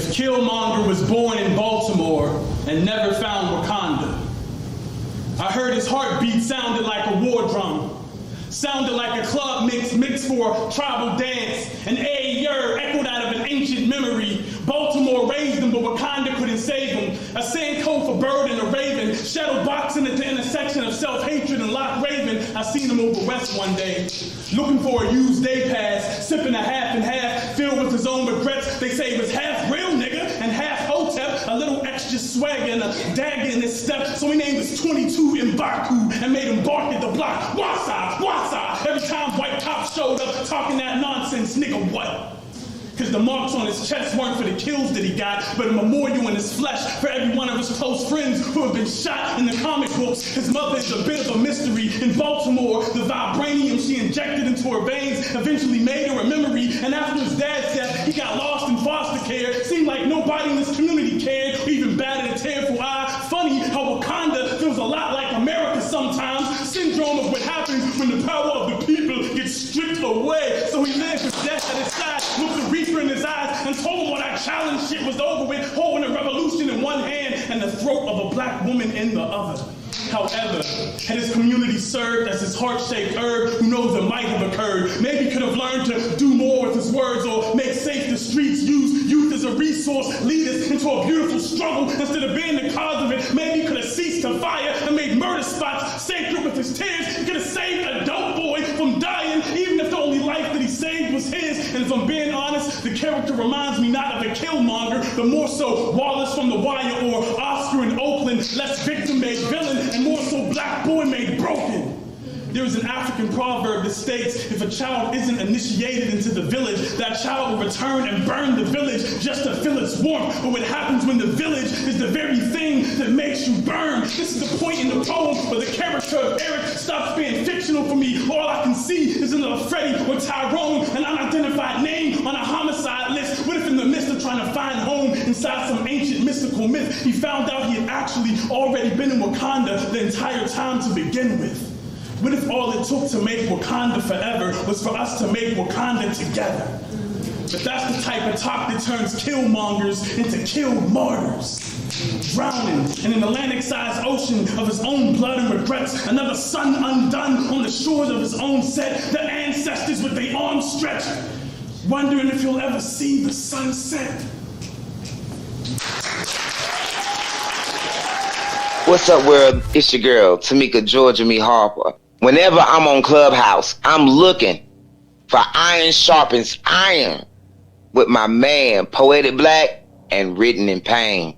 If Killmonger was born in Baltimore and never found Wakanda, I heard his heartbeat sounded like a war drum, sounded like a club mix for tribal dance. An A-yer echoed out of an ancient memory. Baltimore raised him, but Wakanda couldn't save him. A sandcove for bird and a raven, shadow boxing at the intersection of self-hatred and Loch Raven. I seen him over west one day, looking for a used day pass, sipping a half and half, filled with his own regrets. They say he was half real nigga and half hotep, a little extra swagger and a dagger in his step. So he named his 22 M'Baku and made him bark at the block. Wasa, wasa. Every time white cops showed up talking that nonsense, nigga, what? Because the marks on his chest weren't for the kills that he got, but a memorial in his flesh for every one of his close friends who have been shot in the comic books. His mother is a bit of a mystery. In Baltimore, the vibranium she injected into her veins eventually made her a memory, and after his dad's death, he got lost in foster care. Seemed like nobody in this community cared, or even batted a tearful eye. Funny how Wakanda feels a lot like America sometimes. Syndrome of what happens when the power of the people gets stripped away. So he lived with death at his side, looked the reaper in his eyes, and told him when that challenge shit was over with, holding a revolution in one hand and the throat of a black woman in the other. However, had his community served as his heart-shaped herb, who knows it might have occurred. Maybe could have learned to do more with his words or make safe the streets, use youth as a resource, lead us into a beautiful struggle instead of being the cause of it. Maybe could have ceased to fire and made murder spots sacred with his tears. He could have saved a dope boy from dying, even if the only life that he saved was his. And if I'm being honest, the character reminds me not of a Killmonger, but more so Wallace from The Wire or Oscar in Oakland, less victim-made villain and more so black boy made broken. There is an African proverb that states, if a child isn't initiated into the village, that child will return and burn the village just to feel its warmth. But what happens when the village is the very thing that makes you burn? This is the point in the poem where the character of Eric stops being fictional for me. All I can see is another Freddie or Tyrone, an unidentified name on a homicide list. What if in the midst of trying to find home inside some ancient mystical myth, he found out he had actually already been in Wakanda the entire time to begin with? What if all it took to make Wakanda forever was for us to make Wakanda together? But that's the type of talk that turns Killmongers into killed martyrs. Drowning in an Atlantic-sized ocean of his own blood and regrets, another son undone on the shores of his own set, the ancestors with their arms stretched, wondering if he'll ever see the sunset. What's up, world? It's your girl, Tamika Georgia Me Harper. Whenever I'm on Clubhouse, I'm looking for Iron Sharpens Iron with my man, Poetic Black and Written in Pain.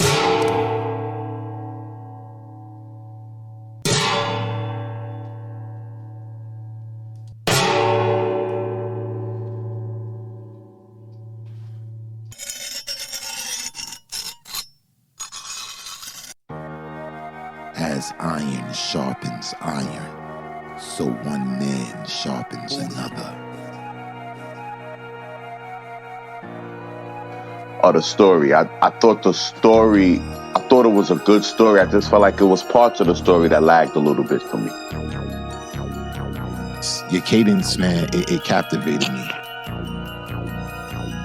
As iron sharpens iron, so one man sharpens another. The story. I thought it was a good story. I just felt like it was parts of the story that lagged a little bit for me. Your cadence, man, it captivated me.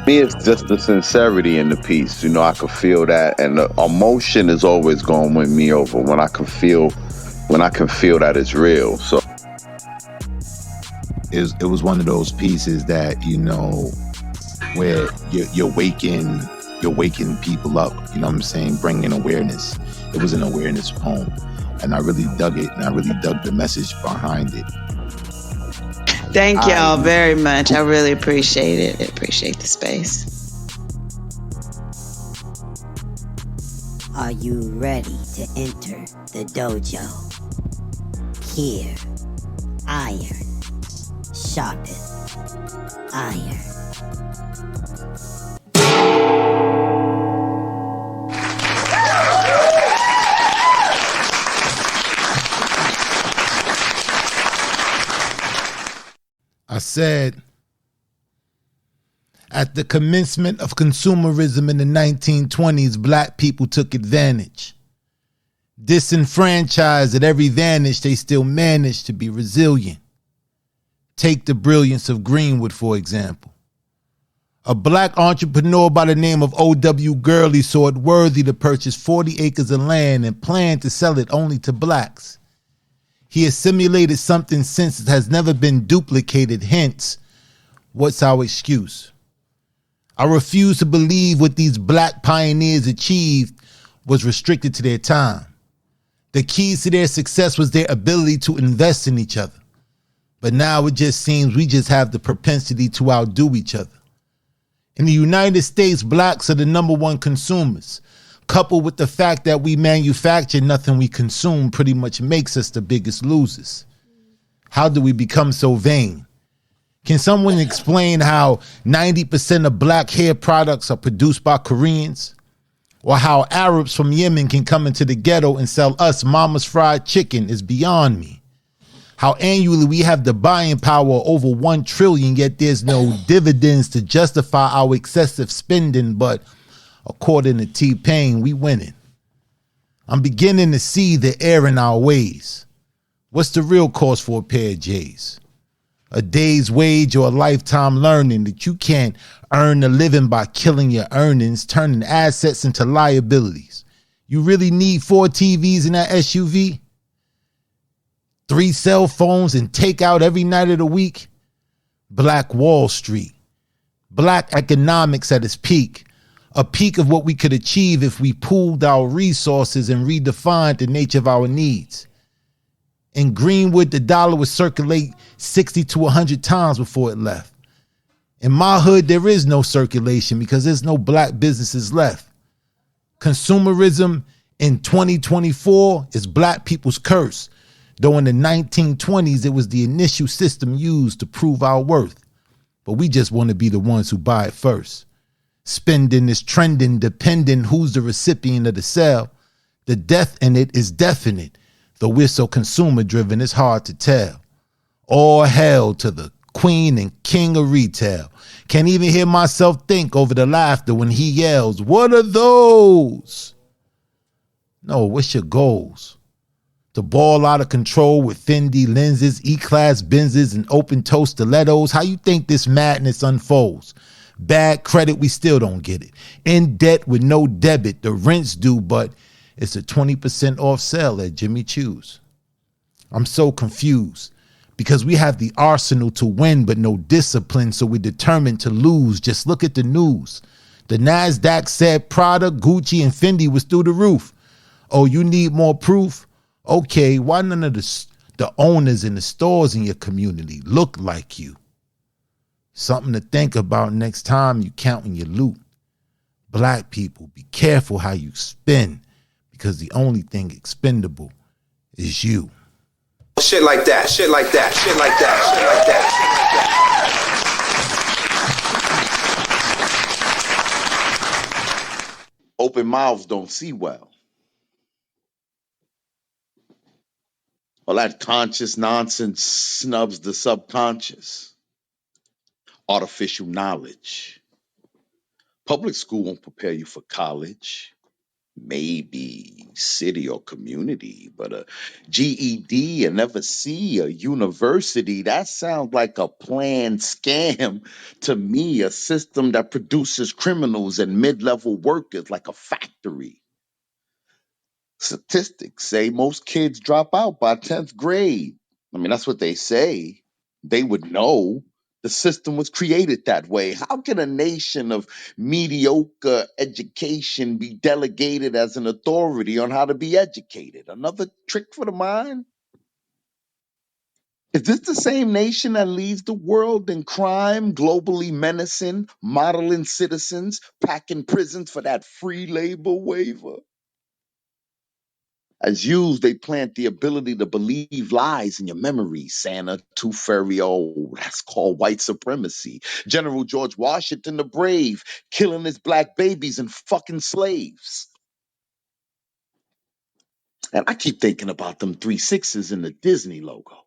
Me, it's just the sincerity in the piece. You know, I could feel that, and the emotion is always going to win me over when I can feel that it's real. So it was one of those pieces that, you know, where you're waking people up, you know what I'm saying, bringing awareness. It was an awareness poem, and I really dug it, and I really dug the message behind it. Thank y'all very much. I really appreciate it. I appreciate the space. Are you ready to enter the dojo? Here, iron, sharpeth iron. I said, at the commencement of consumerism in the 1920s, black people took advantage. Disenfranchised at every vantage, they still managed to be resilient. Take the brilliance of Greenwood, for example. A black entrepreneur by the name of O.W. Gurley saw it worthy to purchase 40 acres of land and planned to sell it only to blacks. He assimilated something since it has never been duplicated. Hence, what's our excuse? I refuse to believe what these black pioneers achieved was restricted to their time. The keys to their success was their ability to invest in each other. But now it just seems we just have the propensity to outdo each other. In the United States, blacks are the number one consumers. Coupled with the fact that we manufacture nothing we consume pretty much makes us the biggest losers. How do we become so vain? Can someone explain how 90% of black hair products are produced by Koreans? Or how Arabs from Yemen can come into the ghetto and sell us Mama's fried chicken is beyond me. How annually we have the buying power of over 1 trillion, yet there's no dividends to justify our excessive spending, but according to T-Pain, we winning. I'm beginning to see the error in our ways. What's the real cost for a pair of J's? A day's wage or a lifetime learning that you can't earn a living by killing your earnings, turning assets into liabilities. You really need 4 TVs in that SUV? 3 cell phones and takeout every night of the week? Black Wall Street. Black economics at its peak. A peak of what we could achieve if we pooled our resources and redefined the nature of our needs. In Greenwood, the dollar would circulate 60 to 100 times before it left. In my hood, there is no circulation because there's no black businesses left. Consumerism in 2024 is black people's curse. Though in the 1920s, it was the initial system used to prove our worth. But we just want to be the ones who buy it first. Spending is trending, depending who's the recipient of the sale. The death in it is definite. Though we're so consumer driven, it's hard to tell. All hail to the queen and king of retail. Can't even hear myself think over the laughter when he yells, "What are those?" No, what's your goals? To ball out of control with Fendi lenses, E-Class Benzes, and open-toe stilettos? How you think this madness unfolds? Bad credit, we still don't get it. In debt with no debit, the rent's due, but it's a 20% off sale at Jimmy Choo's. I'm so confused because we have the arsenal to win, but no discipline, so we're determined to lose. Just look at the news. The NASDAQ said Prada, Gucci, and Fendi was through the roof. Oh, you need more proof? Okay, why none of the owners in the stores in your community look like you? Something to think about next time you counting your loot. Black people, be careful how you spend because the only thing expendable is you. Shit like that, shit like that, shit like that, shit like that. Open mouths don't see well. All that conscious nonsense snubs the subconscious. Artificial knowledge. Public school won't prepare you for college. Maybe city or community, but a GED and never see a university, that sounds like a planned scam to me, a system that produces criminals and mid-level workers like a factory. Statistics say most kids drop out by 10th grade. I mean, that's what they say. They would know. The system was created that way. How can a nation of mediocre education be delegated as an authority on how to be educated? Another trick for the mind? Is this the same nation that leads the world in crime, globally menacing, modeling citizens, packing prisons for that free labor waiver? As used, they plant the ability to believe lies in your memory. Santa, Tooth Fairy, oh, that's called white supremacy. General George Washington the Brave, killing his black babies and fucking slaves. And I keep thinking about them 3 sixes in the Disney logo.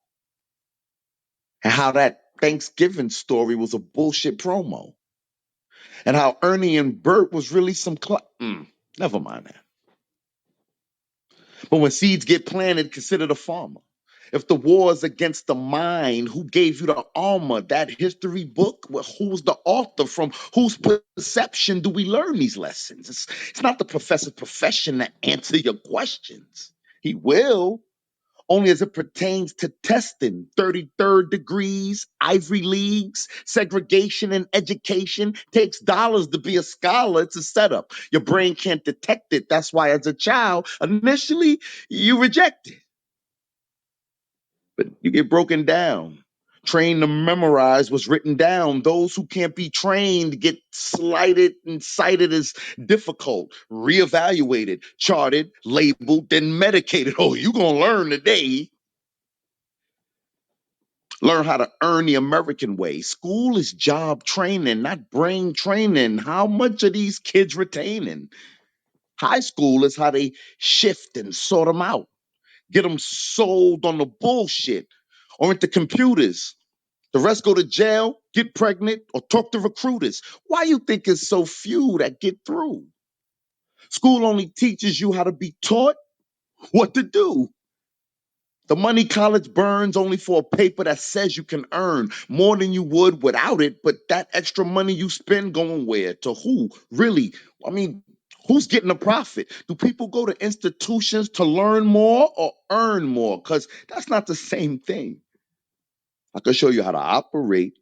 And how that Thanksgiving story was a bullshit promo. And how Ernie and Bert was really some never mind that. But when seeds get planted, consider the farmer. If the war is against the mind, who gave you the armor? That history book? Well, who's the author? From whose perception do we learn these lessons? It's not the professor's profession to answer your questions. He will, only as it pertains to testing, 33rd degrees, Ivy Leagues, segregation in education. Takes dollars to be a scholar. It's a setup. Your brain can't detect it. That's why, as a child, initially, you reject it. But you get broken down. Trained to memorize what's written down. Those who can't be trained get slighted and cited as difficult, reevaluated, charted, labeled, then medicated. Oh, you gonna learn today. Learn how to earn the American way. School is job training, not brain training. How much are these kids retaining? High school is how they shift and sort them out. Get them sold on the bullshit or into computers. The rest go to jail, get pregnant, or talk to recruiters. Why you think it's so few that get through? School only teaches you how to be taught what to do. The money college burns only for a paper that says you can earn more than you would without it, but that extra money you spend going where? To who? Really? I mean, who's getting a profit? Do people go to institutions to learn more or earn more? Because that's not the same thing. I could show you how to operate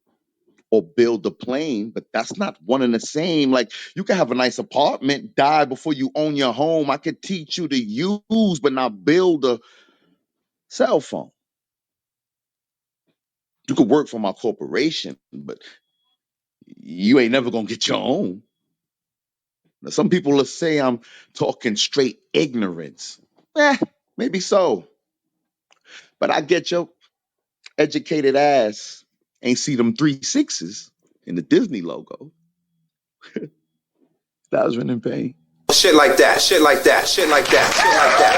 or build a plane, but that's not one and the same. Like, you can have a nice apartment, die before you own your home. I could teach you to use, but not build a cell phone. You could work for my corporation, but you ain't never gonna get your own. Now, some people will say I'm talking straight ignorance. Maybe so. But I get your educated ass ain't see them 3 6s in the Disney logo. Thousand in pain. Shit like that, shit like that, shit like that, shit like that.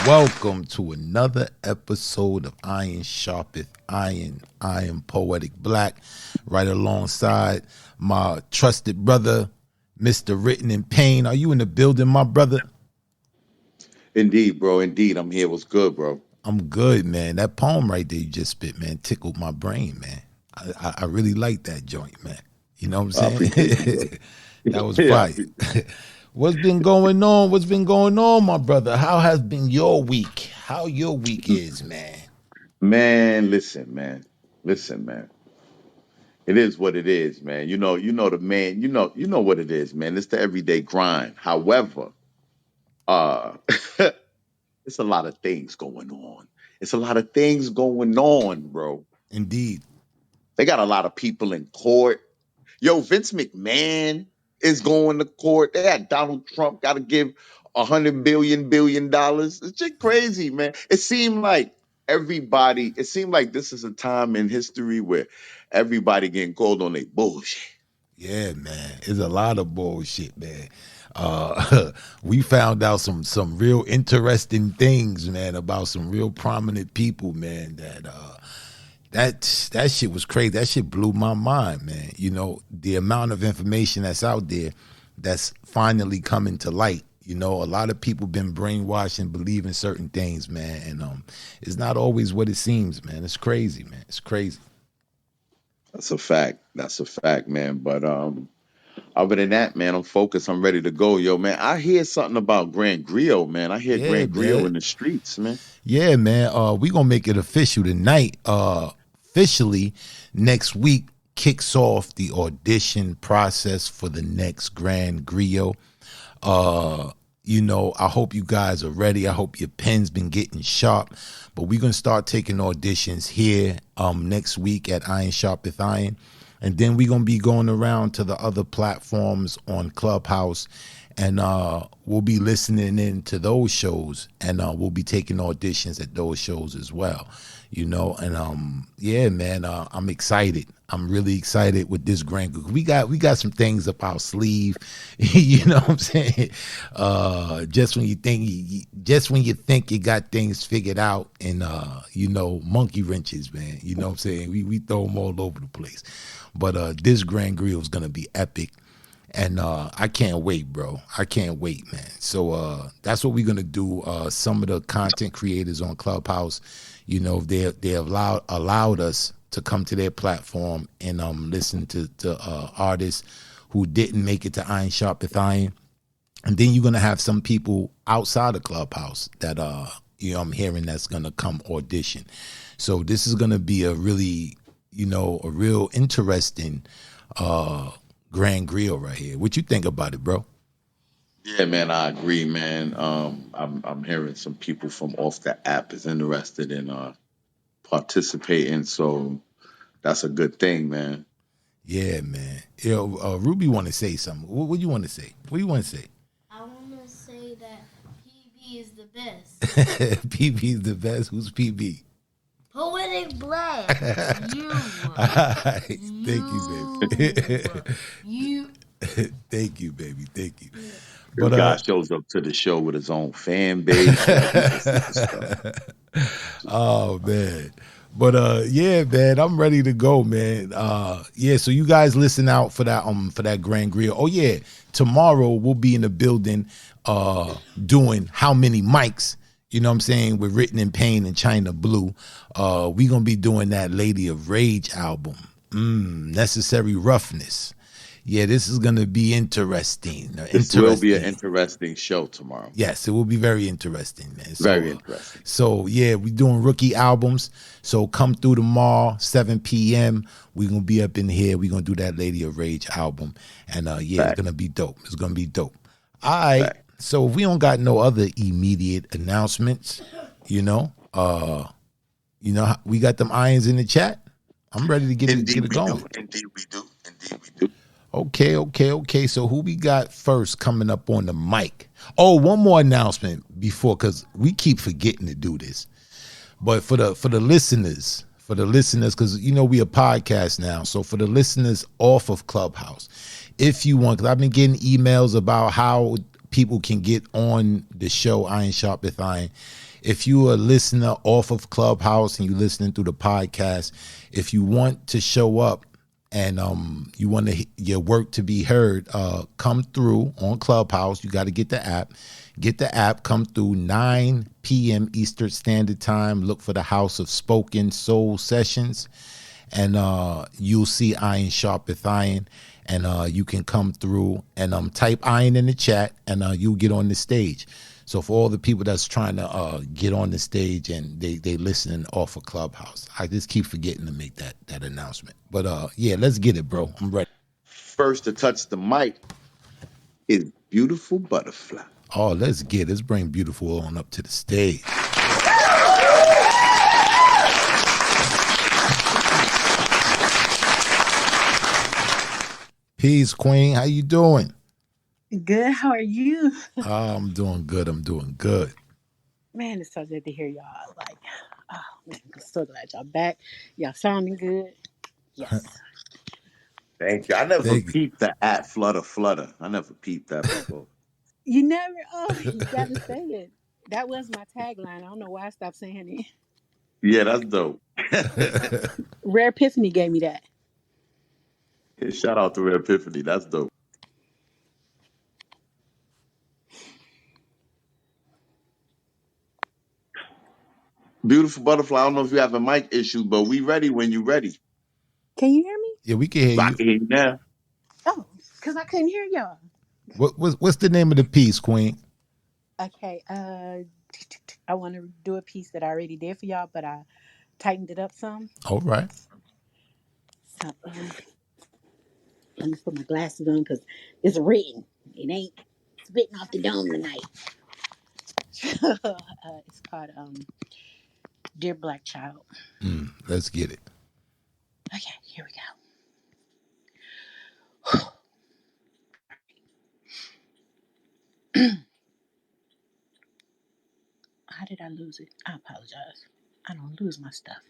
Welcome to another episode of Iron Sharpeth Iron. I am Poetic Black, right alongside my trusted brother, Mr. Written in Pain. Are you in the building, my brother? Indeed, bro. Indeed, I'm here. What's good, bro? I'm good, man. That poem right there you just spit, man, tickled my brain, man. I really like that joint, man. You know what I'm saying? That was fire. What's been going on? What's been going on, my brother? How has been your week? How your week is, man? Man, listen, man. It is what it is, man. You know the man, you know what it is, man. It's the everyday grind. However, it's a lot of things going on. It's a lot of things going on, bro. Indeed. They got a lot of people in court. Yo, Vince McMahon is going to court. They had Donald Trump got to give $100 billion. It's just crazy, man. It seemed like this is a time in history where everybody getting called on their bullshit. Yeah, man. It's a lot of bullshit, man. We found out some real interesting things, man, about some real prominent people, man, that shit was crazy. That shit blew my mind, man. You know, the amount of information that's out there that's finally coming to light. You know, a lot of people been brainwashed and believe in certain things, man, and it's not always what it seems, man. It's crazy, man. It's crazy. That's a fact, man. But other than that, man, I'm focused. I'm ready to go. Yo, man, I hear something about Grand Griot, man. I hear Grand Griot in the streets, man. Yeah, man. We gonna make it official tonight. Officially, next week kicks off the audition process for the next Grand Griot. You know, I hope you guys are ready. I hope your pen's been getting sharp. But we're gonna start taking auditions here next week at Iron Sharpeth Iron. And then we're going to be going around to the other platforms on Clubhouse, and we'll be listening in to those shows, and we'll be taking auditions at those shows as well, you know. And yeah, man, I'm excited. I'm really excited with this Grand. We got some things up our sleeve, you know what I'm saying? Just when you think you got things figured out, and you know, monkey wrenches, man. You know what I'm saying? We throw them all over the place. But this Grand Griot is gonna be epic, And I can't wait, bro. I can't wait, man. So that's what we're gonna do. Some of the content creators on Clubhouse, you know, they have allowed us to come to their platform and listen to artists who didn't make it to Iron Sharpeth Iron. And then you're gonna have some people outside of Clubhouse that you know, I'm hearing that's gonna come audition. So this is gonna be a really, you know, a real interesting Grand Grill right here. What you think about it, bro? Yeah, man, I agree, man. I'm hearing some people from off the app is interested in participating, so that's a good thing, man. Yeah, man. Yo, Ruby want to say something. What do you want to say? What do you want to say? I want to say that PB is the best. PB is the best. Who's PB? Poetic Black. You. Thank you, baby. You. Thank you, baby. Thank you. This But guy shows up to the show with his own fan base. oh man. But yeah, man, I'm ready to go, man. Yeah, so you guys listen out for that Grand Grill. Oh yeah, tomorrow we'll be in the building doing How Many Mics. You know what I'm saying? With Written in Pain and China Blue. We gonna be doing that Lady of Rage album. Necessary Roughness. Yeah, this is gonna be interesting. This will be an interesting show tomorrow. Yes, it will be very interesting, man. So, Very interesting. So yeah, we're doing rookie albums. So come through tomorrow, 7 p.m. We're gonna be up in here. We're gonna do that Lady of Rage album. And yeah, It's gonna be dope. It's gonna be dope. All right. So if we don't got no other immediate announcements, you know, we got them irons in the chat. I'm ready to get it going. Indeed we do. Indeed we do. Okay. So who we got first coming up on the mic? Oh, one more announcement before, because we keep forgetting to do this. But for the listeners, because you know we a podcast now. So for the listeners off of Clubhouse, if you want, because I've been getting emails about how people can get on the show Iron Sharpeth Iron. If you are a listener off of Clubhouse and you're listening through the podcast, if you want to show up and you want your work to be heard, come through on Clubhouse. You got to get the app. Get the app. Come through 9 p.m. Eastern Standard Time. Look for the House of Spoken Soul Sessions, and you'll see Iron Sharpeth Iron. And you can come through and type Iron in the chat, and you'll get on the stage. So for all the people that's trying to get on the stage and they listening off of Clubhouse, I just keep forgetting to make that announcement. But yeah, let's get it, bro. I'm ready. First to touch the mic is Beautiful Butterfly. Oh, let's bring Beautiful on up to the stage. Peace, Queen. How you doing? Good. How are you? I'm doing good. Man, it's so good to hear y'all. Like, oh man, I'm so glad y'all back. Y'all sounding good. Yes. Thank you. I never peeped the at Flutter. I never peeped that before. You never. Oh, you gotta say it. That was my tagline. I don't know why I stopped saying it. Yeah, that's dope. Rare Epiphany gave me that. Yeah, shout out to Rare Epiphany. That's dope. Beautiful Butterfly. I don't know if you have a mic issue, but we ready when you ready. Can you hear me? Yeah, we can hear you. I can hear you now. Oh, because I couldn't hear y'all. What's the name of the piece, Queen? Okay. I want to do a piece that I already did for y'all, but I tightened it up some. All right. So, let me put my glasses on because it's written. It ain't spitting off the dome tonight. It's called Dear Black Child. Let's get it. Okay, here we go. How did I lose it? I apologize. I don't lose my stuff.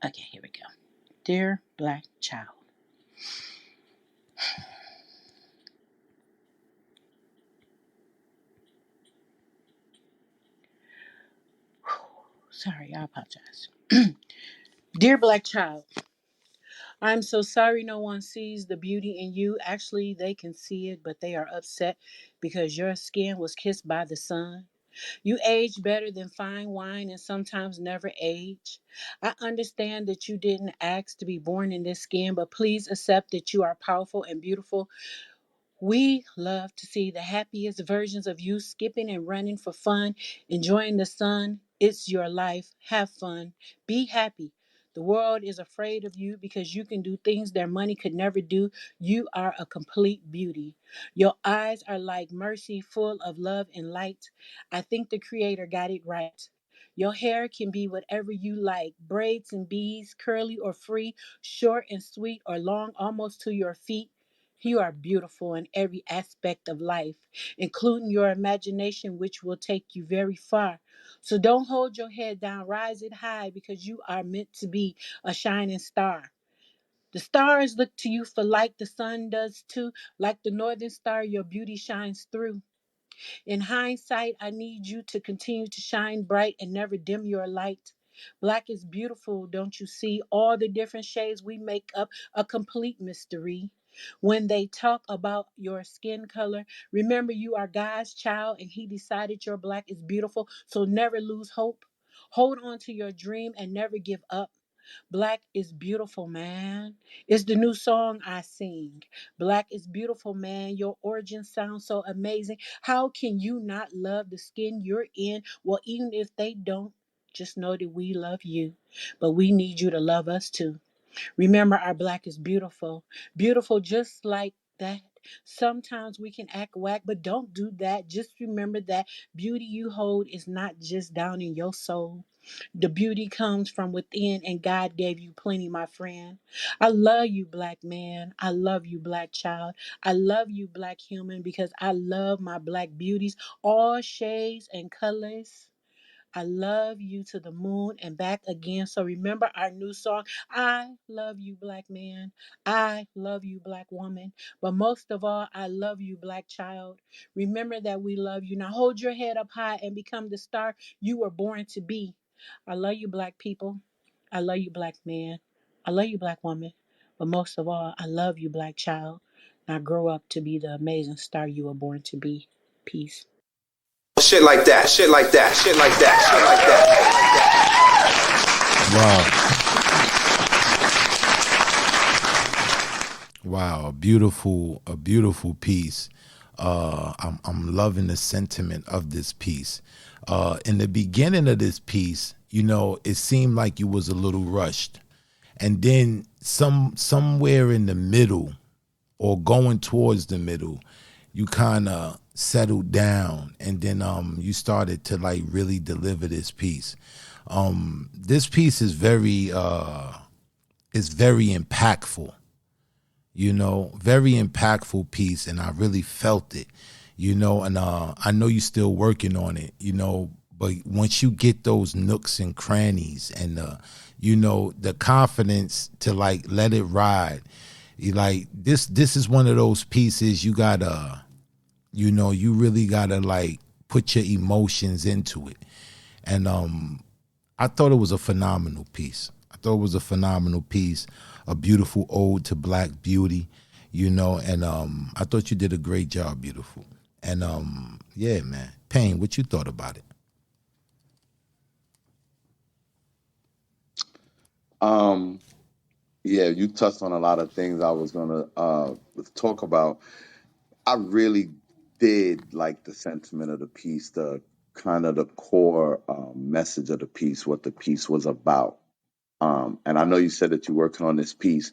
Okay, here we go. Dear Black Child. Sorry, I apologize. Dear Black Child, I'm so sorry no one sees the beauty in you. Actually, they can see it, but they are upset because your skin was kissed by the sun. You age better than fine wine and sometimes never age. I understand that you didn't ask to be born in this skin, but please accept that you are powerful and beautiful. We love to see the happiest versions of you skipping and running for fun, enjoying the sun. It's your life. Have fun. Be happy. The world is afraid of you because you can do things their money could never do. You are a complete beauty. Your eyes are like mercy, full of love and light. I think the Creator got it right. Your hair can be whatever you like, braids and beads, curly or free, short and sweet, or long almost to your feet. You are beautiful in every aspect of life, including your imagination, which will take you very far. So don't hold your head down, rise it high, because you are meant to be a shining star. The stars look to you for light, the sun does too. Like the northern star, your beauty shines through. In hindsight, I need you to continue to shine bright and never dim your light. Black is beautiful, don't you see? All the different shades we make up a complete mystery. When they talk about your skin color, remember you are God's child and He decided your black is beautiful, so never lose hope. Hold on to your dream and never give up. Black is beautiful, man. It's the new song I sing. Black is beautiful, man. Your origin sounds so amazing. How can you not love the skin you're in? Well, even if they don't, just know that we love you. But we need you to love us too. Remember, our black is beautiful. Beautiful just like that. Sometimes we can act whack, but don't do that. Just remember that beauty you hold is not just down in your soul. The beauty comes from within, and God gave you plenty, my friend. I love you, black man. I love you, black child. I love you, black human, because I love my black beauties, all shades and colors. I love you to the moon and back again. So remember our new song. I love you, black man. I love you, black woman. But most of all, I love you, black child. Remember that we love you. Now hold your head up high and become the star you were born to be. I love you, black people. I love you, black man. I love you, black woman. But most of all, I love you, black child. Now grow up to be the amazing star you were born to be. Peace. Shit like that, shit like that, shit like that, shit like Wow. Wow, a beautiful piece. I'm loving the sentiment of this piece. In the beginning of this piece, it seemed like you was a little rushed, and then somewhere in the middle, or going towards the middle, you kind of settled down, and then you started to like really deliver this piece. This piece is very impactful, very impactful piece, and I really felt it, and I know you're still working on it, but once you get those nooks and crannies and the confidence to like let it ride, you like this is one of those pieces you gotta, you really gotta like put your emotions into it. And I thought it was a phenomenal piece. A beautiful ode to black beauty, and I thought you did a great job, beautiful. And yeah, man. Payne, what you thought about it? Yeah, you touched on a lot of things I was gonna talk about. I really did like the sentiment of the piece, the kind of the core message of the piece, what the piece was about. And I know you said that you're working on this piece.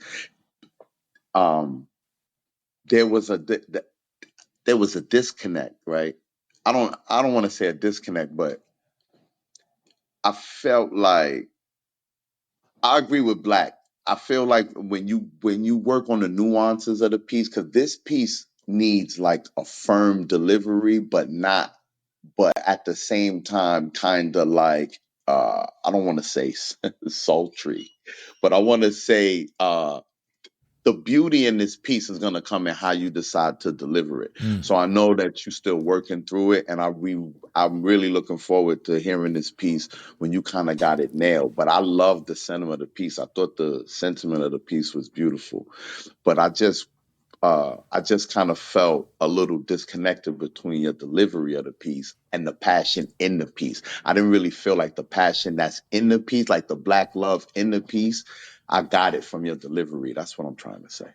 Um, there was there was a disconnect, right? I don't want to say a disconnect, but I felt like I agree with Black. I feel like when you work on the nuances of the piece, because this piece needs like a firm delivery, but at the same time, kind of like I don't want to say sultry, but I want to say the beauty in this piece is going to come in how you decide to deliver it. So I know that you're still working through it, and I'm really looking forward to hearing this piece when you kind of got it nailed. But I love the sentiment of the piece. I thought the sentiment of the piece was beautiful, but I just kind of felt a little disconnected between your delivery of the piece and the passion in the piece. I didn't really feel like the passion that's in the piece, like the black love in the piece. I got it from your delivery. That's what I'm trying to say.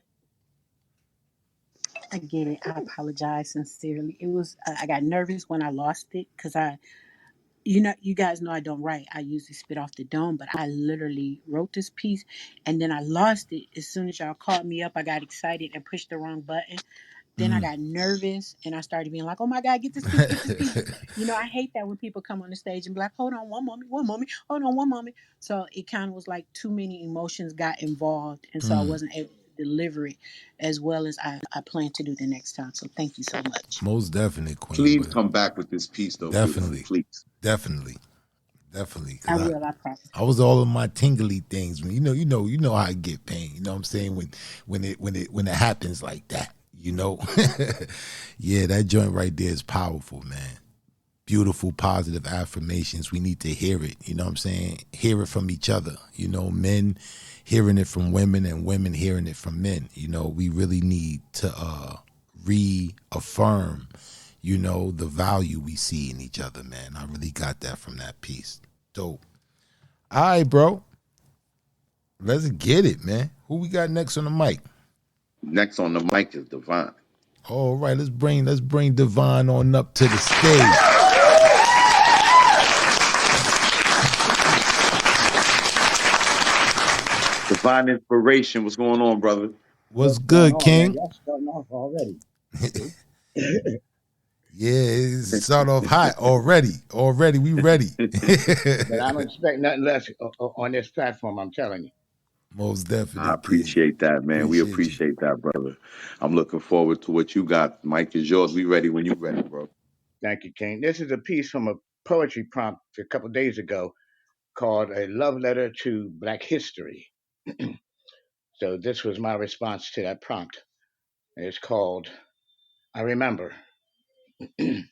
I get it. I apologize sincerely. It was I got nervous when I lost it because you guys know I don't write. I usually spit off the dome, but I literally wrote this piece and then I lost it as soon as y'all called me up. I got excited and pushed the wrong button. Then I got nervous and I started being like, "Oh my God, get this piece, get this piece." I hate that when people come on the stage and be like, "Hold on, one moment, hold on, one moment." So it kind of was like too many emotions got involved, and so I wasn't able to deliver it as well as I plan to do the next time. So thank you so much. Most definitely, Queen. Please But come back with this piece, though, beautiful. definitely, Please. definitely. I Cause will. I promise. I was all in my tingly things. You know how I get pain. You know what I'm saying when it happens like that. Yeah, that joint right there is powerful, man. Beautiful, positive affirmations. We need to hear it. You know what I'm saying? Hear it from each other. Men hearing it from women and women hearing it from men. We really need to reaffirm, the value we see in each other, man. I really got that from that piece. Dope. All right, bro. Let's get it, man. Who we got next on the mic? Next on the mic is Divine. All right, let's bring Divine on up to the stage. Divine Inspiration. What's going on, brother? What's good, King? Y'all starting off already. Yeah, it's start off hot already. Already, we ready. But I don't expect nothing less on this platform, I'm telling you. Most definitely, I King. appreciate that, man. We Appreciate you. appreciate that, brother. I'm looking forward to what you got. Mike is yours. We ready when you ready, bro. Thank you, King. This is a piece from a poetry prompt a couple of days ago called A Love Letter to Black History. So this was my response to that prompt. It's called I Remember. To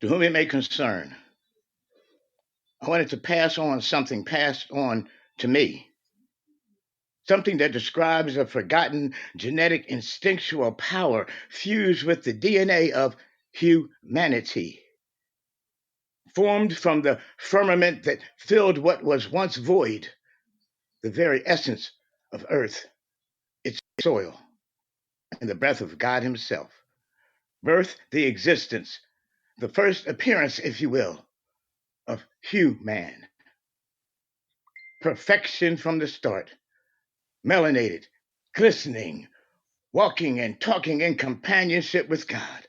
whom it may concern, I wanted to pass on something passed on to me. Something that describes a forgotten genetic instinctual power fused with the DNA of humanity, formed from the firmament that filled what was once void, the very essence of earth, its soil, and the breath of God Himself. Birth, the existence, the first appearance, if you will, of human. Perfection from the start, melanated, glistening, walking and talking in companionship with God.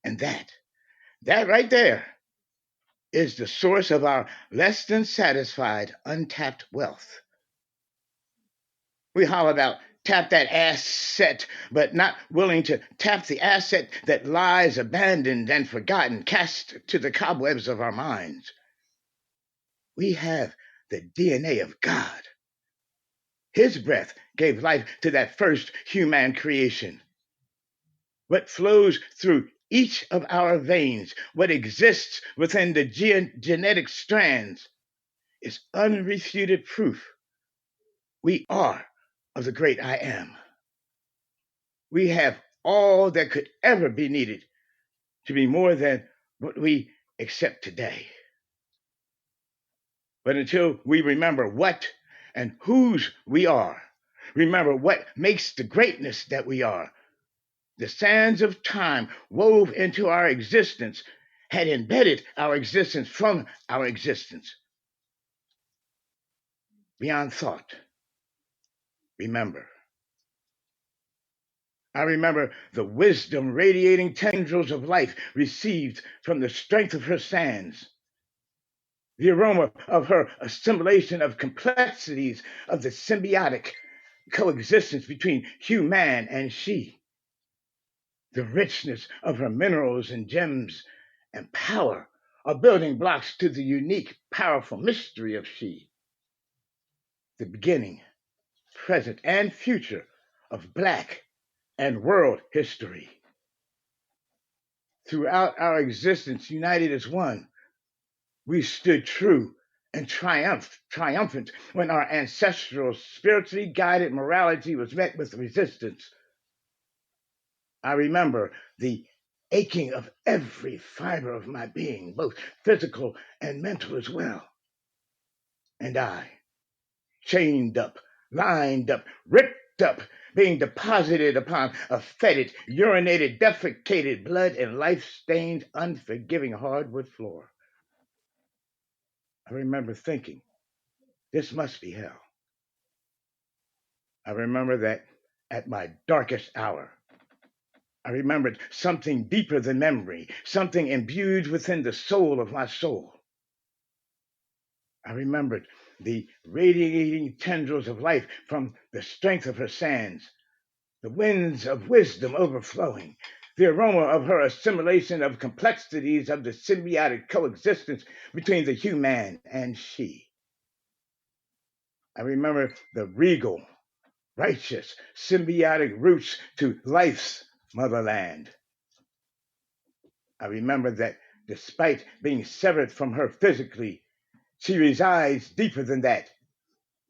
And that right there is the source of our less than satisfied, untapped wealth. We holler about tap that asset, but not willing to tap the asset that lies abandoned and forgotten, cast to the cobwebs of our minds. We have the DNA of God. His breath gave life to that first human creation. What flows through each of our veins, what exists within the genetic strands, is unrefuted proof we are of the great I am. We have all that could ever be needed to be more than what we accept today. But until we remember what and whose we are, remember what makes the greatness that we are, the sands of time wove into our existence had embedded our existence from our existence. Beyond thought, remember. I remember the wisdom radiating tendrils of life received from the strength of her sands, the aroma of her assimilation of complexities of the symbiotic coexistence between human and she, the richness of her minerals and gems and power are building blocks to the unique, powerful mystery of she, the beginning, present, and future of Black and world history. Throughout our existence, united as one, we stood true and triumphant when our ancestral, spiritually guided morality was met with resistance. I remember the aching of every fiber of my being, both physical and mental as well. And I, chained up, lined up, ripped up, being deposited upon a fetid, urinated, defecated, blood and life-stained, unforgiving hardwood floor. I remember thinking, this must be hell. I remember that at my darkest hour, I remembered something deeper than memory, something imbued within the soul of my soul. I remembered the radiating tendrils of life from the strength of her sands, the winds of wisdom overflowing, the aroma of her assimilation of complexities of the symbiotic coexistence between the human and she. I remember the regal, righteous, symbiotic roots to life's motherland. I remember that despite being severed from her physically, she resides deeper than that.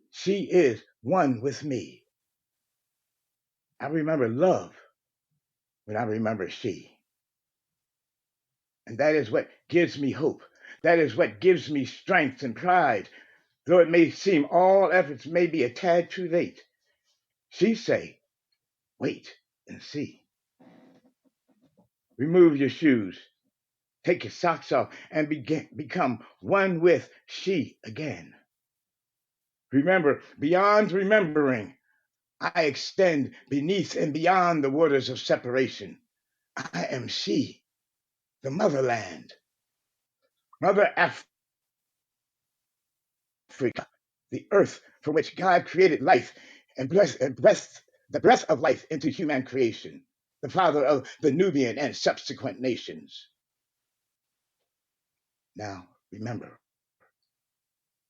She is one with me. I remember love when I remember she. And that is what gives me hope. That is what gives me strength and pride. Though it may seem all efforts may be a tad too late. She say, wait and see. Remove your shoes. Take your socks off and become one with she again. Remember, beyond remembering, I extend beneath and beyond the waters of separation. I am she, the motherland. Mother Africa, the earth from which God created life and breathed the breath of life into human creation, the father of the Nubian and subsequent nations. Now, remember,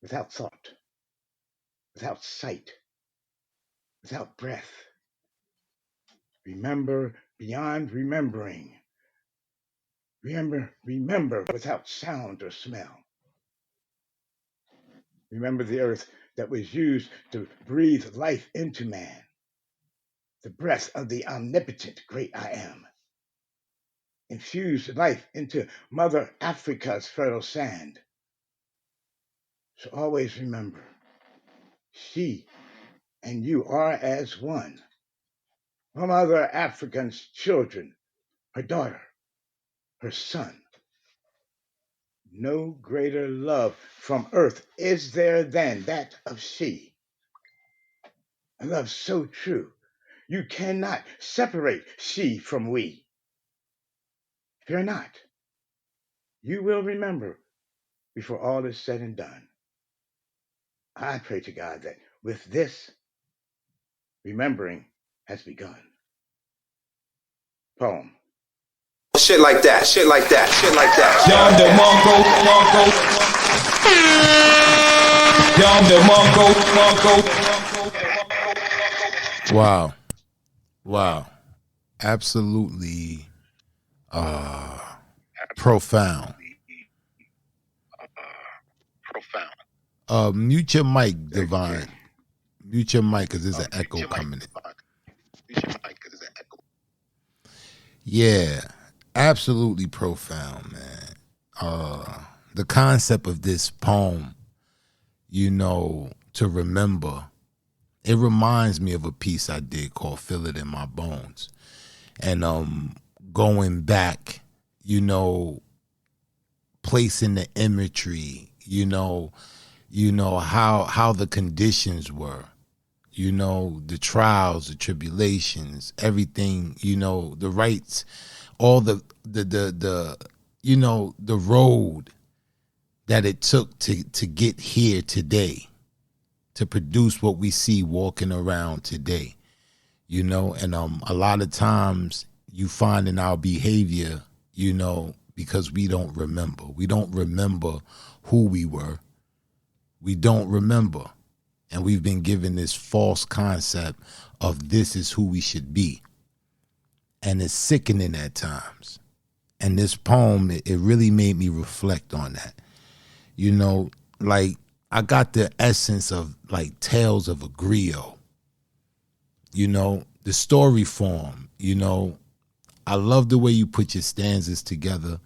without thought, without sight, without breath, remember beyond remembering. Remember without sound or smell. Remember the earth that was used to breathe life into man, the breath of the omnipotent great I am. Infuse life into Mother Africa's fertile sand. So always remember, she and you are as one. Her Mother African's children, her daughter, her son. No greater love from earth is there than that of she. A love so true, you cannot separate she from we. Fear not. You will remember before all is said and done. I pray to God that with this, remembering has begun. Poem. Shit like that, shit like that, shit like that. Wow. Wow. Absolutely profound. Mute your mic, Divine. Mute your mic because there's an echo coming in. Yeah, absolutely profound, man. The concept of this poem, you know, to remember, it reminds me of a piece I did called Feel It in My Bones. And going back, you know, placing the imagery, you know how the conditions were, you know, the trials, the tribulations, everything, you know, the rights, all the you know, the road that it took to get here today, to produce what we see walking around today, you know. And a lot of times you find in our behavior, you know, because we don't remember. We don't remember who we were. We don't remember. And we've been given this false concept of this is who we should be. And it's sickening at times. And this poem, it really made me reflect on that. You know, like I got the essence of like Tales of a Griot. You know, the story form, you know, I love the way you put your stanzas together.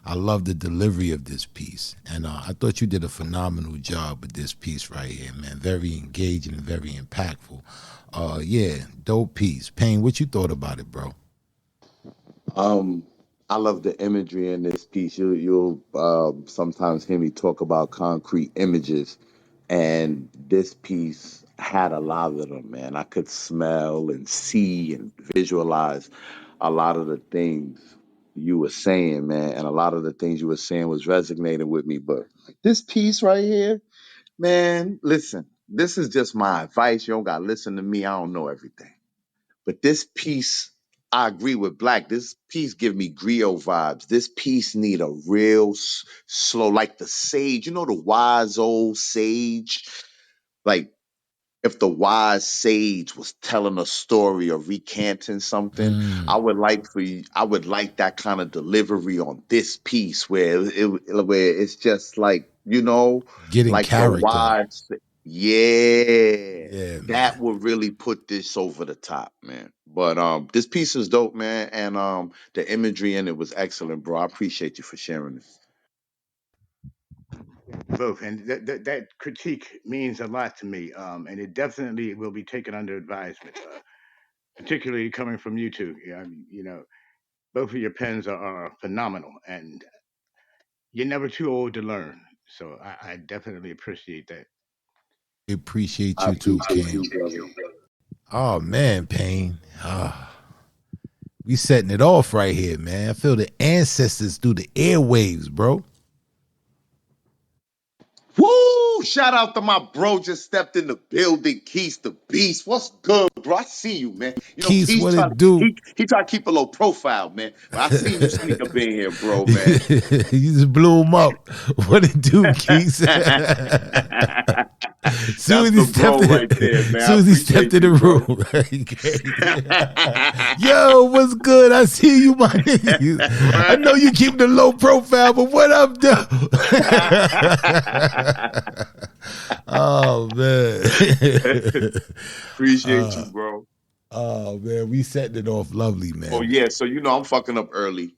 I love the delivery of this piece. And I thought you did a phenomenal job with this piece right here, man. Very engaging and very impactful. Yeah, dope piece. Payne, what you thought about it, bro? I love the imagery in this piece. You'll sometimes hear me talk about concrete images, and this piece had a lot of them, man. I could smell and see and visualize a lot of the things you were saying, man, and a lot of the things you were saying was resonating with me. But this piece right here, man, listen, this is just my advice. You don't got to listen to me. I don't know everything. But this piece, I agree with Black. This piece give me griot vibes. This piece need a real slow, like the sage. You know the wise old sage? Like if the wise sage was telling a story or recanting something, I would like that kind of delivery on this piece where it's just like, you know, Getting like the character. wise, yeah, Yeah, that man. would really put this over the top, man. But this piece is dope, man, and the imagery in it was excellent, bro. I appreciate you for sharing this. Both, and that critique means a lot to me, and it definitely will be taken under advisement, particularly coming from you two. Yeah, you know, both of your pens are phenomenal, and you're never too old to learn. So I definitely appreciate that. Appreciate I you too, appreciate King. you, brother. Oh man, Payne. We setting it off right here, man. I feel the ancestors through the airwaves, bro. Woo! Shout out to my bro just stepped in the building, Keith the Beast. What's good, bro? I see you, man. You know, Keith, Keith what try it to do? he try to keep a low profile, man. But I seen you sneak up in here, bro, man. You just blew him up. What it do, Keith? Soon That's as he the stepped bro in, right there, man. I soon as he stepped appreciate in the you, room, bro. yo, what's good? I see you, my nigga. I know you keep the low profile, but what up, though? Oh man, Appreciate you, bro. oh man, we setting it off lovely, Oh man. yeah, so you know I'm fucking up early.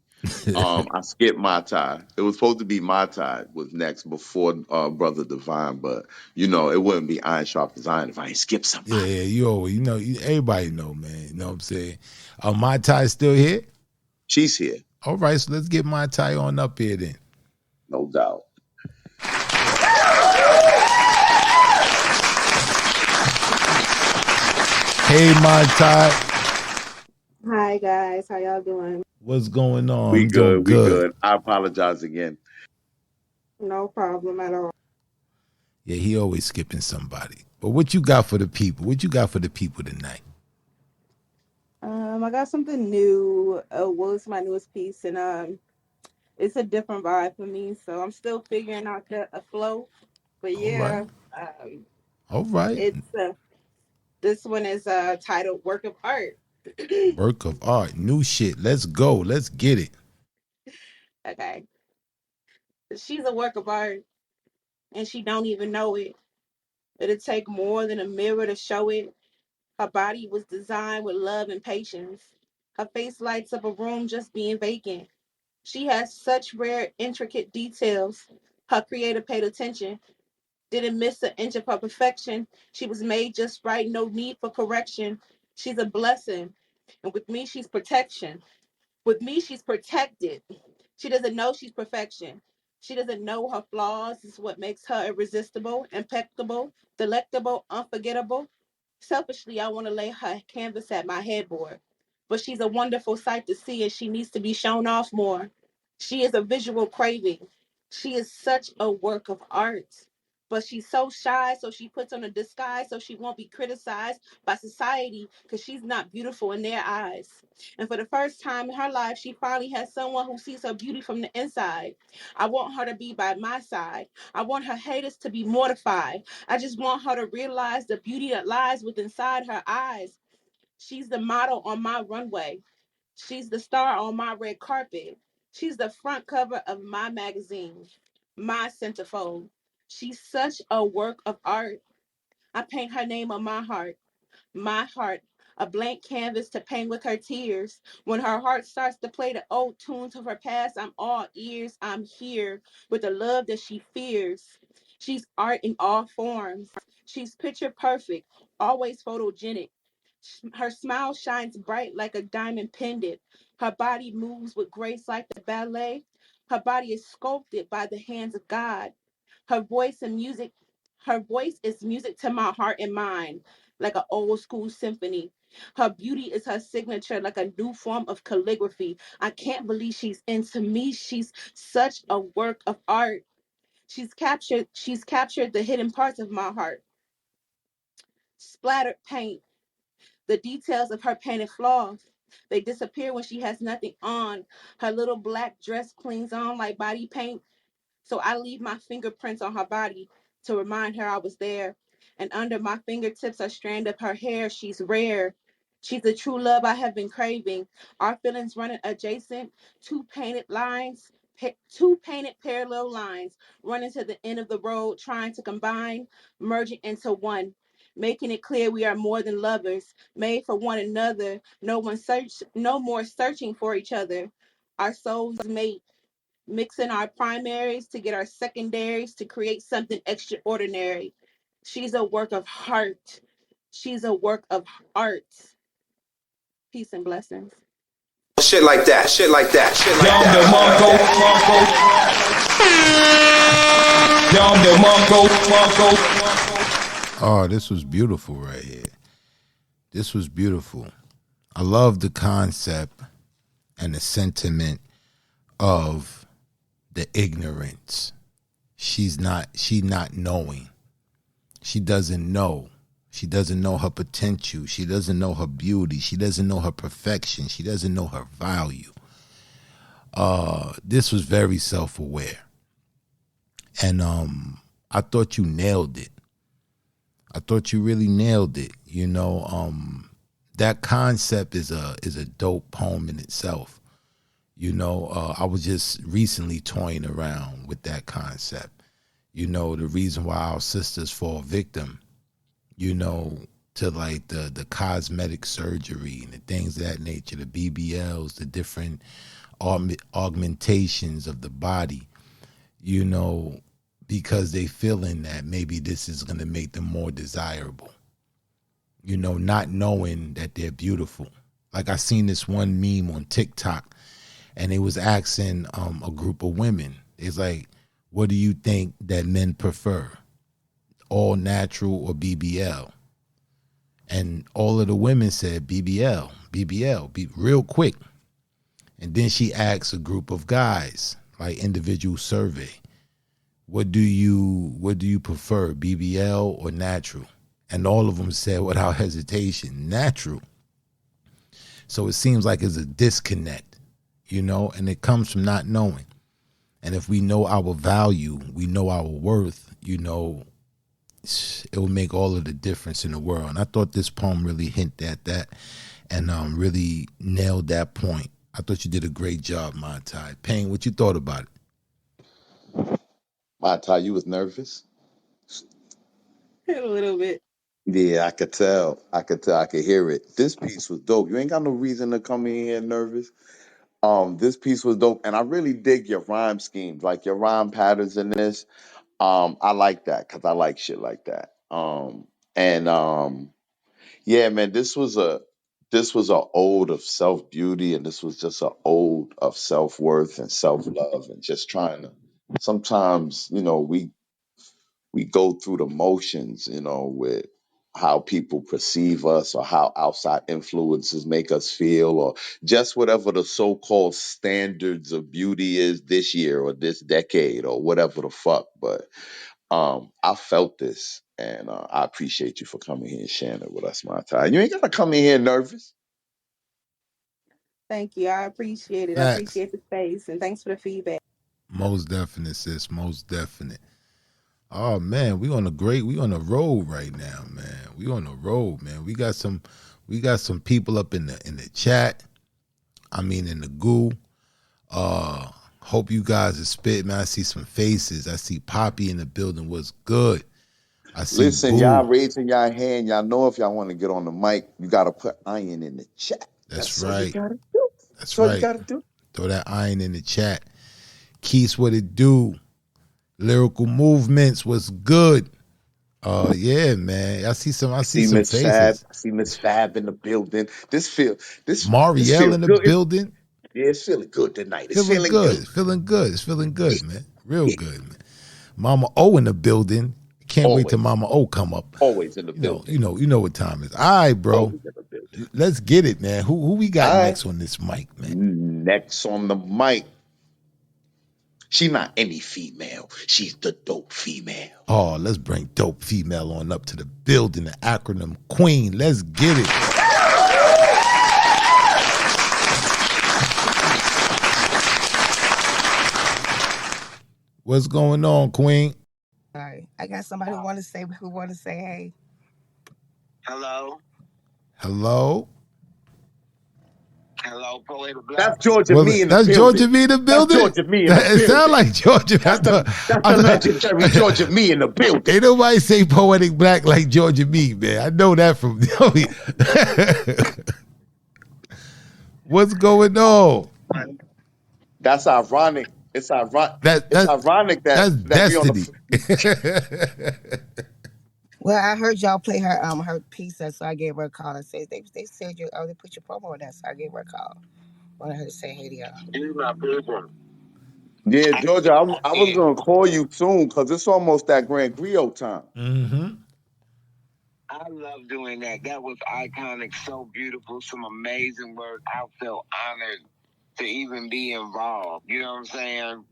I skipped my tie. It was supposed to be my tie was next before Brother Divine, but you know it wouldn't be Iron Sharp as Iron if I ain't skip Yeah, somebody. yeah, you always, you know, everybody know, man. You know what I'm saying? My tie still here. She's here, All right, so let's get my tie on up here then. no doubt. Hey, my tie, Hi guys, how y'all doing? what's going on? We I'm doing good, we good. good. I apologize again. No problem at all. Yeah, he always skipping somebody. But what you got for the people? What you got for the people tonight? I got something new. Well, it's my newest piece, and it's a different vibe for me. So I'm still figuring out the a flow. But All right, yeah, um, all right. it's this one is titled "Work of Art." Work of art, new shit. Let's go. Let's get it. Okay, she's a work of art, and she don't even know it. It'll take more than a mirror to show it. Her body was designed with love and patience. Her face lights up a room just being vacant. She has such rare, intricate details. Her creator paid attention, didn't miss an inch of her perfection. She was made just right, no need for correction. She's a blessing. And with me, she's protection. With me, she's protected. She doesn't know she's perfection. She doesn't know her flaws is what makes her irresistible, impeccable, delectable, unforgettable. Selfishly, I want to lay her canvas at my headboard. But she's a wonderful sight to see and she needs to be shown off more. She is a visual craving. She is such a work of art. But she's so shy, so she puts on a disguise so she won't be criticized by society because she's not beautiful in their eyes. And for the first time in her life, she finally has someone who sees her beauty from the inside. I want her to be by my side. I want her haters to be mortified. I just want her to realize the beauty that lies within inside her eyes. She's the model on my runway. She's the star on my red carpet. She's the front cover of my magazine, my centerfold. She's such a work of art. I paint her name on my heart, a blank canvas to paint with her tears. When her heart starts to play the old tunes of her past, I'm all ears. I'm here with the love that she fears. She's art in all forms. She's picture perfect, always photogenic. Her smile shines bright like a diamond pendant. Her body moves with grace like the ballet. Her body is sculpted by the hands of God. Her voice and music, her voice is music to my heart and mind, like an old school symphony. Her beauty is her signature, like a new form of calligraphy. I can't believe she's into me. She's such a work of art. She's captured the hidden parts of my heart. Splattered paint, the details of her painted flaws. They disappear when she has nothing on. Her little black dress clings on like body paint. So I leave my fingerprints on her body to remind her I was there. And under my fingertips, a strand of her hair. She's rare. She's the true love I have been craving. Our feelings running adjacent, two painted parallel lines, running to the end of the road, trying to combine, merging into one, making it clear we are more than lovers, made for one another. No more searching for each other. Our souls mate, mixing our primaries to get our secondaries to create something extraordinary. She's a work of heart. She's a work of art. Peace and blessings. Shit like that, shit like that, shit like that. Oh, this was beautiful right here. This was beautiful. I love the concept and the sentiment of the ignorance. She's not knowing. She doesn't know. She doesn't know her potential. She doesn't know her beauty. She doesn't know her perfection. She doesn't know her value. This was very self-aware. And I thought you nailed it. I thought you really nailed it. You know, that concept is a dope poem in itself. You know, I was just recently toying around with that concept. You know, the reason why our sisters fall victim, you know, to like the cosmetic surgery and the things of that nature, the BBLs, the different augmentations of the body, you know, because they feeling that maybe this is going to make them more desirable, you know, not knowing that they're beautiful. Like I seen this one meme on TikTok and they was asking a group of women, it's like, what do you think that men prefer, all natural or BBL? And all of the women said BBL, real quick. And then she asked a group of guys, like individual survey, what do you prefer, BBL or natural? And all of them said without hesitation, natural. So it seems like it's a disconnect, you know, and it comes from not knowing. And if we know our value, we know our worth, you know, it will make all of the difference in the world. And I thought this poem really hinted at that and really nailed that point. I thought you did a great job, Montai. Payne, what you thought about it? Montai, you was nervous? A little bit. Yeah, I could tell. I could tell. I could hear it. This piece was dope. You ain't got no reason to come in here nervous. This piece was dope, and I really dig your rhyme schemes, like your rhyme patterns in this. I like that because I like shit like that. And yeah, man, this was a ode of self beauty, and this was just a ode of self worth and self love, and just trying to. Sometimes, you know, we go through the motions, you know, with how people perceive us or how outside influences make us feel or just whatever the so-called standards of beauty is this year or this decade or whatever the fuck. But I felt this, and I appreciate you for coming here and sharing it with us, my time. You ain't gotta come in here nervous. Thank you. I appreciate it. I Facts. appreciate the space, and thanks for the feedback. Most definite, sis. Most definite. Oh man, we on a road right now, man. We on a road, man. We got some people up in the chat. I mean in the goo. Hope you guys are spit, man. I see some faces. I see Poppy in the building. What's good? I see Listen, y'all Boo. raising y'all hand. Y'all know if y'all want to get on the mic, you gotta put iron in the chat. That's That's all you right. gotta do. That's That's all you right. gotta do. Throw that iron in the chat. Keith, what it do? Lyrical movements was good. Yeah, man. I see I see some Miss Fab. faces. I see Miss Fab in the building. This Marielle feel in the good. building. Yeah, it's feeling good tonight. It's Feeling feeling good. good. Feeling good. It's feeling good, man. Real good, man. Mama O in the building. Can't wait till Always, Mama O come up. always in the building. You know what time it is. All right, bro. Always in the building. Let's get it, man. Who we got All right. next on this mic, man? Next on the mic. She's not any female. She's the dope female. Oh, let's bring dope female on up to the building, the acronym Queen. Let's get it. What's going on, Queen? All right. I got somebody who want to say hey. Hello? Hello? Hello, Poet Black. That's Georgia Me in the That's building. Georgia Me in the building? That's Georgia Me in the It building. sound like Georgia. That's the legendary Georgia Me in the building. Ain't nobody say Poetic Black like Georgia Me, man. I know that from What's going on? That's ironic. It's ironic. It's ironic that's that we on destiny. Well, I heard y'all play her piece, so I gave her a call and said they said they put your promo on that, so I gave her a call. Wanted her to say hey to y'all. Yeah, Georgia, I was gonna call you soon because it's almost that Grand Griot time. Mm-hmm. I love doing that. That was iconic, so beautiful, some amazing work. I felt honored to even be involved. You know what I'm saying?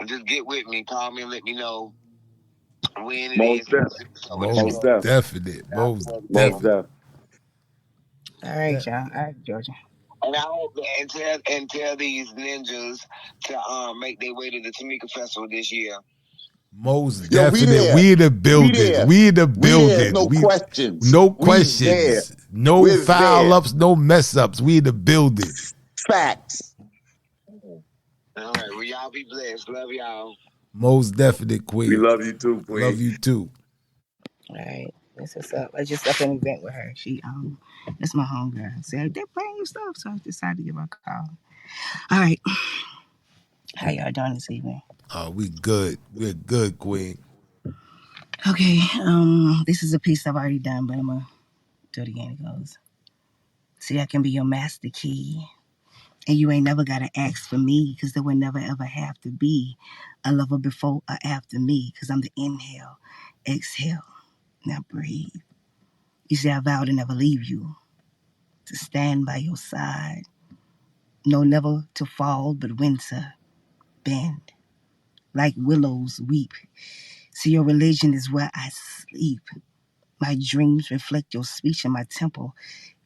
Just get with me, call me and let me know when it Most is. Most definite. Most Most definite. definite. All right, y'all. All right, Georgia. And I hope and tell these ninjas to make their way to the Tamika Festival this year. Most Yo, definite. We in the building. We in the building. No questions. No We there. questions. No We're foul there. ups. No mess ups. We in the building. Facts. All right. Well, y'all be blessed. Love y'all. Most definite, Queen. We love you too, Queen. Love you too. All right. This is up. I just up an event with her. She that's my homegirl. Said they're playing your stuff, so I decided to give her a call. All right. How y'all doing this evening? We good. We're good, Queen. Okay. This is a piece I've already done, but I'm gonna do it again. It goes. See, I can be your master key. And you ain't never gotta ask for me, cause there will never ever have to be a lover before or after me, cause I'm the inhale, exhale. Now breathe. You see, I vow to never leave you, to stand by your side. No, never to fall, but when to bend. Like willows weep. See, your religion is where I sleep. My dreams reflect your speech, and my temple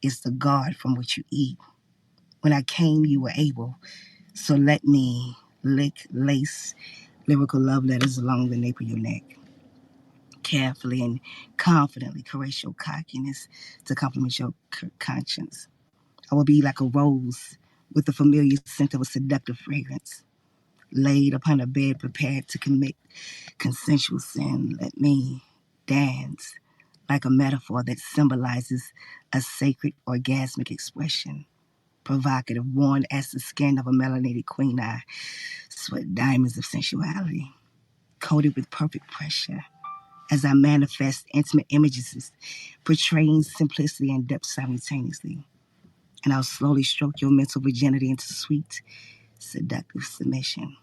is the guard from which you eat. When I came, you were able. So let me lick, lace, lyrical love letters along the nape of your neck. Carefully and confidently caress your cockiness to compliment your conscience. I will be like a rose with the familiar scent of a seductive fragrance, laid upon a bed prepared to commit consensual sin. Let me dance like a metaphor that symbolizes a sacred orgasmic expression, provocative, worn as the skin of a melanated queen. I sweat diamonds of sensuality, coated with perfect pressure, as I manifest intimate images portraying simplicity and depth simultaneously. And I'll slowly stroke your mental virginity into sweet, seductive submission,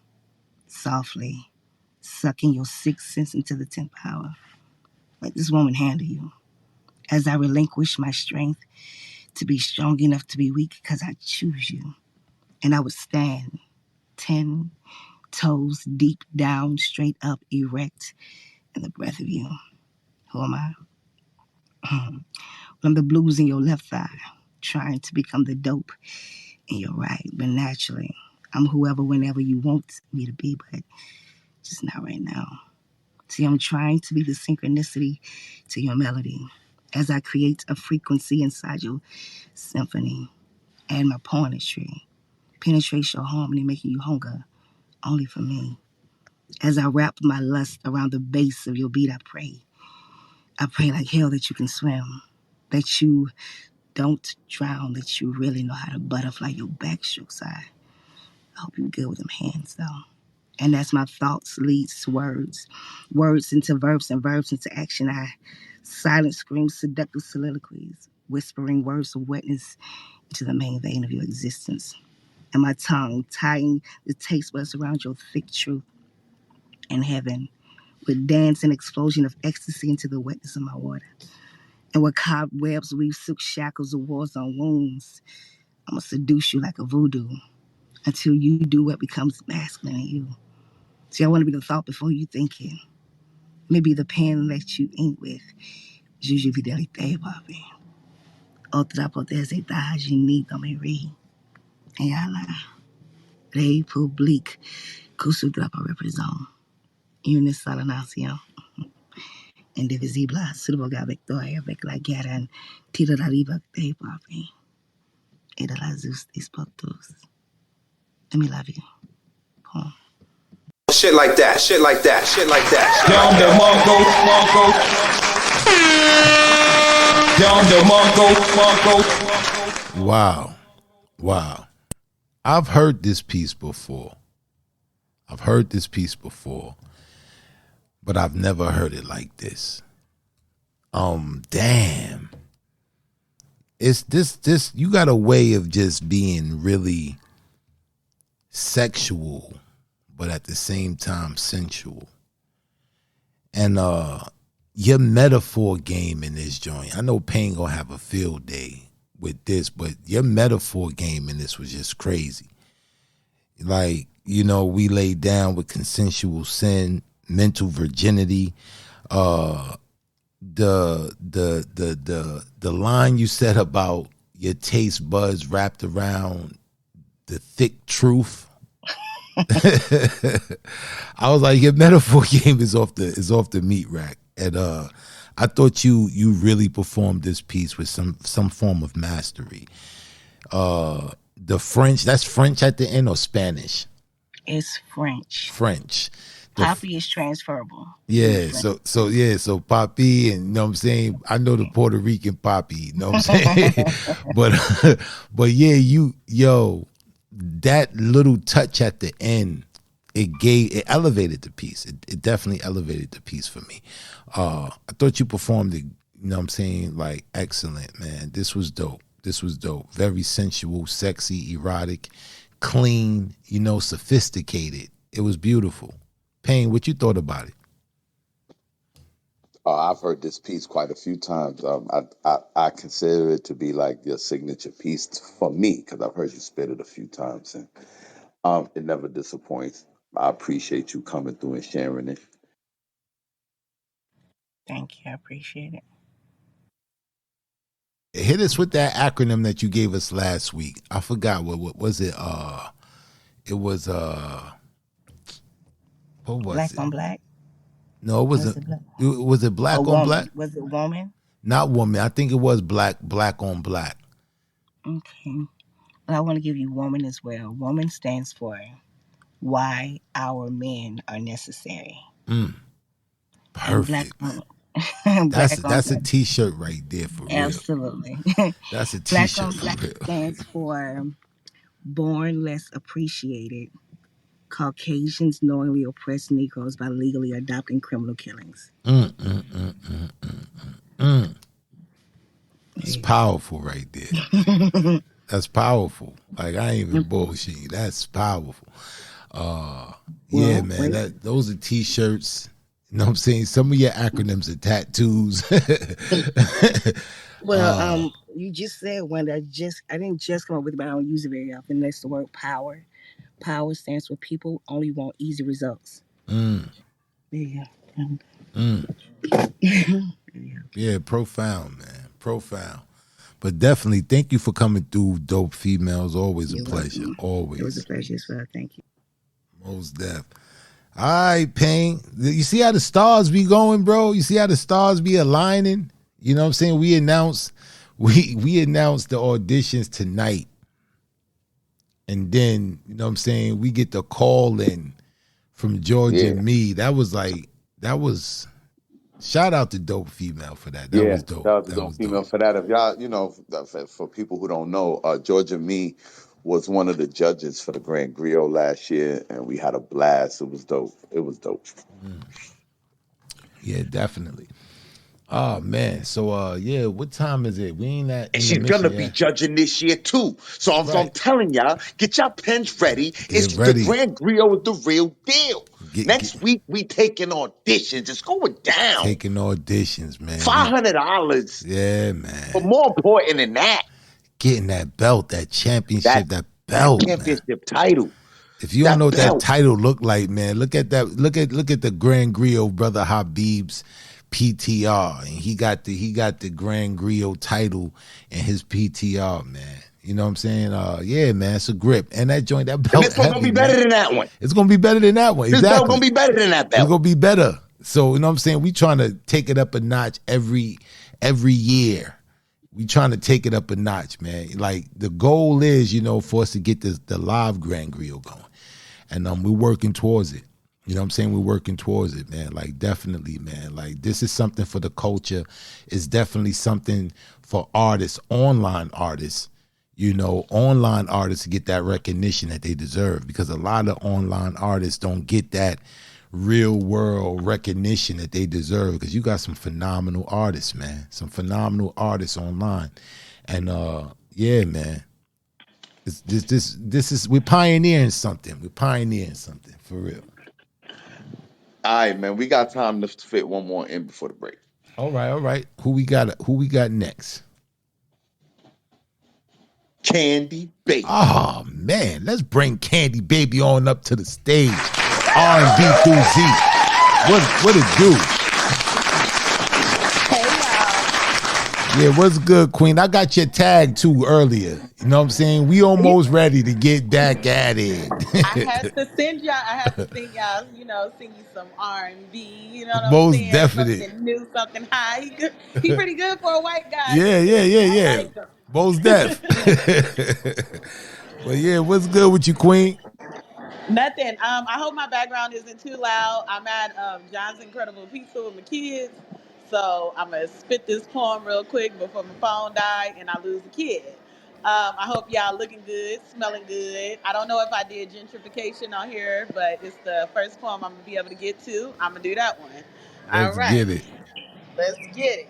softly sucking your sixth sense into the 10th power. Let this woman handle you as I relinquish my strength to be strong enough to be weak because I choose you. And I would stand 10 toes deep down, straight up, erect, and the breath of you. Who am I? I'm the blues in your left thigh, trying to become the dope in your right. But naturally, I'm whoever, whenever you want me to be, but just not right now. See, I'm trying to be the synchronicity to your melody as I create a frequency inside your symphony and my poetry penetrates your harmony, making you hunger only for me. As I wrap my lust around the base of your beat, I pray. I pray like hell that you can swim, that you don't drown, that you really know how to butterfly your backstrokes. I hope you're good with them hands, though. And as my thoughts leads to words, words into verbs and verbs into action, I silent screams, seductive soliloquies, whispering words of wetness into the main vein of your existence. And my tongue tying the taste buds around your thick truth in heaven would dance an explosion of ecstasy into the wetness of my water. And with cobwebs weave silk shackles of wars on wounds, I'm gonna seduce you like a voodoo until you do what becomes masculine in you. See, I want to be the thought before you think it. Maybe the pen that you ink with. Juju fidelité, papi. Otra potese tajinito me ri. E alla Republique que su drapeau représente. Une seule nation. Indivisible, sur avec toi et avec la guerre, tire la liberté, papi. Et de la justice pour tous. Let me love you. Poem. Shit like that, shit like that, shit like that. Wow. Wow. I've heard this piece before. But I've never heard it like this. Damn. It's this you got a way of just being really sexual, but at the same time sensual. And your metaphor game in this joint, I know Payne gonna have a field day with this, but your metaphor game in this was just crazy. Like, you know, we laid down with consensual sin, mental virginity, the line you said about your taste buds wrapped around the thick truth. I was like, your metaphor game is off the meat rack. And I thought you really performed this piece with some form of mastery. The French, that's French at the end or Spanish? It's French. French. Poppy is transferable. Yeah, so Poppy, and you know what I'm saying? I know the Puerto Rican Poppy, you know what I'm saying? but yeah, that little touch at the end, it elevated the piece. It definitely elevated the piece for me. I thought you performed it, you know what I'm saying, like excellent, man. This was dope. Very sensual, sexy, erotic, clean, you know, sophisticated. It was beautiful. Payne, what you thought about it? I've heard this piece quite a few times. I consider it to be like your signature piece for me because I've heard you spit it a few times, and it never disappoints. I appreciate you coming through and sharing it. Thank you. I appreciate it. Hit us with that acronym that you gave us last week. I forgot what was it? It was what was Black it? on black? No, it wasn't. Was it black on black? Was it woman? Not woman. I think it was black on black. Okay. Well, I want to give you woman as well. Woman stands for why our men are necessary. Perfect. That's a t-shirt right there for real. Absolutely. That's a Black t-shirt on for black real. stands for born less appreciated. Caucasians knowingly oppress Negroes by legally adopting criminal killings. It's powerful right there. That's powerful. Like, I ain't even bullshit you. That's powerful. Yeah, man. Those are t-shirts. You know what I'm saying? Some of your acronyms are tattoos. Well, you just said one that I didn't just come up with it, but I don't use it very often. That's the word power. Power stands for people only want easy results. Yeah. Mm. Yeah, profound, man. Profound. But definitely, thank you for coming through, Dope Females. Always a You're pleasure. welcome. It was a Always. pleasure as well. Thank you. Most deaf. All right, Pain. You see how the stars be going, bro? You see how the stars be aligning? You know what I'm saying? We announced the auditions tonight. And then, you know what I'm saying, we get the call in from Georgia Yeah, Me. That was shout out to Dope Female for that. That yeah. was dope. Shout out to That Dope was Female dope. for that. If y'all, for people who don't know, Georgia Me was one of the judges for the Grand Griot last year, and we had a blast. It was dope. It was dope. Yeah, definitely. Oh man. So yeah, what time is it? We ain't at And she's intermission gonna be yet. judging this year too. So I'm Right. telling y'all, get your pens ready. Get It's the ready. Grand Griot is the real deal. Get Next week we taking auditions. It's going down. taking auditions, man. $500. Yeah, But man. more important than that, Getting that belt, that that championship, that that belt, man. championship title, If you don't know that what that belt. title look like, man, look at that. Look at the Grand Griot brother Habib's PTR, and he got the Grand Griot title in his PTR, man. You know what I'm saying? Yeah, man, it's a grip, and that joint, that And belt this one gonna heavy, be better man. than that one. It's gonna be better than that one, This belt gonna exactly. be better than that It's belt. gonna be better. So you know what I'm saying? We trying to take it up a notch every year. We trying to take it up a notch, man. Like the goal is, for us to get the live Grand Griot going, and we're working towards it. You know what I'm saying? We're working towards it, man. Like definitely, man. Like this is something for the culture. It's definitely something for artists, online artists. Online artists to get that recognition that they deserve, because a lot of online artists don't get that real world recognition that they deserve, because you got some phenomenal artists, man. Some phenomenal artists online. And yeah, man. This is we're pioneering something. We're pioneering something for real. All right, man. We got time to fit one more in before the break. All right, all right. Who we got next? Candy Baby. Oh man, let's bring Candy Baby on up to the stage. R&B through Z. What it do? Yeah, what's good, Queen? I got your tag too earlier. You know what I'm saying? We almost ready to get back at it. I had to send y'all, sing you some R&B, you know what I'm Most saying? definite. Something new, something high. He pretty good for a white guy. Yeah. I like him. Most deaf. But yeah, what's good with you, Queen? Nothing. I hope my background isn't too loud. I'm at John's Incredible Pizza with my kids. So I'm going to spit this poem real quick before my phone die and I lose a kid. I hope y'all looking good, smelling good. I don't know if I did gentrification on here, but it's the first poem I'm going to be able to get to. I'm going to do that one. All Let's right. get it. Let's get it.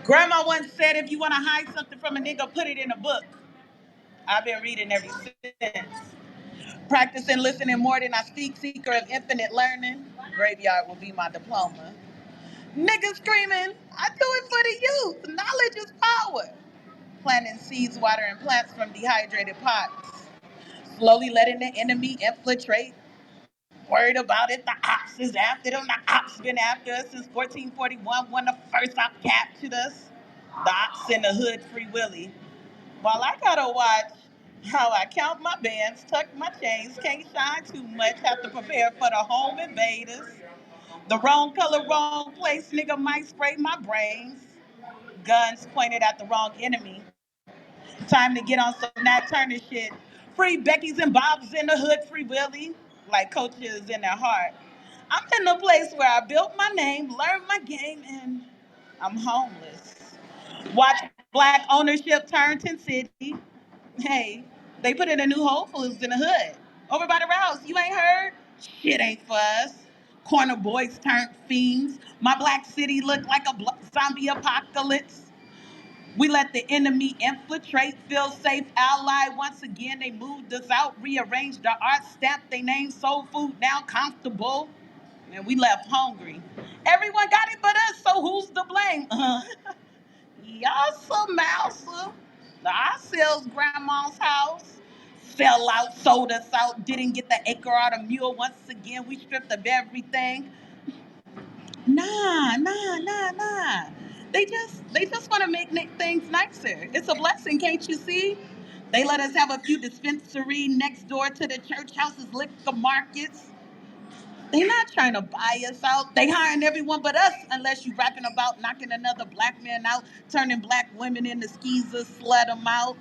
Grandma once said, if you want to hide something from a nigga, put it in a book. I've been reading ever since. Practicing listening more than I speak, seeker of infinite learning. Graveyard will be my diploma. Niggas screaming, I do it for the youth. Knowledge is power. Planting seeds, watering plants from dehydrated pots. Slowly letting the enemy infiltrate. Worried about it, the ops is after them. The ops been after us since 1441 when the first op captured us. The ops in the hood, Free Willy. While I gotta watch how I count my bands, tuck my chains, can't shine too much, have to prepare for the home invaders. The wrong color, wrong place, nigga might spray my brains. Guns pointed at the wrong enemy. Time to get on some Nat Turner shit. Free Becky's and Bob's in the hood, Free Willy, like coaches in their heart. I'm in a place where I built my name, learned my game, and I'm homeless. Watch black ownership turn to city. Hey, they put in a new Whole Foods in the hood. Over by the Rouse, you ain't heard? Shit ain't for us. Corner boys turned fiends. My black city looked like a zombie apocalypse. We let the enemy infiltrate, feel safe ally. Once again, they moved us out, rearranged our art, stamped their name, soul food, now comfortable. And we left hungry. Everyone got it but us, so who's to blame? Y'all some mouser. I sells grandma's house. sell out, sold us out, didn't get the acre or the mule. Once again, we stripped of everything. Nah. They just want to make things nicer. It's a blessing, can't you see? They let us have a few dispensary next door to the church houses, liquor markets. They not trying to buy us out. They hiring everyone but us, unless you rapping about knocking another black man out, turning black women into skeezers, slut them out.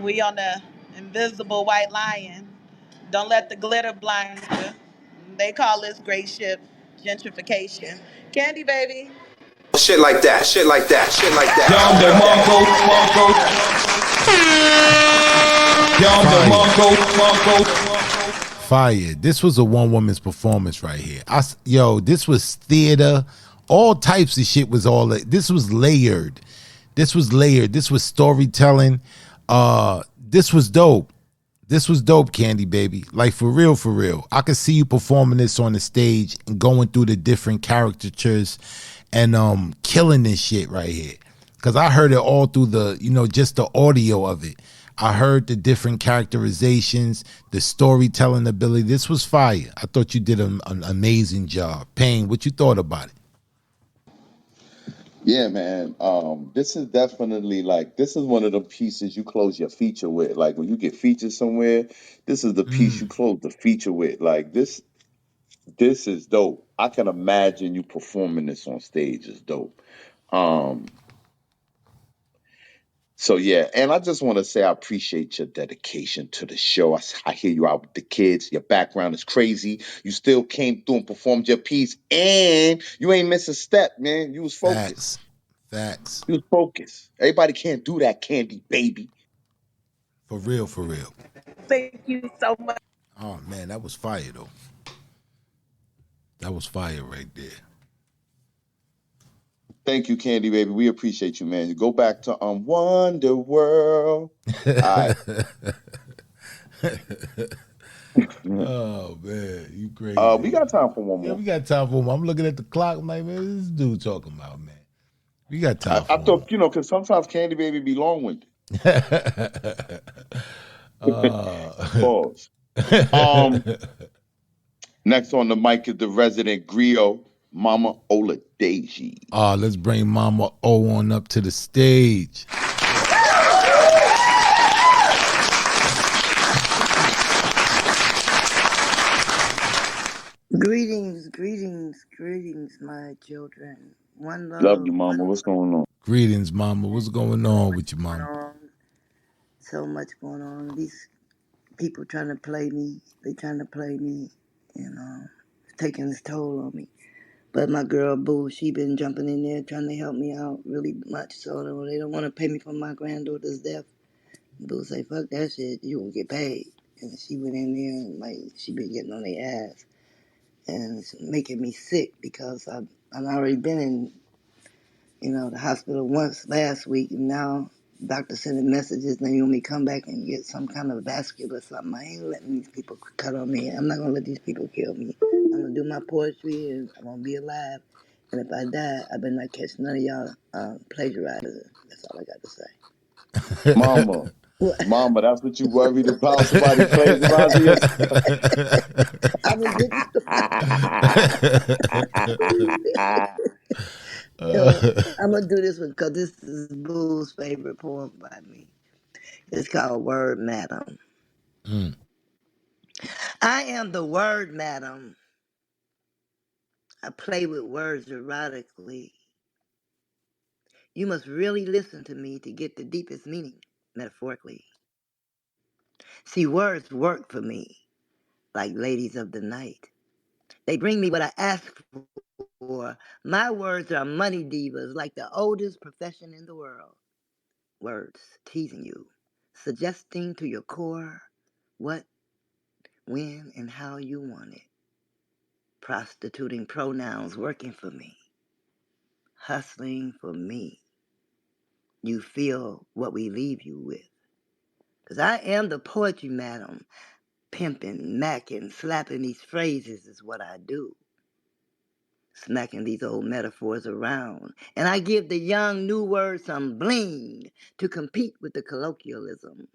We on the invisible white lion. Don't let the glitter blind you. They call this great ship gentrification. Candy baby. Shit like that, shit like that, shit like that. Fire. This was a one woman's performance right here. This was theater. All types of shit was all. This was layered. This was storytelling. This was dope. This was dope, Candy baby. Like for real. I could see you performing this on the stage and going through the different caricatures and killing this shit right here. Cause I heard it all through the, just the audio of it. I heard the different characterizations, the storytelling ability. This was fire. I thought you did an amazing job. Payne, what you thought about it? Yeah, man. This is definitely this is one of the pieces you close your feature with. Like when you get featured somewhere, this is the piece you close the feature with. Like this is dope. I can imagine you performing this on stage is dope. So yeah, and I just want to say I appreciate your dedication to the show. I hear you out with the kids. Your background is crazy. You still came through and performed your piece, and you ain't miss a step, man. You was focused. Facts. You was focused. Everybody can't do that, Candy baby. For real. Thank you so much. Oh man, that was fire though. That was fire right there. Thank you, Candy baby. We appreciate you, man. You go back to Wonder World. All right. Oh man, you crazy. We got time for one more. Yeah, we got time for one. I'm looking at the clock. I'm like, man, this dude talking about, man. We got time for I thought, because sometimes Candy baby be long-winded. Pause. Next on the mic is the resident griot, Mama Oladeji. Let's bring Mama O on up to the stage. Greetings, my children. One Love you, Mama. What's going on? Greetings, Mama. What's going on with you, Mama? So much going on. These people trying to play me. They trying to play me. It's taking its toll on me. But my girl Boo, she been jumping in there trying to help me out really much. So they don't want to pay me for my granddaughter's death. Boo say, fuck that shit. You won't get paid. And she went in there and she been getting on their ass. And it's making me sick because I've already been in, the hospital once last week, and now doctor sending messages and they want me to come back and get some kind of vascular something. I ain't letting these people cut on me. I'm not gonna let these people kill me. I'm gonna do my poetry and I'm gonna be alive. And if I die, I better not catch none of y'all plagiarizers. That's all I got to say. Mama. Mama, that's what you worried about? Somebody plagiarizing you? I'm a good I'm gonna do this one because this is Boo's favorite poem by me. It's called Word Madam. I am the word madam. I play with words erotically. You must really listen to me to get the deepest meaning, metaphorically. See, words work for me like ladies of the night. They bring me what I ask for. My words are money divas, like the oldest profession in the world. Words teasing you, suggesting to your core what, when, and how you want it. Prostituting pronouns working for me, hustling for me. You feel what we leave you with. Because I am the poetry madam. Pimping, macking, slapping these phrases is what I do. Smacking these old metaphors around. And I give the young new words some bling to compete with the colloquialism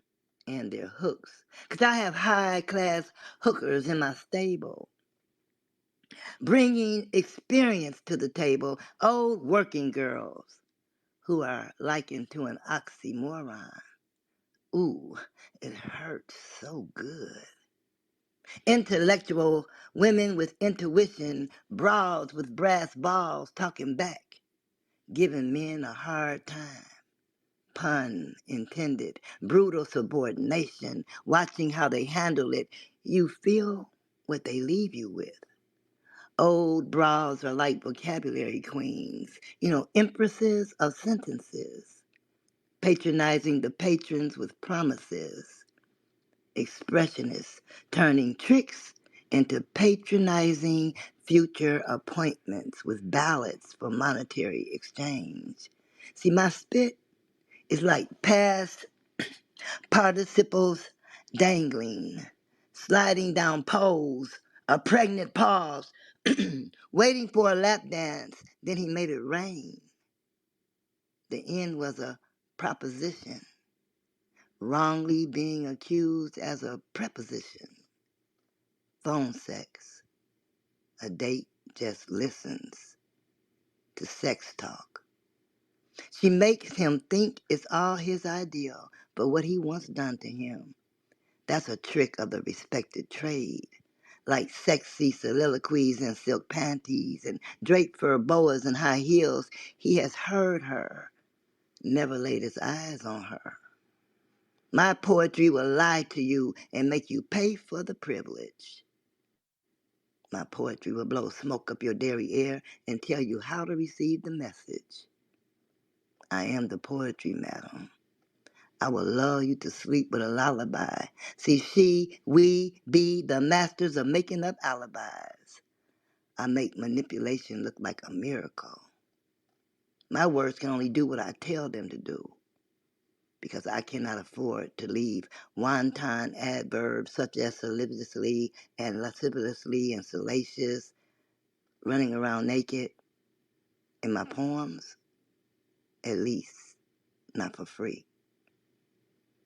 and their hooks. 'Cause I have high-class hookers in my stable, bringing experience to the table, old working girls who are likened to an oxymoron. Ooh, it hurts so good. Intellectual women with intuition, broads with brass balls talking back, giving men a hard time. Pun intended. Brutal subordination, watching how they handle it. You feel what they leave you with. Old broads are like vocabulary queens, empresses of sentences, patronizing the patrons with promises. Expressionists turning tricks into patronizing future appointments with ballots for monetary exchange. See, my spit is like past participles dangling, sliding down poles, a pregnant pause, waiting for a lap dance. Then he made it rain. The end was a proposition, wrongly being accused as a preposition. Phone sex. A date just listens to sex talk. She makes him think it's all his ideal, but what he wants done to him. That's a trick of the respected trade. Like sexy soliloquies in silk panties and draped fur boas and high heels, he has heard her, never laid his eyes on her. My poetry will lie to you and make you pay for the privilege. My poetry will blow smoke up your dairy air and tell you how to receive the message. I am the poetry, madam. I will lull you to sleep with a lullaby. See, we be the masters of making up alibis. I make manipulation look like a miracle. My words can only do what I tell them to do, because I cannot afford to leave wanton adverbs such as solicitously and lasciviously and salacious running around naked in my poems, at least not for free.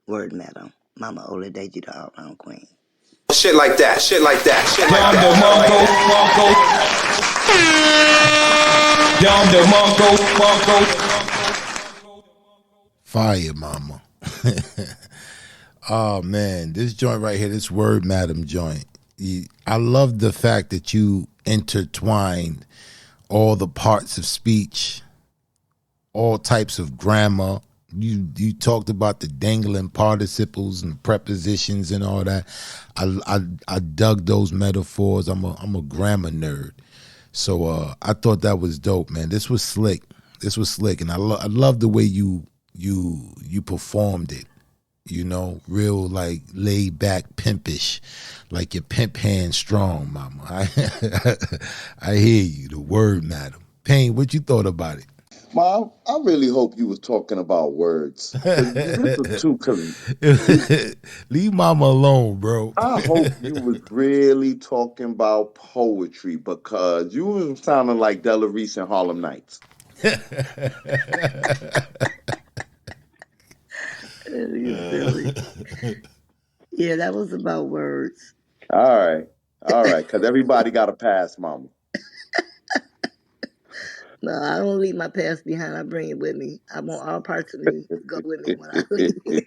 Word, madam. Mama Oladeji, the all-round queen. Shit like that, shit like that, shit like that. Fire, mama. Oh, man. This joint right here, this word, madam joint. I love the fact that you intertwined all the parts of speech, all types of grammar. You talked about the dangling participles and prepositions and all that. I dug those metaphors. I'm a grammar nerd, so I thought that was dope, man. This was slick. And I love the way you performed it. Real like laid back, pimpish, like your pimp hand strong, mama. I hear you. The word, madam. Payne, what you thought about it? Mom, I really hope you was talking about words. This was too Leave mama alone, bro. I hope you was really talking about poetry, because you was sounding like Della Reese and Harlem Nights. You silly. Yeah, that was about words. All right, because everybody got a pass, mama. No, I don't leave my past behind. I bring it with me. I want all parts of me to go with me when I leave here.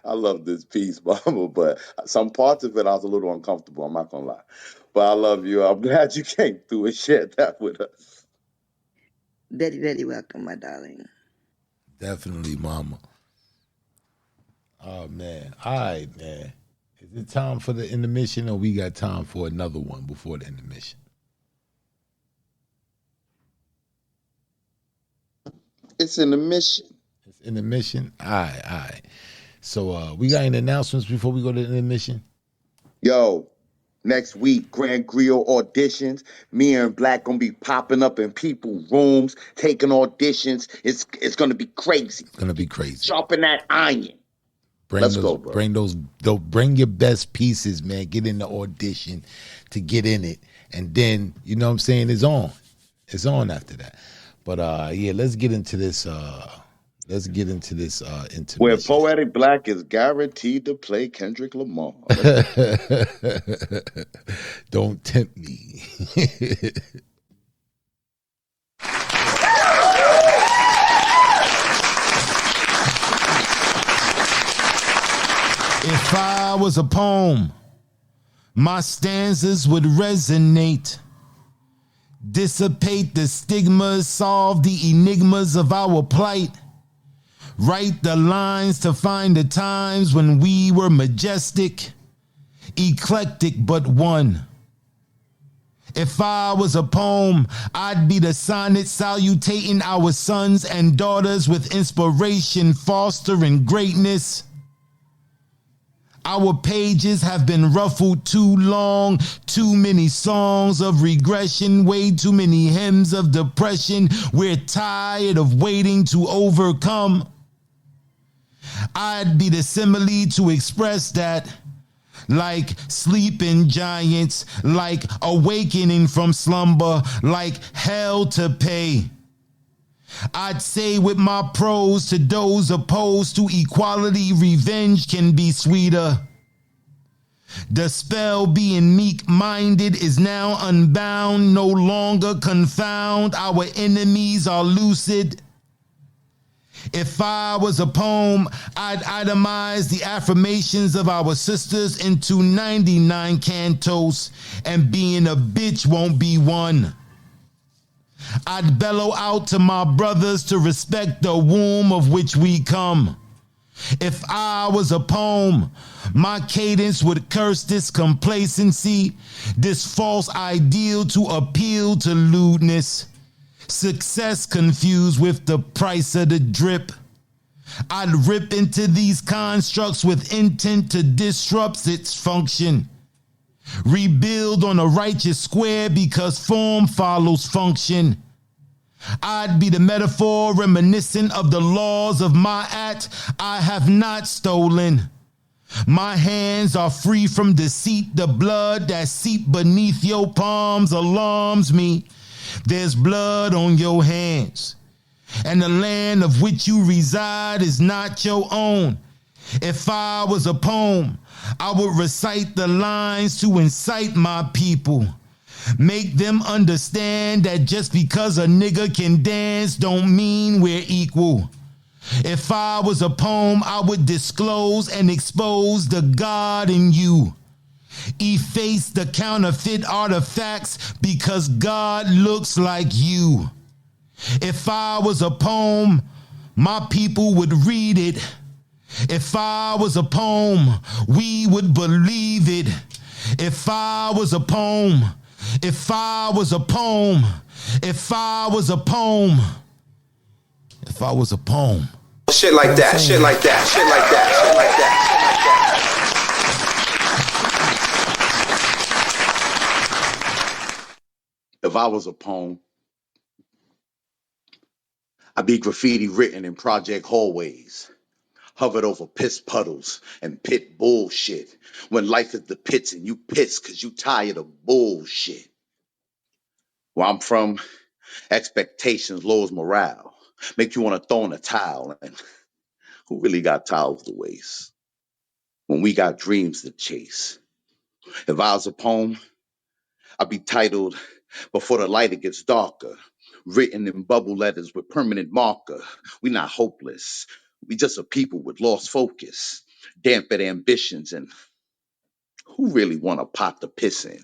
I love this piece, mama, but some parts of it I was a little uncomfortable. I'm not gonna lie, but I love you. I'm glad you came through and shared that with us. Very, very welcome, my darling. Definitely, mama. Oh, man. All right, man. Is it time for the intermission, or we got time for another one before the intermission? It's in the mission. It's in the mission? All right. So we got any announcements before we go to the intermission? Yo, next week, Grand Griot auditions. Me and Black gonna be popping up in people's rooms, taking auditions. It's gonna be crazy. It's gonna be crazy. Sharpen that iron. Let's go, bro. Bring your best pieces, man. Get in the audition to get in it. And then, you know what I'm saying, it's on. It's on after that. But yeah, let's get into this let's get into this Where intermission. Poetic Black is guaranteed to play Kendrick Lamar. Don't tempt me. If I was a poem, my stanzas would resonate, dissipate the stigmas, solve the enigmas of our plight, write the lines to find the times when we were majestic, eclectic but one. If I was a poem, I'd be the sonnet salutating our sons and daughters with inspiration, fostering greatness. Our pages have been ruffled too long, too many songs of regression, way too many hymns of depression. We're tired of waiting to overcome. I'd be the simile to express that, like sleeping giants, like awakening from slumber, like hell to pay. I'd say with my prose to those opposed to equality, revenge can be sweeter. The spell being meek-minded is now unbound, no longer confound. Our enemies are lucid. If I was a poem, I'd itemize the affirmations of our sisters into 99 cantos, and being a bitch won't be one. I'd bellow out to my brothers to respect the womb of which we come. If I was a poem, my cadence would curse this complacency, this false ideal to appeal to lewdness, success confused with the price of the drip. I'd rip into these constructs with intent to disrupt its function. Rebuild on a righteous square because form follows function. I'd be the metaphor reminiscent of the laws of my act I have not stolen. My hands are free from deceit. The blood that seep beneath your palms alarms me. There's blood on your hands, and the land of which you reside is not your own. If I was a poem, I would recite the lines to incite my people. Make them understand that just because a nigga can dance don't mean we're equal. If I was a poem, I would disclose and expose the God in you. Efface the counterfeit artifacts because God looks like you. If I was a poem, my people would read it. If I was a poem, we would believe it. If I was a poem, if I was a poem, if I was a poem, if I was a poem. Shit like that, shit like that, shit like that, shit like that, shit like that. If I was a poem, I'd be graffiti written in project hallways, hovered over piss puddles and pit bullshit. When life is the pits and you piss cause you tired of bullshit. Where I'm from, expectations lowers morale, make you want to throw in a towel, and who really got towels to waste when we got dreams to chase? If I was a poem, I'd be titled Before the Light It Gets Darker, written in bubble letters with permanent marker. We not hopeless, we just a people with lost focus, dampened ambitions, and who really want a pot to piss in?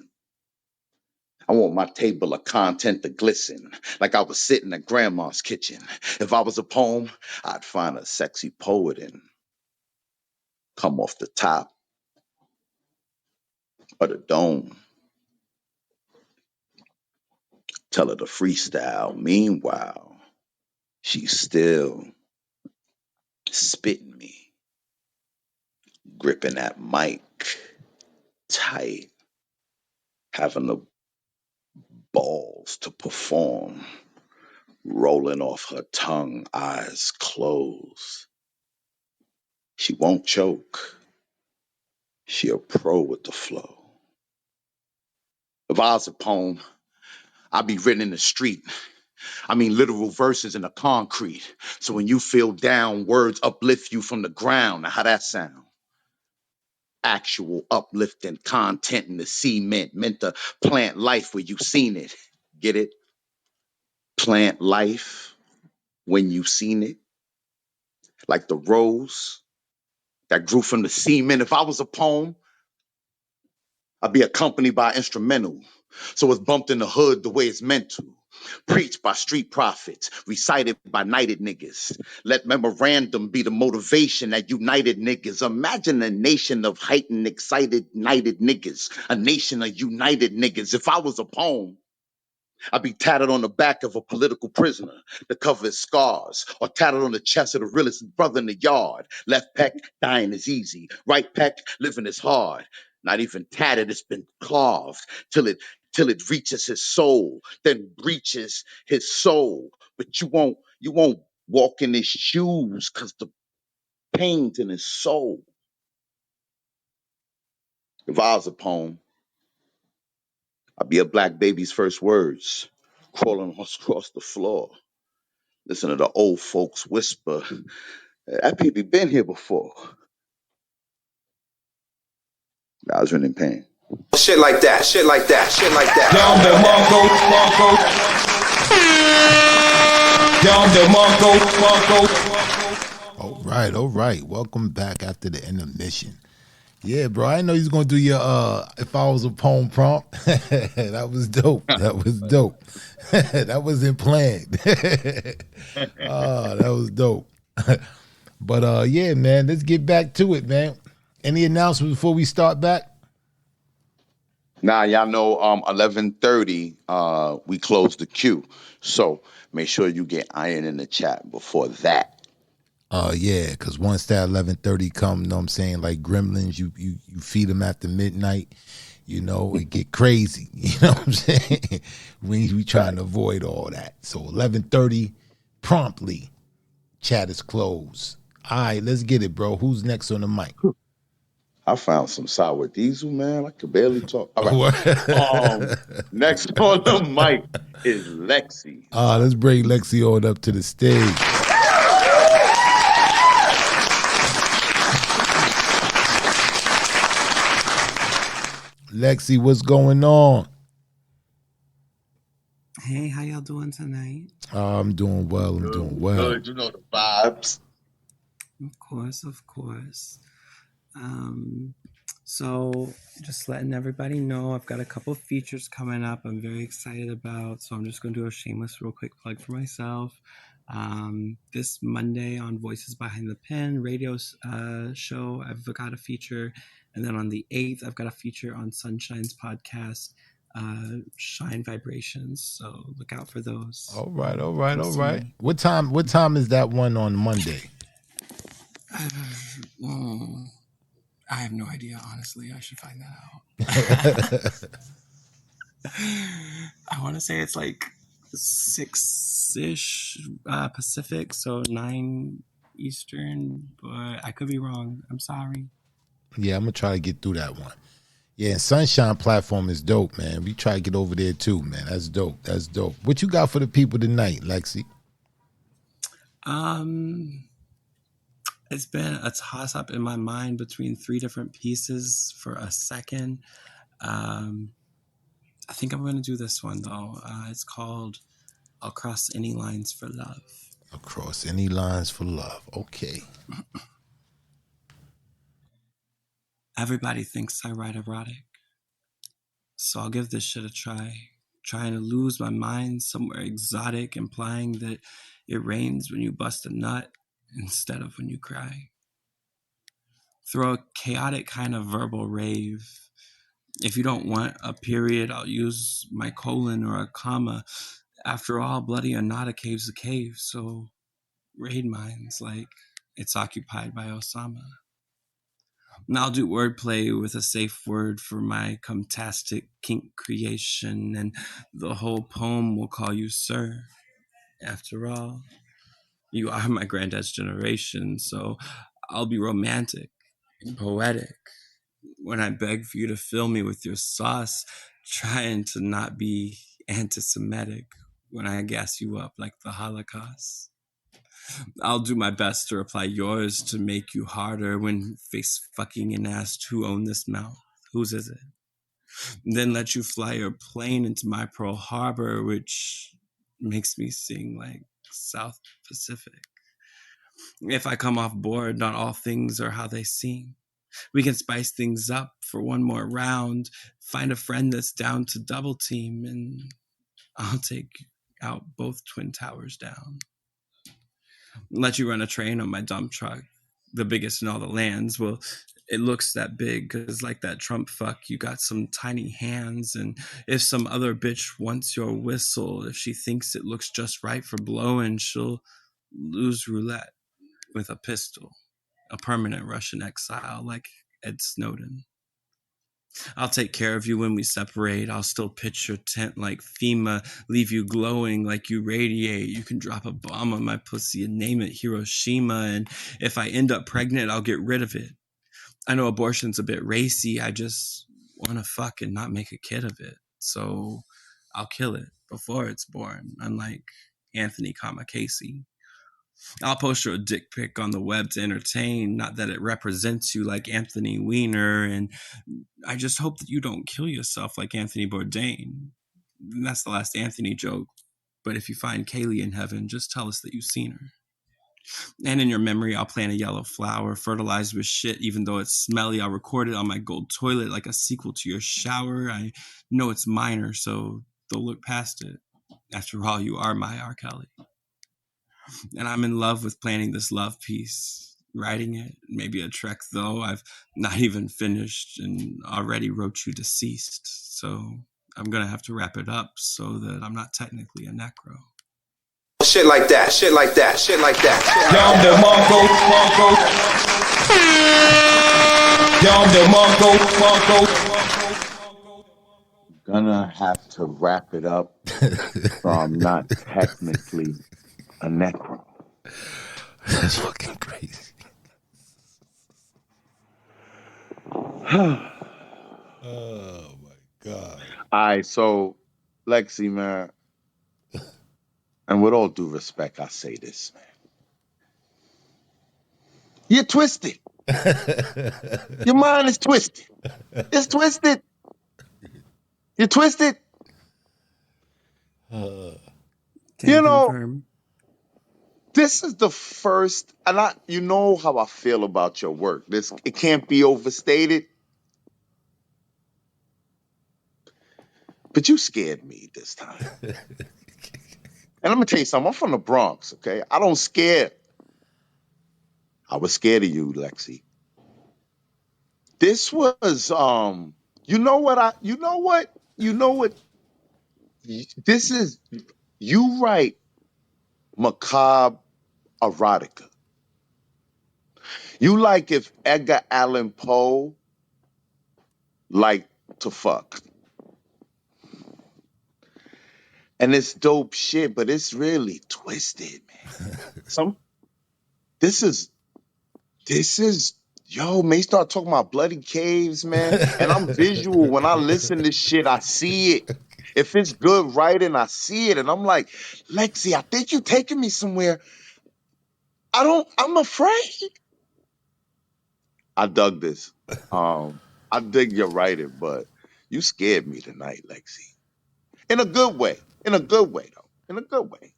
I want my table of content to glisten like I was sitting at grandma's kitchen. If I was a poem, I'd find a sexy poet and come off the top of the dome. Tell her to freestyle. Meanwhile, she's still spitting me, gripping that mic tight, having the balls to perform, rolling off her tongue, eyes closed. She won't choke. She a pro with the flow. If I was a poem, I'd be written in the street, I mean, literal verses in the concrete. So when you feel down, words uplift you from the ground. Now, how that sound? Actual uplifting content in the cement meant to plant life where you seen it. Get it? Plant life when you seen it. Like the rose that grew from the cement. If I was a poem, I'd be accompanied by instrumental. So it's bumped in the hood the way it's meant to. Preached by street prophets, recited by knighted niggas. Let memorandum be the motivation that united niggas. Imagine a nation of heightened, excited, knighted niggas. A nation of united niggas. If I was a poem, I'd be tatted on the back of a political prisoner to cover his scars, or tatted on the chest of the realest brother in the yard. Left peck, dying is easy. Right peck, living is hard. Not even tatted, it's been carved till it reaches his soul, then breaches his soul. But you won't walk in his shoes because the pain's in his soul. If I was a poem, I'd be a black baby's first words, crawling across the floor. Listen to the old folks whisper. That people been here before. I was really in pain. Shit like that, shit like that, shit like that. Down the Mongo. All right. Welcome back after the intermission. Yeah, bro. I didn't know you was gonna do your if I was a poem prompt. That was dope. That wasn't planned. That was dope. But yeah, man, let's get back to it, man. Any announcements before we start back? Now, y'all know 11:30 we close the queue. So make sure you get Iron in the chat before that. Yeah, because once that 11:30 come, you know what I'm saying, like gremlins, you feed them after midnight, you know, it get crazy. You know what I'm saying? we trying to avoid all that. So 11:30 promptly, chat is closed. All right, let's get it, bro. Who's next on the mic? I found some sour diesel, man. I could barely talk. All right. Next on the mic is Lexi. Let's bring Lexi on up to the stage. Lexi, what's going on? Hey, how y'all doing tonight? I'm doing well. Good, you know the vibes. Of course. So just letting everybody know, I've got a couple features coming up I'm very excited about. So I'm just going to do a shameless real quick plug for myself. This Monday on Voices Behind the Pen radio show, I've got a feature. And then on the 8th, I've got a feature on Sunshine's podcast, Shine Vibrations. So look out for those. All right. What time is that one on Monday? I have no idea, honestly. I should find that out. I want to say it's like 6-ish Pacific, so 9 Eastern, but I could be wrong. I'm sorry. Yeah, I'm going to try to get through that one. Yeah, and Sunshine platform is dope, man. We try to get over there too, man. That's dope. What you got for the people tonight, Lexi? It's been a toss-up in my mind between 3 different pieces for a second. I think I'm going to do this one, though. It's called Across Any Lines for Love. Across Any Lines for Love. Okay. Everybody thinks I write erotic, so I'll give this shit a try. Trying to lose my mind somewhere exotic, implying that it rains when you bust a nut instead of when you cry. Throw a chaotic kind of verbal rave. If you don't want a period, I'll use my colon or a comma. After all, bloody or not, a cave's a cave, so raid mines like it's occupied by Osama. And I'll do wordplay with a safe word for my comtastic kink creation, and the whole poem will call you sir. After all, you are my granddad's generation, so I'll be romantic and poetic when I beg for you to fill me with your sauce, trying to not be anti-Semitic when I gas you up like the Holocaust. I'll do my best to reply yours to make you harder when face fucking and asked who owned this mouth. Whose is it? Then let you fly your plane into my Pearl Harbor, which makes me sing like South Pacific. If I come off board, not all things are how they seem. We can spice things up for one more round, find a friend that's down to double team, and I'll take out both Twin Towers down. Let you run a train on my dump truck, the biggest in all the lands. Well, it looks that big because like that Trump fuck, you got some tiny hands, and if some other bitch wants your whistle, if she thinks it looks just right for blowing, she'll lose roulette with a pistol, a permanent Russian exile like Ed Snowden. I'll take care of you when we separate. I'll still pitch your tent like FEMA, leave you glowing like you radiate. You can drop a bomb on my pussy and name it Hiroshima, and if I end up pregnant, I'll get rid of it. I know abortion's a bit racy. I just want to fuck and not make a kid of it. So I'll kill it before it's born, unlike Anthony Casey. I'll post you a dick pic on the web to entertain, not that it represents you like Anthony Weiner, and I just hope that you don't kill yourself like Anthony Bourdain. And that's the last Anthony joke, but if you find Kaylee in heaven, just tell us that you've seen her. And in your memory, I'll plant a yellow flower, fertilized with shit, even though it's smelly. I'll record it on my gold toilet like a sequel to your shower. I know it's minor, so they'll look past it. After all, you are my R. Kelly. And I'm in love with planning this love piece, writing it, maybe a trek though. I've not even finished and already wrote you deceased. So I'm going to have to wrap it up so that I'm not technically a necro. Shit like that, shit like that, shit like that. Gonna have to wrap it up so I'm not technically a necro. That's fucking crazy. Oh my God. All right, so Lexi, man, and with all due respect, I say this, man. You're twisted. Your mind is twisted. It's twisted. You're twisted. You know, confirm. This is the first, and you know how I feel about your work. It can't be overstated. But you scared me this time. And I'm gonna tell you something. I'm from the Bronx, okay? I don't scare. I was scared of you, Lexi. This was, you know what? This is, you write macabre erotica. You like if Edgar Allan Poe liked to fuck. And it's dope shit, but it's really twisted, man. This is, yo, man, you start talking about bloody caves, man. And I'm visual. When I listen to shit, I see it. If it's good writing, I see it. And I'm like, Lexi, I think you're taking me somewhere. I'm afraid. I dug this. I dig your writing, but you scared me tonight, Lexi. In a good way. In a good way, though. In a good way.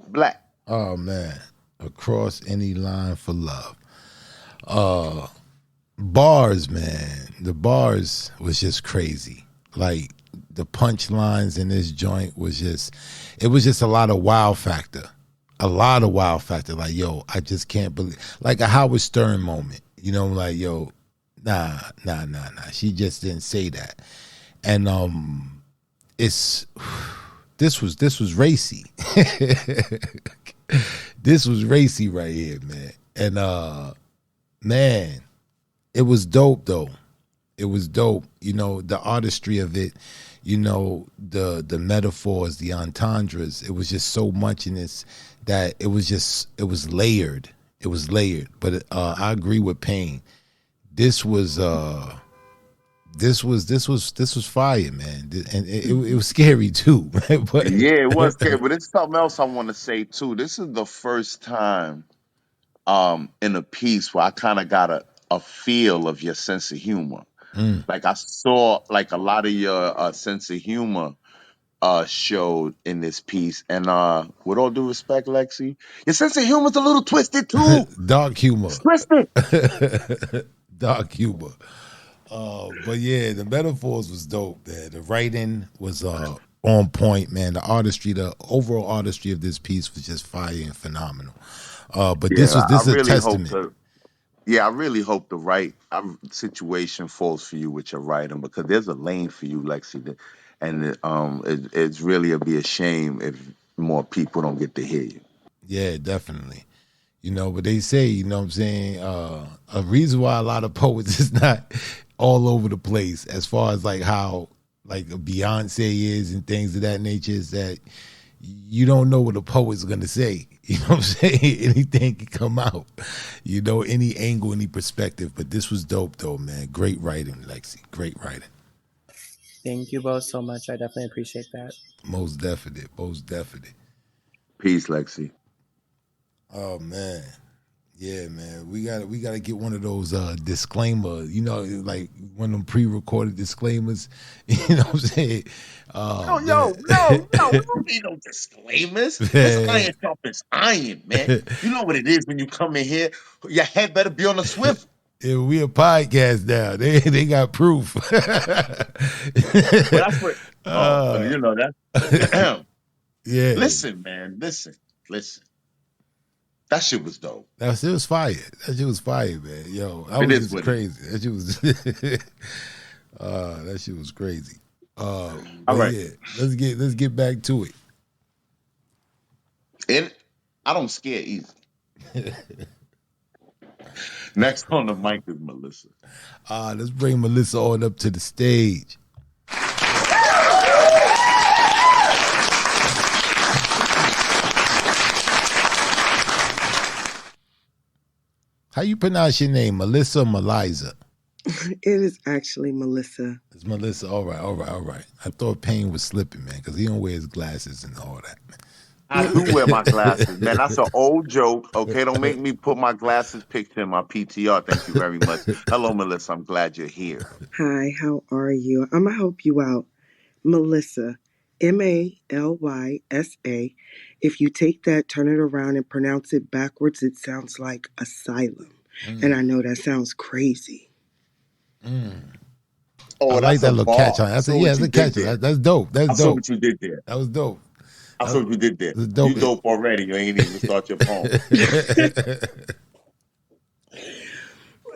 Black. Oh, man. Across any line for love. Bars, man. The bars was just crazy. Like, the punchlines in this joint was just a lot of wow factor. A lot of wow factor. Like, yo, I just can't believe. Like a Howard Stern moment. You know, like, yo, nah. She just didn't say that. And this was racy. This was racy right here, man. And man, it was dope though. It was dope. You know, the artistry of it, you know, the metaphors, the entendres, it was just so much in this that it was layered. It was layered. But I agree with Payne. This was this was fire, man, and it was scary too. But Yeah, it was scary, but it's something else I want to say too. This is the first time in a piece where I kind of got a feel of your sense of humor. mm. Like I saw like a lot of your sense of humor showed in this piece. And with all due respect, Lexi, your sense of humor's a little twisted too. Dark humor, It's twisted. dark humor. But yeah, the metaphors was dope, man. The writing was on point, man. The artistry, the overall artistry of this piece was just fire and phenomenal. But Yeah, this I is a really hope testament. the Yeah, I really hope the right situation falls for you with your writing because there's a lane for you, Lexi, and it's really be a shame if more people don't get to hear you. Yeah, definitely. But they say, what I'm saying, a reason why a lot of poets is not all over the place as far as like how like a Beyonce is and things of that nature is that you don't know what a poet's gonna say. You know what I'm saying? Anything can come out. Any angle, any perspective. But this was dope though, man. Great writing, Lexi. Great writing. Thank you both so much. I definitely appreciate that. Most definite. Most definite. Peace, Lexi. Oh man. Yeah, man. We gotta get one of those disclaimer, like one of them pre-recorded disclaimers. You know what I'm saying? No, yo, no, no, we don't need no disclaimers. This iron sharpens iron, man. You know what it is when you come in here. Your head better be on the swivel. Yeah, we a podcast now. They got proof. Well, that's what. Oh, you know that. Yeah. Listen, man. Listen. That shit was dope. That shit was fire. That shit was fire, man. Yo, I It was is just what it crazy. That shit was that shit was crazy. All But right. yeah, let's get back to it. And I don't scare easy. Next on the mic is Melissa. Let's bring Melissa on up to the stage. How you pronounce your name, Melissa or Meliza? It is actually Melissa. It's Melissa. All right. I thought Payne was slipping, man, because he don't wear his glasses and all that. I do wear my glasses, man. That's an old joke. Okay, don't make me put my glasses picture in my PTR. Thank you very much. Hello, Melissa. I'm glad you're here. Hi, how are you? I'm going to help you out. Melissa, Malysa. If you take that, turn it around, and pronounce it backwards, it sounds like asylum. And I know that sounds crazy. Oh, I like that little catch on. That's a catch. That's dope. That's I saw dope. what you did there. That was dope. I saw what you did there. Dope. You dope already. You ain't even start your poem.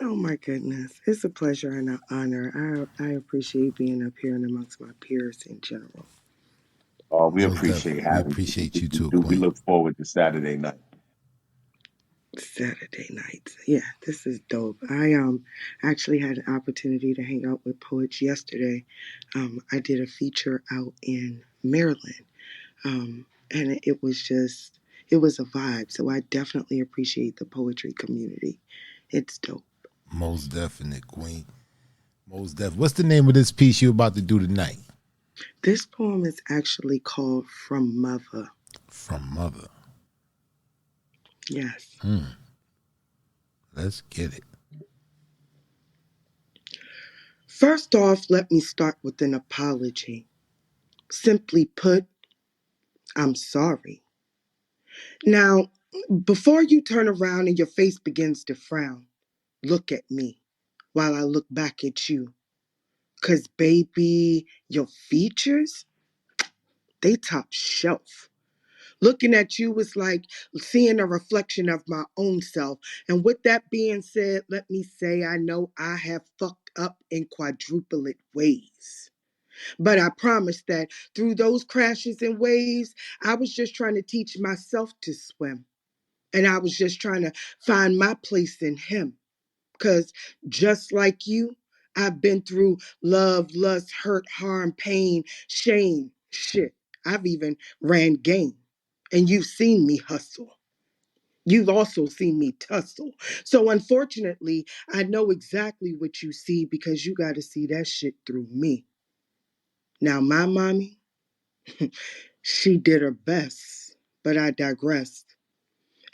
Oh my goodness. It's a pleasure and an honor. I appreciate being up here and amongst my peers in general. Oh, we appreciate having you. We appreciate you too, We look forward to Saturday night. Saturday nights. Yeah, this is dope. I actually had an opportunity to hang out with poets yesterday. I did a feature out in Maryland. And it was a vibe. So I definitely appreciate the poetry community. It's dope. Most definite, Queen. Most definite. What's the name of this piece you're about to do tonight? This poem is actually called From Mother. From Mother. Yes. Let's get it. First off, let me start with an apology. Simply put, I'm sorry. Now, before you turn around and your face begins to frown, look at me while I look back at you. 'Cause baby, your features, they top shelf. Looking at you was like seeing a reflection of my own self. And with that being said, let me say I know I have fucked up in quadruplet ways. But I promise that through those crashes and waves, I was just trying to teach myself to swim. And I was just trying to find my place in him. Because just like you, I've been through love, lust, hurt, harm, pain, shame, shit. I've even ran game. And you've seen me hustle. You've also seen me tussle. So unfortunately, I know exactly what you see because you got to see that shit through me. Now, my mommy, she did her best, but I digress.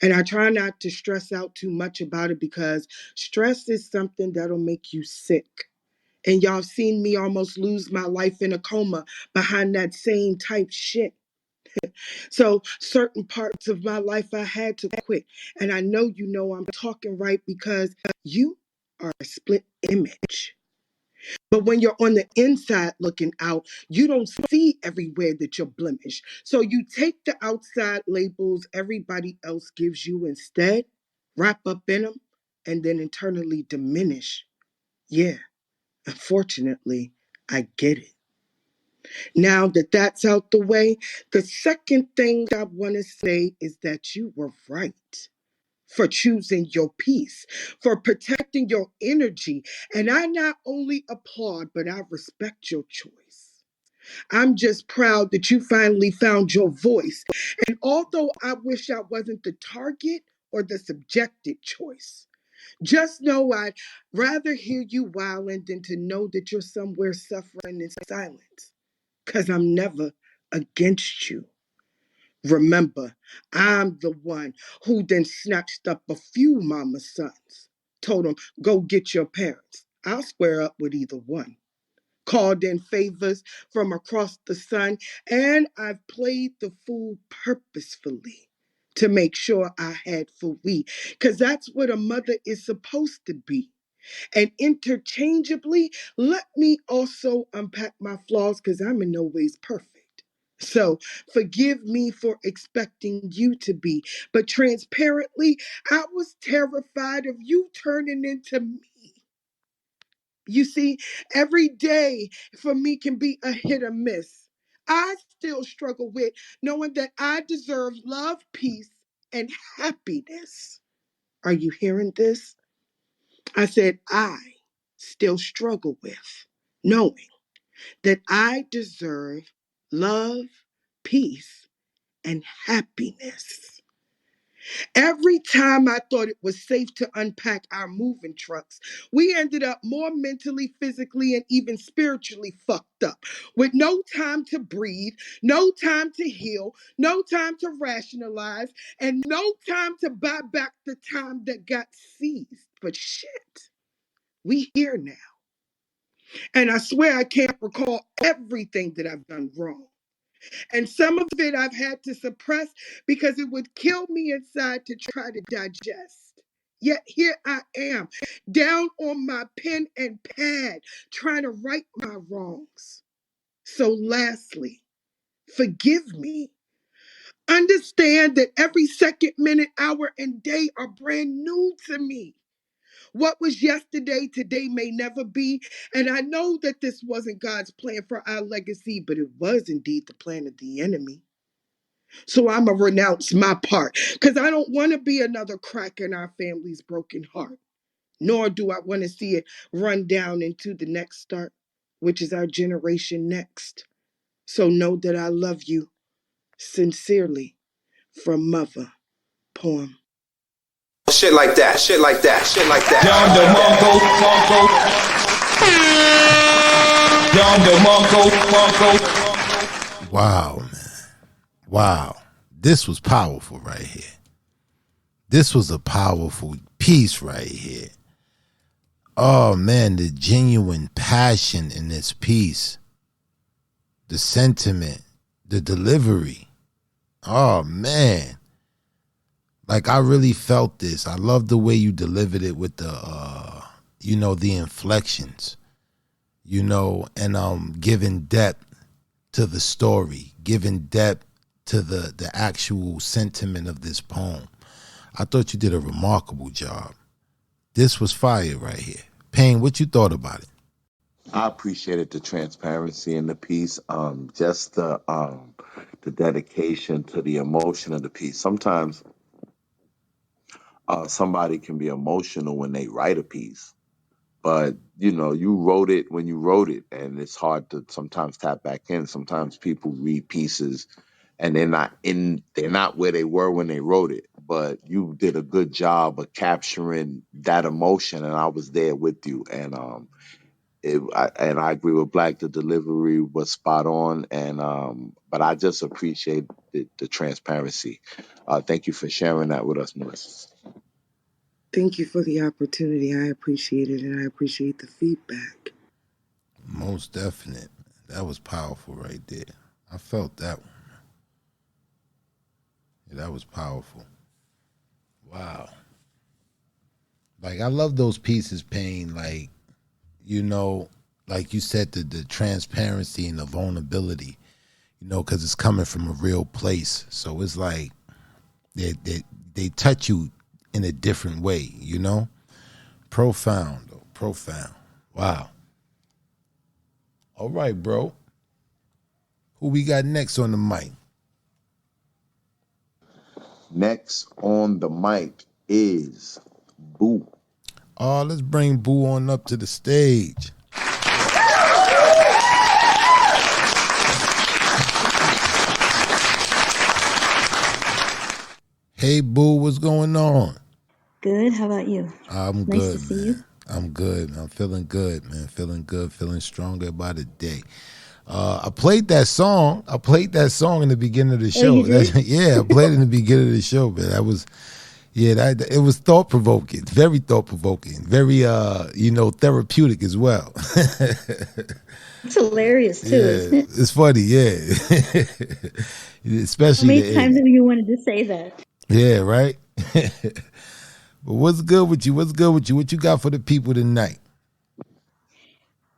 And I try not to stress out too much about it because stress is something that'll make you sick. And y'all seen me almost lose my life in a coma behind that same type shit. So certain parts of my life I had to quit. And I know you know I'm talking right because you are a split image. But when you're on the inside looking out, you don't see everywhere that you're blemished. So you take the outside labels everybody else gives you instead, wrap up in them, and then internally diminish. Yeah, unfortunately, I get it. Now that that's out the way, the second thing I want to say is that you were right for choosing your peace, for protecting your energy. And I not only applaud, but I respect your choice. I'm just proud that you finally found your voice. And although I wish I wasn't the target or the subjected choice, just know I'd rather hear you wilding than to know that you're somewhere suffering in silence. Because I'm never against you. Remember, I'm the one who then snatched up a few mama's sons, told them, go get your parents. I'll square up with either one. Called in favors from across the sun, and I've played the fool purposefully to make sure I had for we, because that's what a mother is supposed to be. And interchangeably, let me also unpack my flaws because I'm in no ways perfect. So forgive me for expecting you to be. But transparently, I was terrified of you turning into me. You see, every day for me can be a hit or miss. I still struggle with knowing that I deserve love, peace, and happiness. Are you hearing this? I said, I still struggle with knowing that I deserve love, peace, and happiness. Every time I thought it was safe to unpack our moving trucks, we ended up more mentally, physically, and even spiritually fucked up with no time to breathe, no time to heal, no time to rationalize, and no time to buy back the time that got seized. But shit, we here now. And I swear I can't recall everything that I've done wrong. And some of it I've had to suppress because it would kill me inside to try to digest. Yet here I am, down on my pen and pad, trying to right my wrongs. So, lastly, forgive me. Understand that every second, minute, hour, and day are brand new to me. What was yesterday, today may never be. And I know that this wasn't God's plan for our legacy, but it was indeed the plan of the enemy. So I'm going to renounce my part because I don't want to be another crack in our family's broken heart, nor do I want to see it run down into the next start, which is our generation next. So know that I love you sincerely from Mother. Poem. Shit like that, shit like that, shit like that. Wow, man. Wow. This was powerful right here. This was a powerful piece right here. Oh, man, the genuine passion in this piece, the sentiment, the delivery. Oh, man. Like, I really felt this. I love the way you delivered it with the, the inflections, and giving depth to the story, giving depth to the actual sentiment of this poem. I thought you did a remarkable job. This was fire right here. Payne, what you thought about it? I appreciated the transparency in the piece, just the dedication to the emotion of the piece. Sometimes somebody can be emotional when they write a piece, but you wrote it when you wrote it, and it's hard to sometimes tap back in. Sometimes people read pieces and they're not where they were when they wrote it. but you did a good job of capturing that emotion, and I was there with you. And I agree with Black. The delivery was spot on, and but I just appreciate the transparency. Thank you for sharing that with us, Melissa. Thank you for the opportunity. I appreciate it, and I appreciate the feedback. Most definite. That was powerful right there. I felt that one. Yeah, that was powerful. Wow. Like I love those pieces, Pain. Like, you know, like you said, the transparency and the vulnerability, you know, because it's coming from a real place. So it's like they touch you in a different way, you know? Profound, though. Profound. Wow. All right, bro. Who we got next on the mic? Next on the mic is Boo. Oh, let's bring Boo on up to the stage. Hey, Boo, what's going on? Good. How about you? I'm Nice good, to see man. you. I'm good. I'm feeling good, man. Feeling good, feeling stronger by the day. I played that song. In the beginning of the show. Oh, you did? Yeah, I played it in the beginning of the show, man. That was, yeah, it was thought provoking, very thought provoking, very therapeutic as well. It's hilarious too, Yeah, isn't it? it's funny. Yeah, How especially many the times end. have you wanted to say that? Yeah, right. But what's good with you? What's good with you? What you got for the people tonight?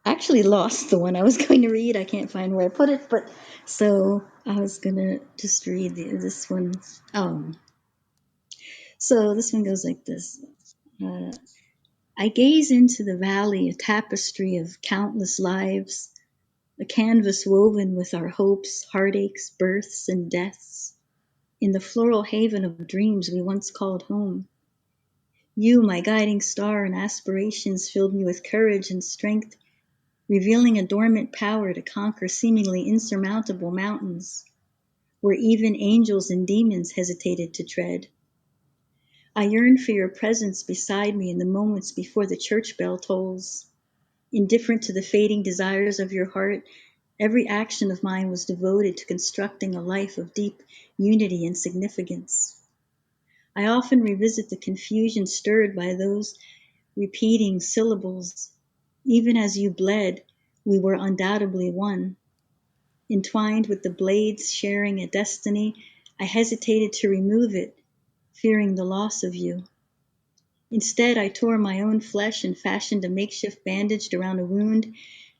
I actually lost the one I was going to read. I can't find where I put it, but so I was gonna just read this one. So this one goes like this. Uh, I gaze into the valley, a tapestry of countless lives, a canvas woven with our hopes, heartaches, births, and deaths. In the floral haven of dreams we once called home. You, my guiding star and aspirations, filled me with courage and strength, revealing a dormant power to conquer seemingly insurmountable mountains, where even angels and demons hesitated to tread. I yearn for your presence beside me in the moments before the church bell tolls. Indifferent to the fading desires of your heart, every action of mine was devoted to constructing a life of deep unity and significance. I often revisit the confusion stirred by those repeating syllables. Even as you bled, we were undoubtedly one. Entwined with the blades sharing a destiny, I hesitated to remove it, fearing the loss of you. Instead, I tore my own flesh and fashioned a makeshift bandage around a wound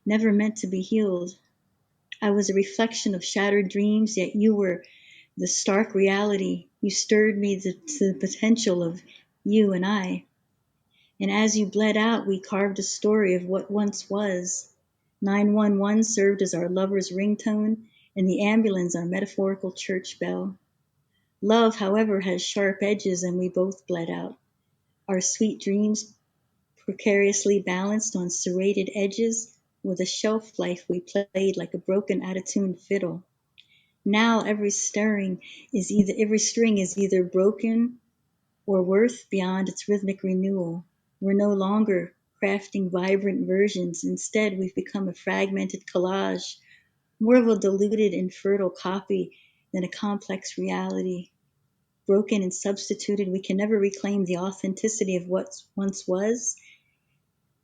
never meant to be healed. I was a reflection of shattered dreams, yet you were the stark reality. You stirred me to the potential of you and I. And as you bled out, we carved a story of what once was. 911 served as our lover's ringtone, and the ambulance our metaphorical church bell. Love, however, has sharp edges, and we both bled out. Our sweet dreams precariously balanced on serrated edges, with a shelf life we played like a broken out-of-tune fiddle. Now every string is either broken or worth beyond its rhythmic renewal. We're no longer crafting vibrant versions. Instead, we've become a fragmented collage, more of a diluted, infertile copy than a complex reality. Broken and substituted, we can never reclaim the authenticity of what once was,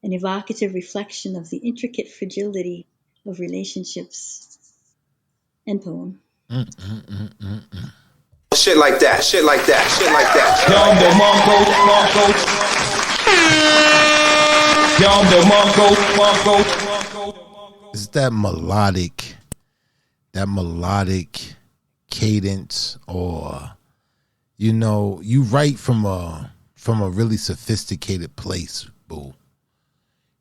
an evocative reflection of the intricate fragility of relationships. End poem. Shit like that, shit like that, shit like that. It's that melodic cadence, or you write from a really sophisticated place, Boo.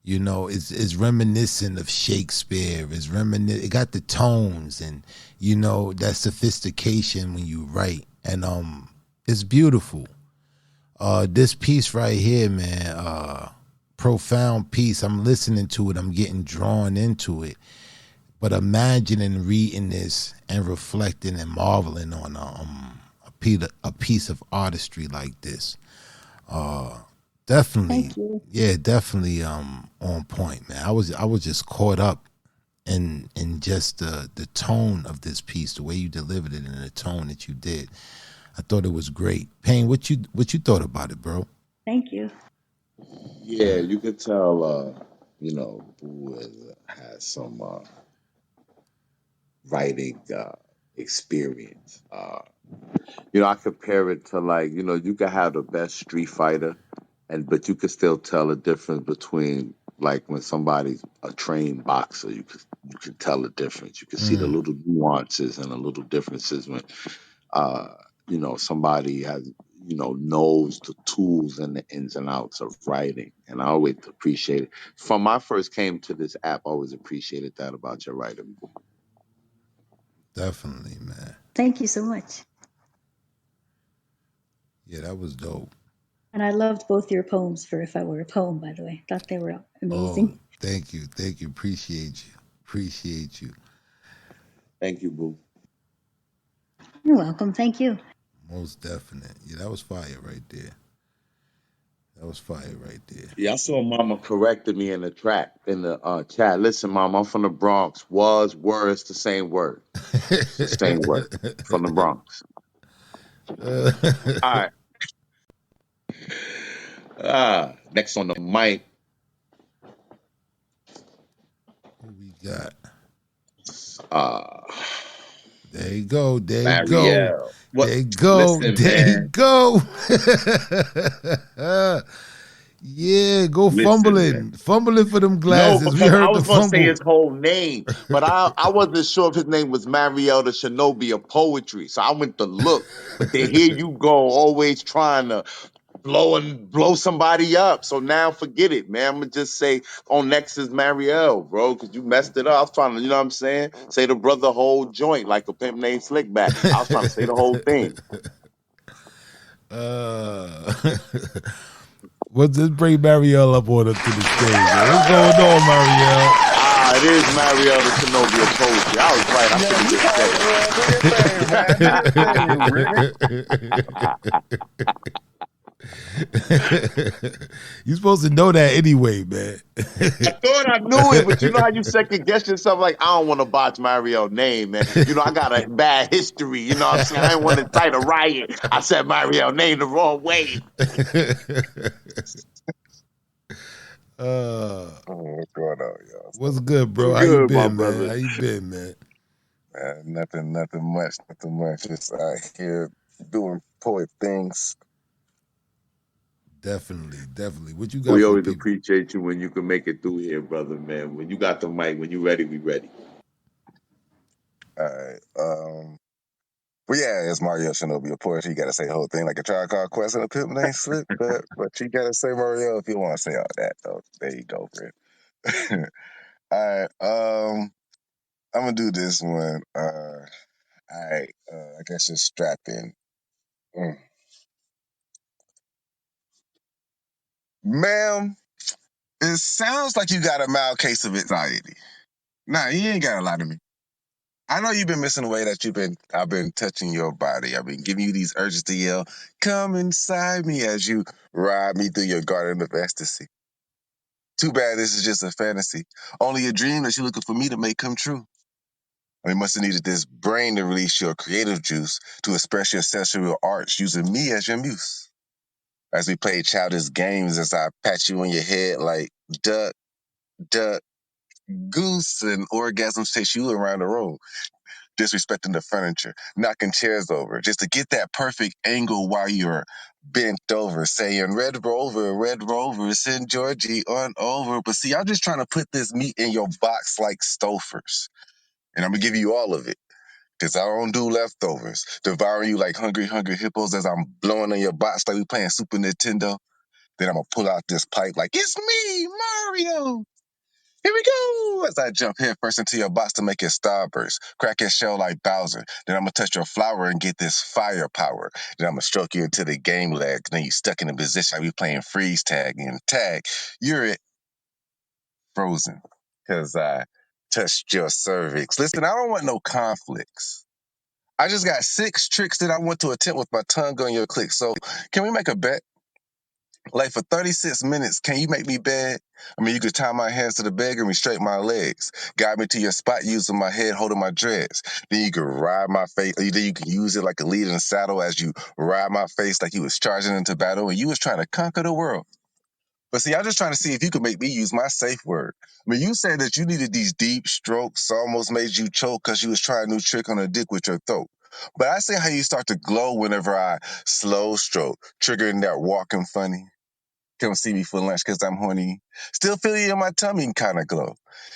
It's reminiscent of Shakespeare. It got the tones and that sophistication when you write, and it's beautiful. This piece right here, man, profound piece. I'm listening to it. I'm getting drawn into it. But imagining reading this and reflecting and marveling on a a piece of artistry like this. Definitely, Thank you. yeah, definitely on point, man. I was just caught up in just the tone of this piece, the way you delivered it, and the tone that you did. I thought it was great. Payne, what you thought about it, bro? Thank you. Yeah, you could tell. Boo has some writing experience. I compare it to like you could have the best street fighter, but you could still tell the difference between like when somebody's a trained boxer. You could tell the difference. You could see the Mm, little nuances and the little differences when uh, somebody has knows the tools and the ins and outs of writing. And I always appreciate it. From I first came to this app, I always appreciated that about your writing. definitely, man. Thank you so much. Yeah, that was dope. And I loved both your poems for If I Were a Poem, by the way. Thought they were Oh, amazing. thank you, appreciate you. Thank you, Boo. You're welcome. Thank you. Most definite. Yeah, that was fire right there. That was fire right there. Yeah, I saw Mama corrected me in the track in the chat. Listen, Mom, I'm from the Bronx. Was words the same word? It's the same word from the Bronx. All right. Next on the mic, Who we got? uh, There you go. There you go. Marielle. What? There you go. Listen, There you man. go. Yeah, go Listen, man. fumbling. Fumbling for them No, glasses. We because I heard the was gonna say fumble. his whole name, but I wasn't sure if his name was Marielle the Shinobi of poetry. So I went to look. But then here you go, always trying to blow somebody up. So now forget it, man. I'm gonna just say on next is Marielle, bro, because you messed it up. I was trying to, you know what I'm saying? Say the brother whole joint like a pimp named Slickback. I was trying to say the whole thing. uh, let's bring Marielle up on up to the stage. Man. What's going on, Marielle? It is Marielle the Shinobi of poetry. I was right. I You supposed to know that anyway, man. I thought I knew it, but you know how you second guess yourself like, I don't want to botch Mario's name, man. I got a bad history. You know what I'm saying? I didn't want to cite a riot. I said Mario's name the wrong way. What's going on, y'all? What's good, bro? What's How you good, my been, man? brother? How you been, man? Nothing much. Just out here doing poet things. Definitely. What you got We for always people? appreciate you when you can make it through here, brother, man. When you got the mic, when you ready, we ready. All right. Well, yeah, it's Mario Shinobi of poetry. You got to say the whole thing like a Tribe Called Quest and a pimp named Slip, but you got to say Mario if you want to say all that. Though. There you go, Britt. All right. I'm gonna do this one. All right. I guess just strap in. Ma'am, it sounds like you got a mild case of anxiety. Nah, you ain't got a lot of me. I know you've been missing the way that I've been touching your body. I've been giving you these urges to yell, come inside me as you ride me through your garden of ecstasy. Too bad this is just a fantasy. Only a dream that you're looking for me to make come true. We must have needed this brain to release your creative juice to express your sensual arts using me as your muse. As we play childish games as I pat you on your head like duck, duck, goose, and orgasms chase you around the room. Disrespecting the furniture, knocking chairs over, just to get that perfect angle while you're bent over, saying Red Rover, send Georgie on over. But see, I'm just trying to put this meat in your box like Stouffer's. And I'm going to give you all of it, because I don't do leftovers. Devouring you like hungry hippos as I'm blowing on your box like we playing Super Nintendo. Then I'm going to pull out this pipe like, it's me, Mario. Here we go! As I jump headfirst into your box to make it starburst. Crack your shell like Bowser. Then I'm gonna touch your flower and get this firepower. Then I'm gonna stroke you into the game leg. Then you stuck in a position like we playing freeze tag and tag. You're it frozen. Cause I touched your cervix. Listen, I don't want no conflicts. I just got 6 tricks that I want to attempt with my tongue on your click. So can we make a bet? Like for 36 minutes, can you make me beg? I mean, you could tie my hands to the bed and restrain my legs. Guide me to your spot using my head holding my dreads. Then you could ride my face. Then you can use it like a lead in a saddle as you ride my face like you was charging into battle and you was trying to conquer the world. But see, I'm just trying to see if you could make me use my safe word. I mean, you said that you needed these deep strokes, almost made you choke because you was trying a new trick on a dick with your throat. But I see how you start to glow whenever I slow stroke, triggering that walking funny. Come see me for lunch because I'm horny. Still feel you in my tummy kind of glow.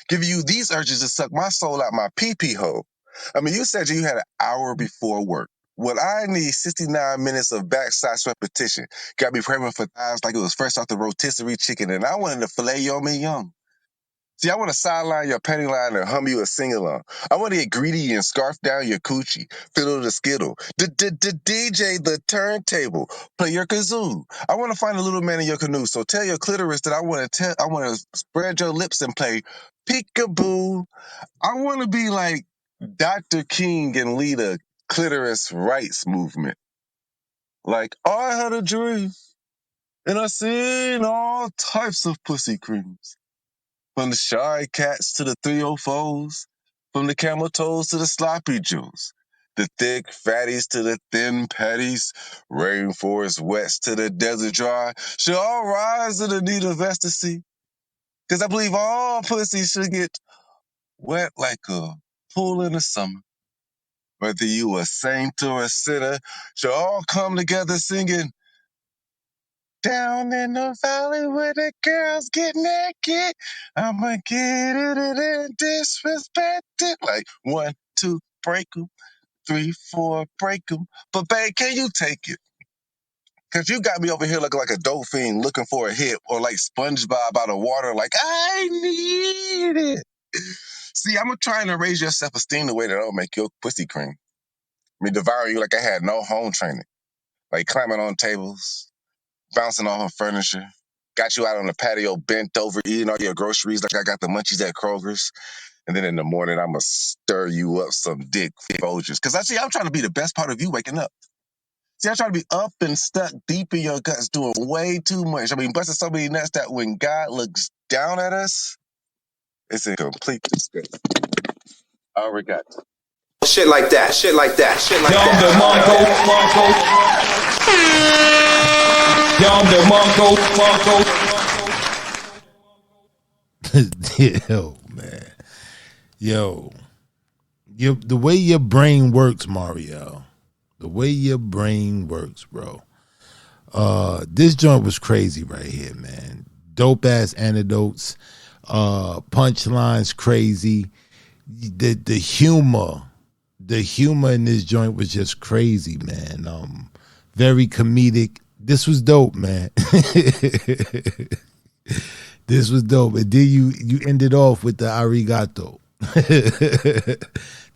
Give you these urges to suck my soul out my pee-pee hole. I mean, you said you had an hour before work. Well, I need 69 minutes of backside repetition. Got me craving for thighs like it was fresh off the rotisserie chicken, and I wanted to filet yo mignon. See, I want to sideline your panty line and hum you a sing-along. I want to get greedy and scarf down your coochie, fiddle the skittle, DJ the turntable, play your kazoo. I want to find a little man in your canoe, so tell your clitoris that I want to spread your lips and play peekaboo. I want to be like Dr. King and lead a clitoris rights movement. Like, I had a dream, and I seen all types of pussy creams. From the shy cats to the 304s, from the camel toes to the sloppy joes, the thick fatties to the thin patties, rainforest wets to the desert dry, should all rise to the need of ecstasy. Because I believe all pussy should get wet like a pool in the summer. Whether you a saint or a sinner, should all come together singing, down in the valley where the girls get naked, I'ma get it and disrespect it. Like 1, 2, break 'em, 3, 4, break 'em. But babe, can you take it? Cause you got me over here looking like a dolphin looking for a hit, or like SpongeBob out of water, like I need it. See, I'm trying to raise your self-esteem the way that I'll make your pussy cream. I mean, devouring you like I had no home training, like climbing on tables, bouncing on her furniture. Got you out on the patio, bent over, eating all your groceries like I got the munchies at Kroger's. And then in the morning, I'm going to stir you up some dick Folgers. Because I'm trying to be the best part of you waking up. See, I'm trying to be up and stuck deep in your guts, doing way too much. I mean, busting so many nuts that when God looks down at us, it's in complete disgrace. Arigato. Shit like that, shit like that, shit like Yonder Monko. Yo, man. Yo. The way your brain works, Mario. The way your brain works, bro. This joint was crazy right here, man. Dope ass anecdotes, punchlines crazy. The humor in this joint was just crazy, man. Very comedic. This was dope, man. This was dope. And then you ended off with the arigato.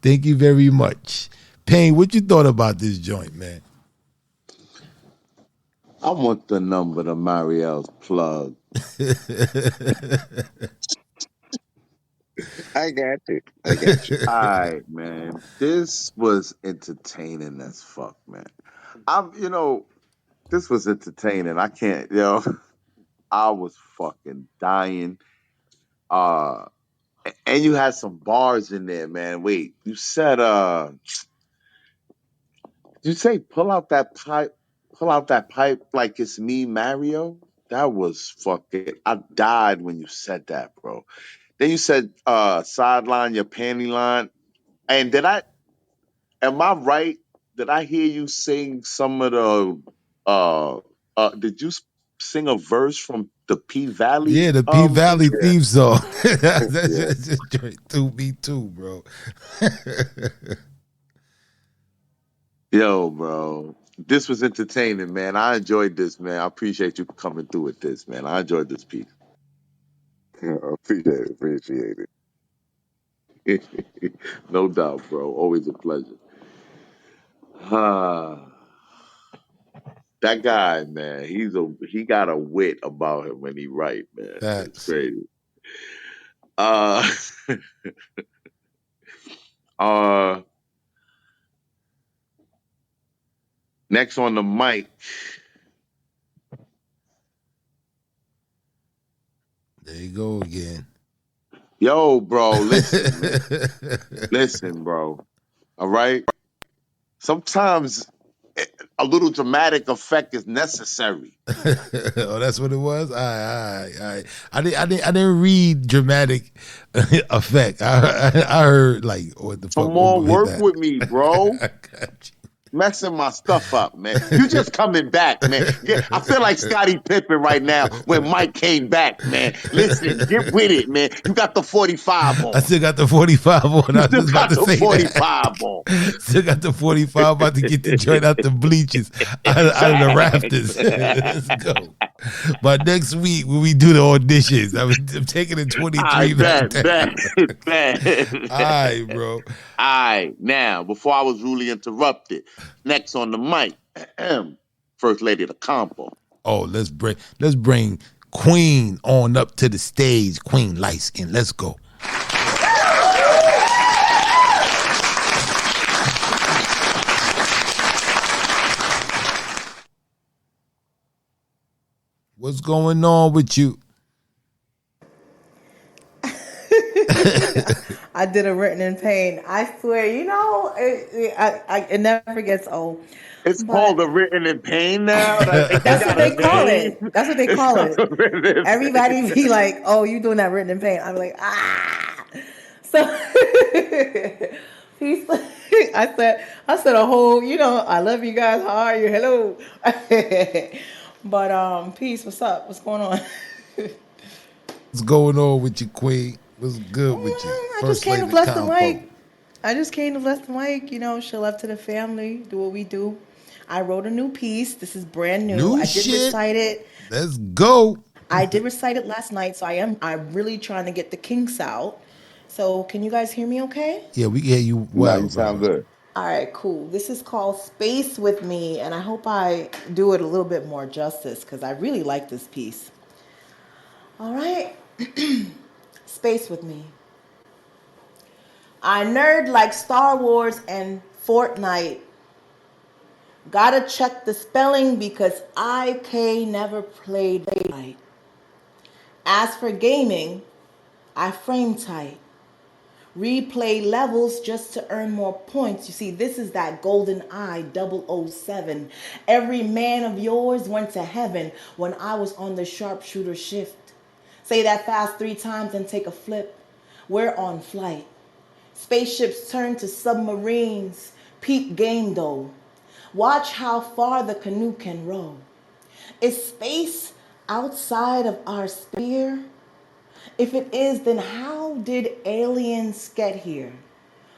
Thank you very much. Payne, what you thought about this joint, man? I want the number to Mariel's plug. I got you. All right, man. This was entertaining as fuck, man. This was entertaining. I can't, I was fucking dying. Uh, and you had some bars in there, man. Wait, you say pull out that pipe like it's me, Mario? That was fucking, I died when you said that, bro. Then you said sideline your panty line. And am I right? Did I hear you sing some of the did you sing a verse from the P Valley Yeah, the P Valley Yeah. theme song. That's Yeah. just joint to me too, bro. Yo, bro. This was entertaining, man. I enjoyed this, man. I appreciate you coming through with this, man. I enjoyed this piece. Appreciate it. No doubt, bro. Always a pleasure. That guy, man, he got a wit about him when he write, man. It's Facts. crazy. Uh uh Next on the mic. There you go again. Yo, bro, listen, man. Listen, bro. All right. Sometimes a little dramatic effect is necessary. Oh, that's what it was. All right. I didn't read dramatic effect. I heard like what the fuck. Come One on, more hit work that. with me, bro. Messing my stuff up, man. You just coming back, man. I feel like Scottie Pippen right now when Mike came back, man. Listen, get with it, man. You got the 45 I on. still got the 45 on. You I was still just about got to the say that. 45 on. Still got the 45. About to get the joint out the bleachers, out of the rafters. Let's go. But next week when we do the auditions, I'm taking the 23 I back bet, down. bet. All right, bro. All right, now, before I was rudely interrupted, next on the mic, First Lady of the Compo. Oh, let's bring Queen on up to the stage. Queen Light Skin. Let's go. What's going on with you? I did a written in pain. I swear, it never gets old. It's But called a written in pain now. It that's what got a they call name. it. That's what they It's call called it. a written in Everybody be pain. like, "Oh, you doing that written in pain?" I'm like, ah. So he's. I said a whole. I love you guys. How are you? Hello. But peace. What's up? What's going on? What's going on with you, Queen? What's good with you? I just First came to Lady bless the Compo. mic. I just came to bless the mic, show love to the family, do what we do. I wrote a new piece. This is brand new. New I did shit. recite it. Let's go. I did recite it last night, so I'm really trying to get the kinks out. So can you guys hear me okay? Yeah, we can hear you Now well, you sound brother. good. All right, cool. This is called Space with Me, and I hope I do it a little bit more justice because I really like this piece. All right. Space with Me. I nerd like Star Wars and Fortnite. Gotta check the spelling because IK never played right. As for gaming, I frame tight. Replay levels just to earn more points. You see, this is that golden eye 007. Every man of yours went to heaven when I was on the sharpshooter shift. Say that fast 3 times and take a flip. We're on flight. Spaceships turn to submarines. Peak game though. Watch how far the canoe can row. Is space outside of our sphere? If it is, then how did aliens get here?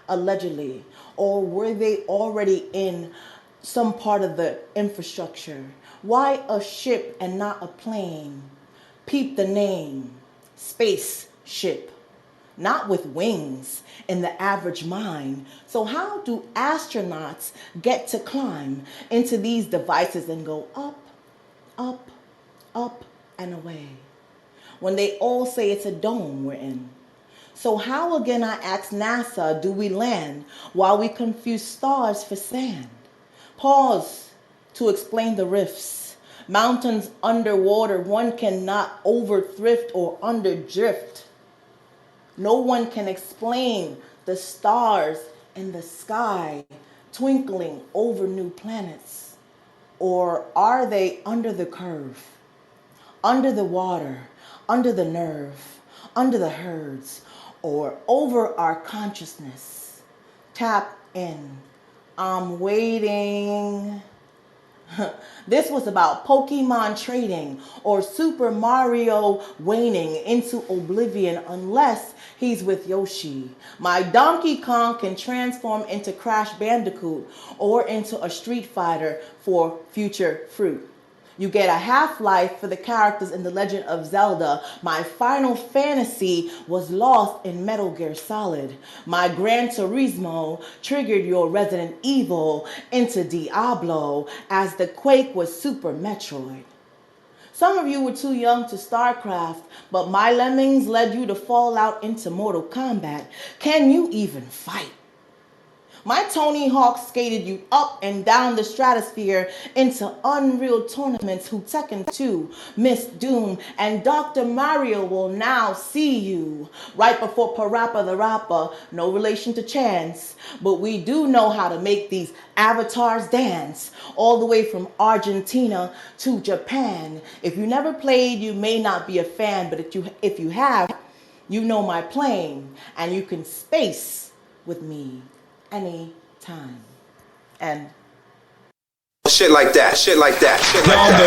Allegedly. Or were they already in some part of the infrastructure? Why a ship and not a plane? Peep the name. Spaceship. Not with wings in the average mind. So how do astronauts get to climb into these devices and go up, up, up, and away? When they all say it's a dome we're in. So how again, I ask NASA, do we land while we confuse stars for sand? Pause to explain the rifts. Mountains underwater, one cannot overthrift or underdrift. No one can explain the stars in the sky twinkling over new planets. Or are they under the curve, under the water, under the nerve, under the herds, or over our consciousness? Tap in. I'm waiting. This was about Pokemon trading or Super Mario waning into oblivion unless he's with Yoshi. My Donkey Kong can transform into Crash Bandicoot or into a Street Fighter for future fruit. You get a half-life for the characters in The Legend of Zelda. My Final Fantasy was lost in Metal Gear Solid. My Gran Turismo triggered your Resident Evil into Diablo as the Quake was Super Metroid. Some of you were too young to StarCraft, but my lemmings led you to Fallout into Mortal Kombat. Can you even fight? My Tony Hawk skated you up and down the stratosphere into unreal tournaments who Tekken 2, Miss Doom, and Dr. Mario will now see you. Right before Parappa the Rapper, no relation to Chance, but we do know how to make these avatars dance. All the way from Argentina to Japan. If you never played, you may not be a fan, but if you have, you know my plane, and you can space with me anytime. And Shit like that, shit like that, shit like that.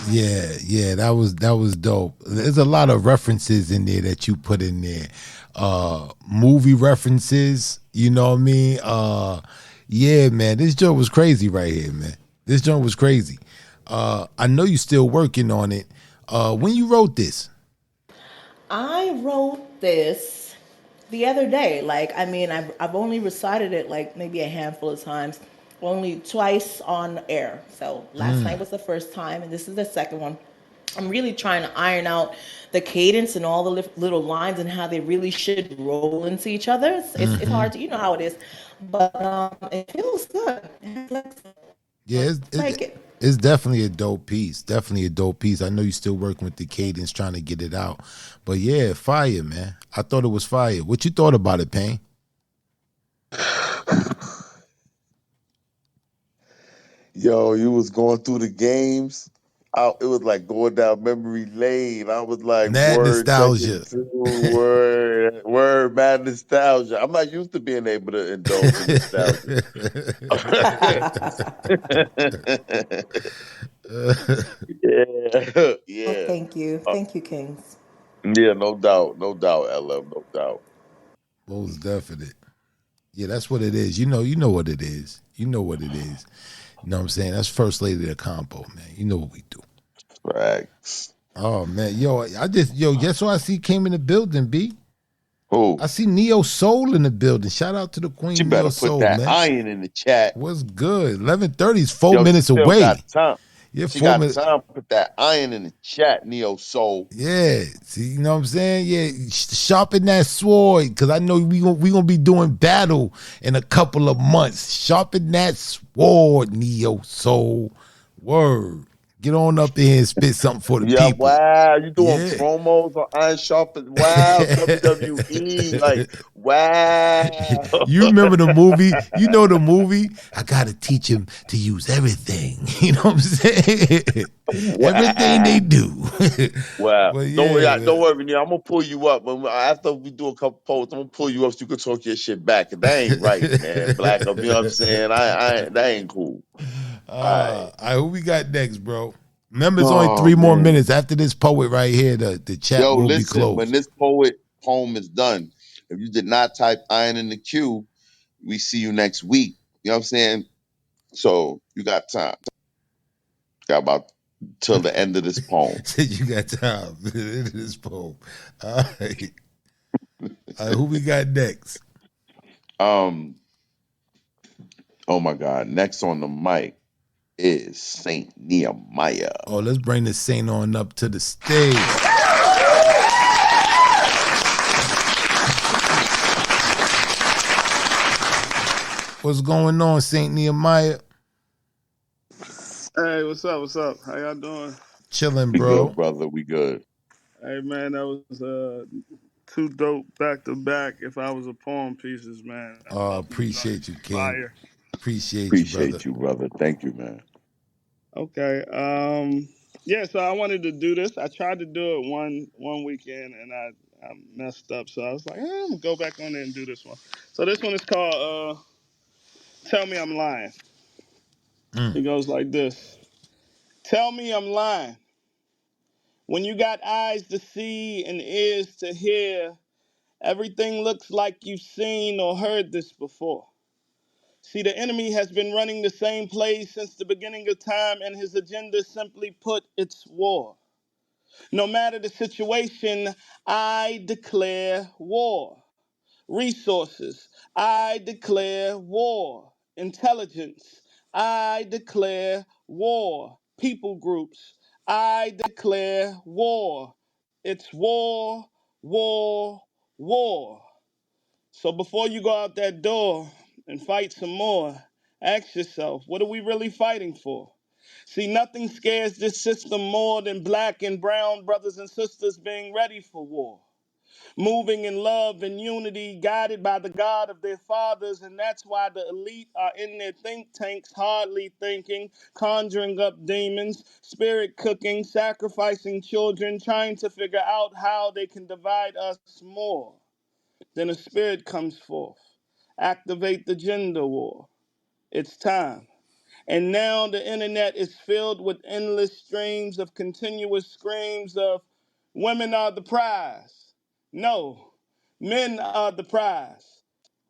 Yeah, that was dope. There's a lot of references in there that you put in there. Movie references, you know what I mean? Yeah, man, this joint was crazy right here, man. This joint was crazy. I know you're still working on it. When you wrote this? I wrote this the other day. Like, I mean, I've only recited it like maybe a handful of times, only twice on air. So last night was the first time, and this is the second one. I'm really trying to iron out the cadence and all the little lines and how they really should roll into each other. It's hard to, you know how it is, but it feels good. Yeah, Like it. it's definitely a dope piece. Definitely a dope piece. I know you're still working with the cadence, trying to get it out. But yeah, fire, man. I thought it was fire. What you thought about it, Payne? Yo, you was going through the games. It was like going down memory lane. I was like, Mad word nostalgia. Tekken 2, word, mad nostalgia. I'm not used to being able to indulge in nostalgia. Yeah, Oh, yeah. thank you. Thank you, Kings. Yeah, no doubt, LM, no doubt. Most definite. Yeah, that's what it is. You know what it is. You know what it is. You know what I'm saying? That's First Lady of the Combo, man. You know what we do. Facts. Oh man, guess what I see came in the building, B? Who? I see Neo Soul in the building. Shout out to the She Queen Neo better put Soul, that man. iron in the chat. What's good? 11:30 is 4 minutes She still away. got time. Yeah, She 4 minutes. got time. Put that iron in the chat, Neo Soul. Yeah, see, you know what I'm saying? Yeah, sharpen that sword, because I know we gonna be doing battle in a couple of months. Sharpen that sword, Neo Soul. Word. Get on up there and spit something for the Yeah, people. wow. You doing Yeah. promos on Iron Sharpeth. Wow, WWE. Like, wow. You remember the movie? You know the movie? I gotta teach him to use everything. You know what I'm saying? Everything Wow. they do. Wow. But Don't worry, yeah, man. I'm gonna pull you up. After we do a couple posts, I'm gonna pull you up so you can talk your shit back. 'Cause that ain't right, man. Black up, you know what I'm saying? That ain't cool. All right. All right, who we got next, bro? Remember, it's only Oh 3 more man. minutes. After this poet right here, the chat Yo, will be listen, when closed. this poem is done, if you did not type iron in the queue, we see you next week. You know what I'm saying? So you got time. Got about till the end of this poem. Said you got time. This poem. All right. Who we got next? Oh my God. Next on the mic is Saint Nehemiah. Oh, let's bring the saint on up to the stage. What's going on, Saint Nehemiah? Hey, what's up? What's up? How y'all doing? Chilling, We bro. good, brother. We good. Hey, man, that was two dope back to back. If I was a poem pieces, man. Appreciate you, King. Fire. Appreciate you, brother. Appreciate you, brother. Thank you, man. Okay. Yeah. So I wanted to do this. I tried to do it one weekend and I messed up. So I was like, I'm gonna go back on there and do this one. So this one is called "Tell Me I'm Lying." It goes like this: Tell me I'm lying. When you got eyes to see and ears to hear, everything looks like you've seen or heard this before. See, the enemy has been running the same place since the beginning of time, and his agenda, simply put, it's war. No matter the situation, I declare war. Resources, I declare war. Intelligence, I declare war. People groups, I declare war. It's war, war, war. So before you go out that door and fight some more, ask yourself, what are we really fighting for? See, nothing scares this system more than black and brown brothers and sisters being ready for war, moving in love and unity, guided by the God of their fathers. And that's why the elite are in their think tanks, hardly thinking, conjuring up demons, spirit cooking, sacrificing children, trying to figure out how they can divide us more. Then a spirit comes forth. Activate the gender war. It's time. And now the internet is filled with endless streams of continuous screams of women are the prize. No, men are the prize.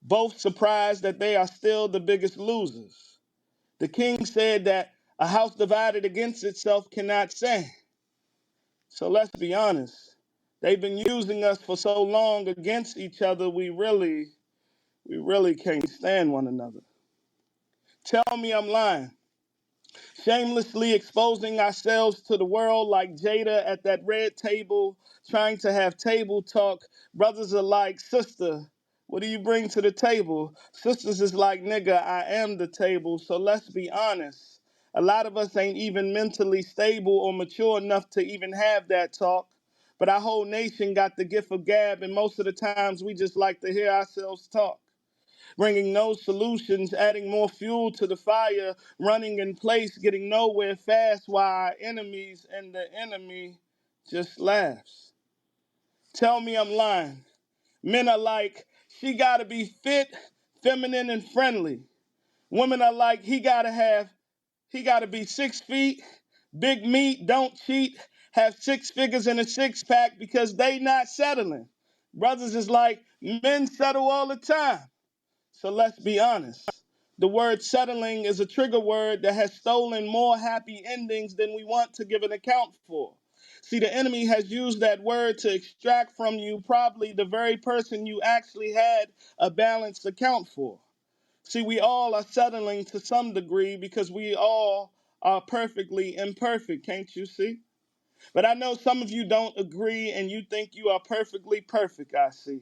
Both surprised that they are still the biggest losers. The king said that a house divided against itself cannot stand. So let's be honest. They've been using us for so long against each other, we really can't stand one another. Tell me I'm lying. Shamelessly exposing ourselves to the world like Jada at that red table, trying to have table talk. Brothers are like, sister, what do you bring to the table? Sisters is like, nigga, I am the table. So let's be honest. A lot of us ain't even mentally stable or mature enough to even have that talk. But our whole nation got the gift of gab, and most of the times we just like to hear ourselves talk, bringing no solutions, adding more fuel to the fire, running in place, getting nowhere fast while our enemies and the enemy just laughs. Tell me I'm lying. Men are like, she gotta be fit, feminine, and friendly. Women are like, he gotta be 6 feet, big meat, don't cheat, have 6 figures in a six pack because they not settling. Brothers is like, men settle all the time. So let's be honest. The word settling is a trigger word that has stolen more happy endings than we want to give an account for. See, the enemy has used that word to extract from you probably the very person you actually had a balanced account for. See, we all are settling to some degree because we all are perfectly imperfect, can't you see? But I know some of you don't agree and you think you are perfectly perfect, I see.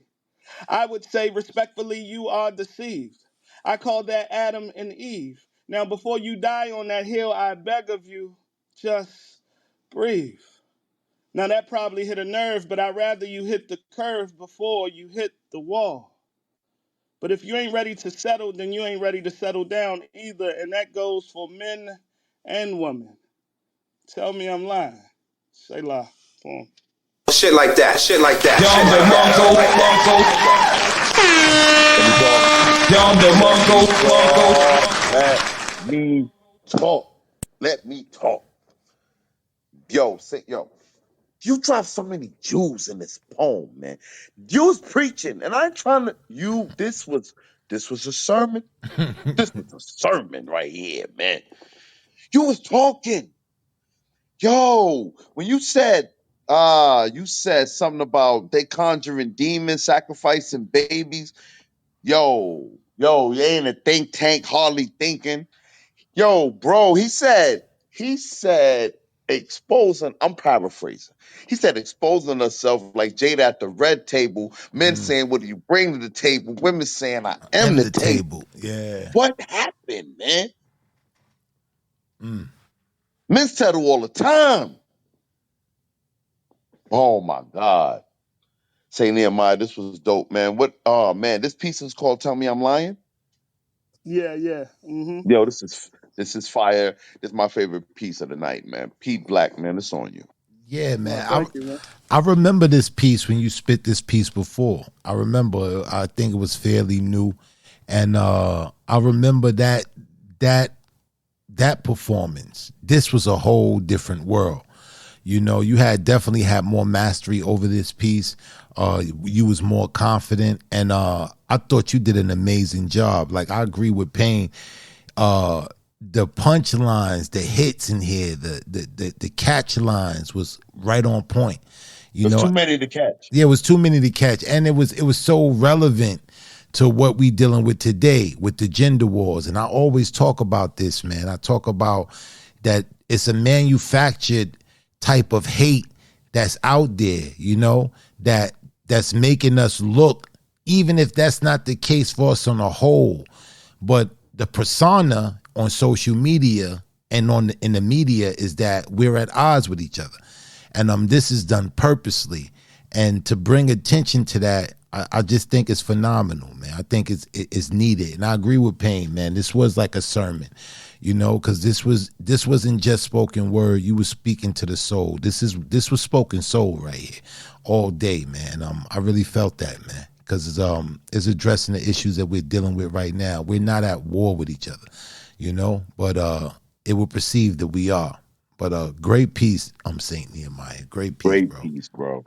I would say respectfully, you are deceived. I call that Adam and Eve. Now, before you die on that hill, I beg of you, just breathe. Now, that probably hit a nerve, but I'd rather you hit the curve before you hit the wall. But if you ain't ready to settle, then you ain't ready to settle down either, and that goes for men and women. Tell me I'm lying. Say lie. Boom. Shit like that, shit like that. Let me talk. Let me talk. Yo, you dropped so many Jews in this poem, man. You was preaching, and I ain't trying to this was a sermon. This was a sermon right here, man. You was talking. Yo, when you said something about they conjuring demons, sacrificing babies. Yo, you ain't a think tank, hardly thinking. Yo, bro, he said exposing, I'm paraphrasing. He said exposing herself like Jada at the red table, men saying, what do you bring to the table? Women saying, I am the table. Yeah. What happened, man? Men settle all the time. Oh my God. Say Nehemiah, this was dope, man. This piece is called Tell Me I'm Lying. Yeah. Mm-hmm. Yo, this is fire. This is my favorite piece of the night, man. Pete Black, man, it's on you. Yeah, Oh, man. thank you, man. I remember this piece when you spit this piece before. I remember. I think it was fairly new, and I remember that performance. This was a whole different world. You know, you definitely had more mastery over this piece. You was more confident, and I thought you did an amazing job. Like, I agree with Payne. The punchlines, the hits in here, the catch lines was right on point. There's too many to catch. Yeah, it was too many to catch, and it was so relevant to what we dealing with today with the gender wars. And I always talk about this, man. I talk about that it's a manufactured type of hate that's out there, that's making us look, even if that's not the case for us on a whole, but the persona on social media and in the media is that we're at odds with each other. And this is done purposely. And to bring attention to that, I just think it's phenomenal, man. I think it's needed. And I agree with Payne, man. This was like a sermon, because this wasn't just spoken word. You were speaking to the soul. This was spoken soul right here all day, man. I really felt that, man, because it's addressing the issues that we're dealing with right now. We're not at war with each other, but it will perceive that we are. But great piece, Saint Nehemiah. Great piece, Great bro. piece, bro.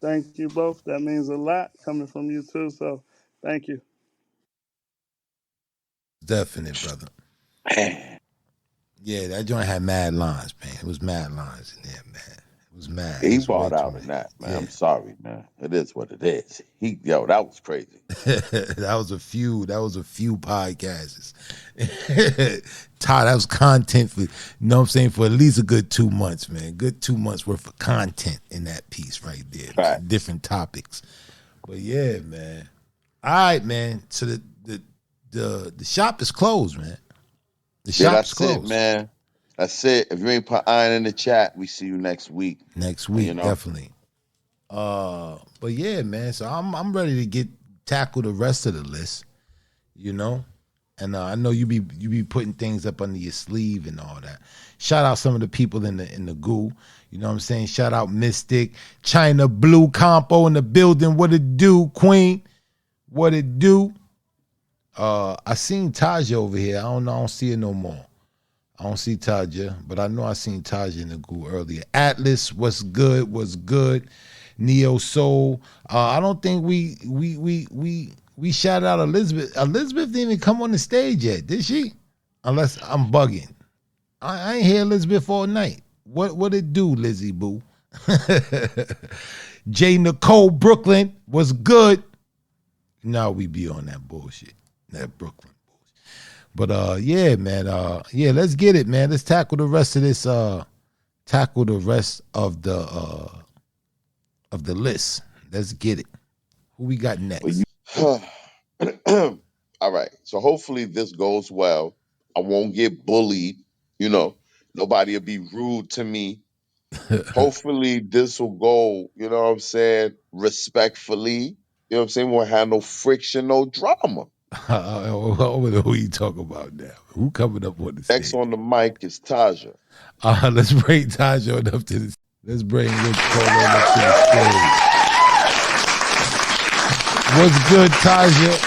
Thank you both. That means a lot coming from you too. So thank you. Definite, brother. Yeah, that joint had mad lines, man. It was mad lines in there, man. It was mad. He It's way bought too out many. in that, man. Yeah. I'm sorry, man. It is what it is. That was crazy. That was a few podcasts. Todd, that was content for, what I'm saying, for at least a good 2 months, man. Good 2 months worth of content in that piece right there. Right. Different topics. But yeah, man. All right, man. So the shop is closed, man. The shop is That's it, closed. man. That's it. If you ain't put iron in the chat, we see you next week. Next week, definitely. But yeah, man. So I'm ready to tackle the rest of the list, And I know you be putting things up under your sleeve and all that. Shout out some of the people in the goo. You know what I'm saying? Shout out Mystic, China Blue Compo in the building. What it do, Queen? What it do? I seen Taja over here. I don't see her no more. I don't see Taja, but I know I seen Taja in the goo earlier. Atlas, what's good? What's good? Neo Soul. I don't think we shouted out Elizabeth. Elizabeth didn't even come on the stage yet, did she? Unless I'm bugging. I ain't hear Elizabeth all night. What it do, Lizzie Boo? J. Nicole Brooklyn was good. Now we be on that bullshit. That Brooklyn bullshit. But yeah, man. Yeah, let's get it, man. Let's tackle the rest of this. Tackle the rest of the list. Let's get it. Who we got next? All right. So hopefully this goes well. I won't get bullied. Nobody will be rude to me. Hopefully this will go, respectfully. You know what I'm saying? We won't have no friction, no drama. I don't know who you talking about now. Who coming up on the stage? Next on the mic is Taja. Let's bring Taja up to the. Let's bring Rich Cole up to the stage. What's good, Taja?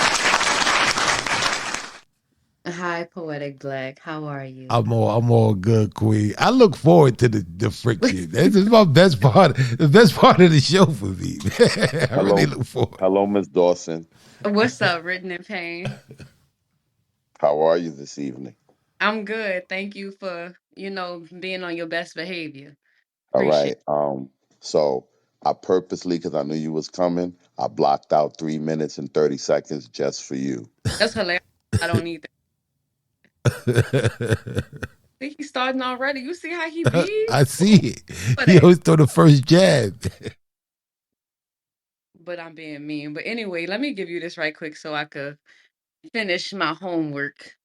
Hi, Poetic Black. How are you? I'm all good, Queen. I look forward to the friction. This is my best part. The best part of the show for me. I really look forward. Hello, Miss Dawson. What's up, Written in Pain? How are you this evening? I'm good. Thank you for, being on your best behavior. All right. So I purposely, because I knew you was coming, I blocked out 3 minutes and 30 seconds just for you. That's hilarious. I don't need that. See, he's starting already. You see how he be? I see it. He always throw the first jab. But I'm being mean. But anyway, let me give you this right quick so I could finish my homework.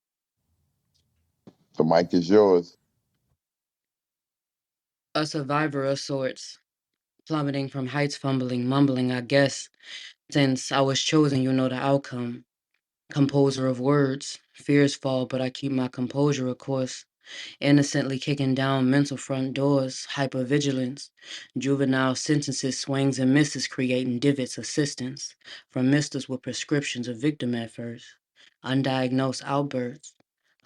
The mic is yours. A survivor of sorts, plummeting from heights, fumbling, mumbling, I guess. Since I was chosen, you know the outcome. Composer of words, fears fall, but I keep my composure, of course. Innocently kicking down mental front doors, hypervigilance. Juvenile sentences, swings and misses, creating divots, assistance. From misters with prescriptions of victim at first. Undiagnosed outbursts,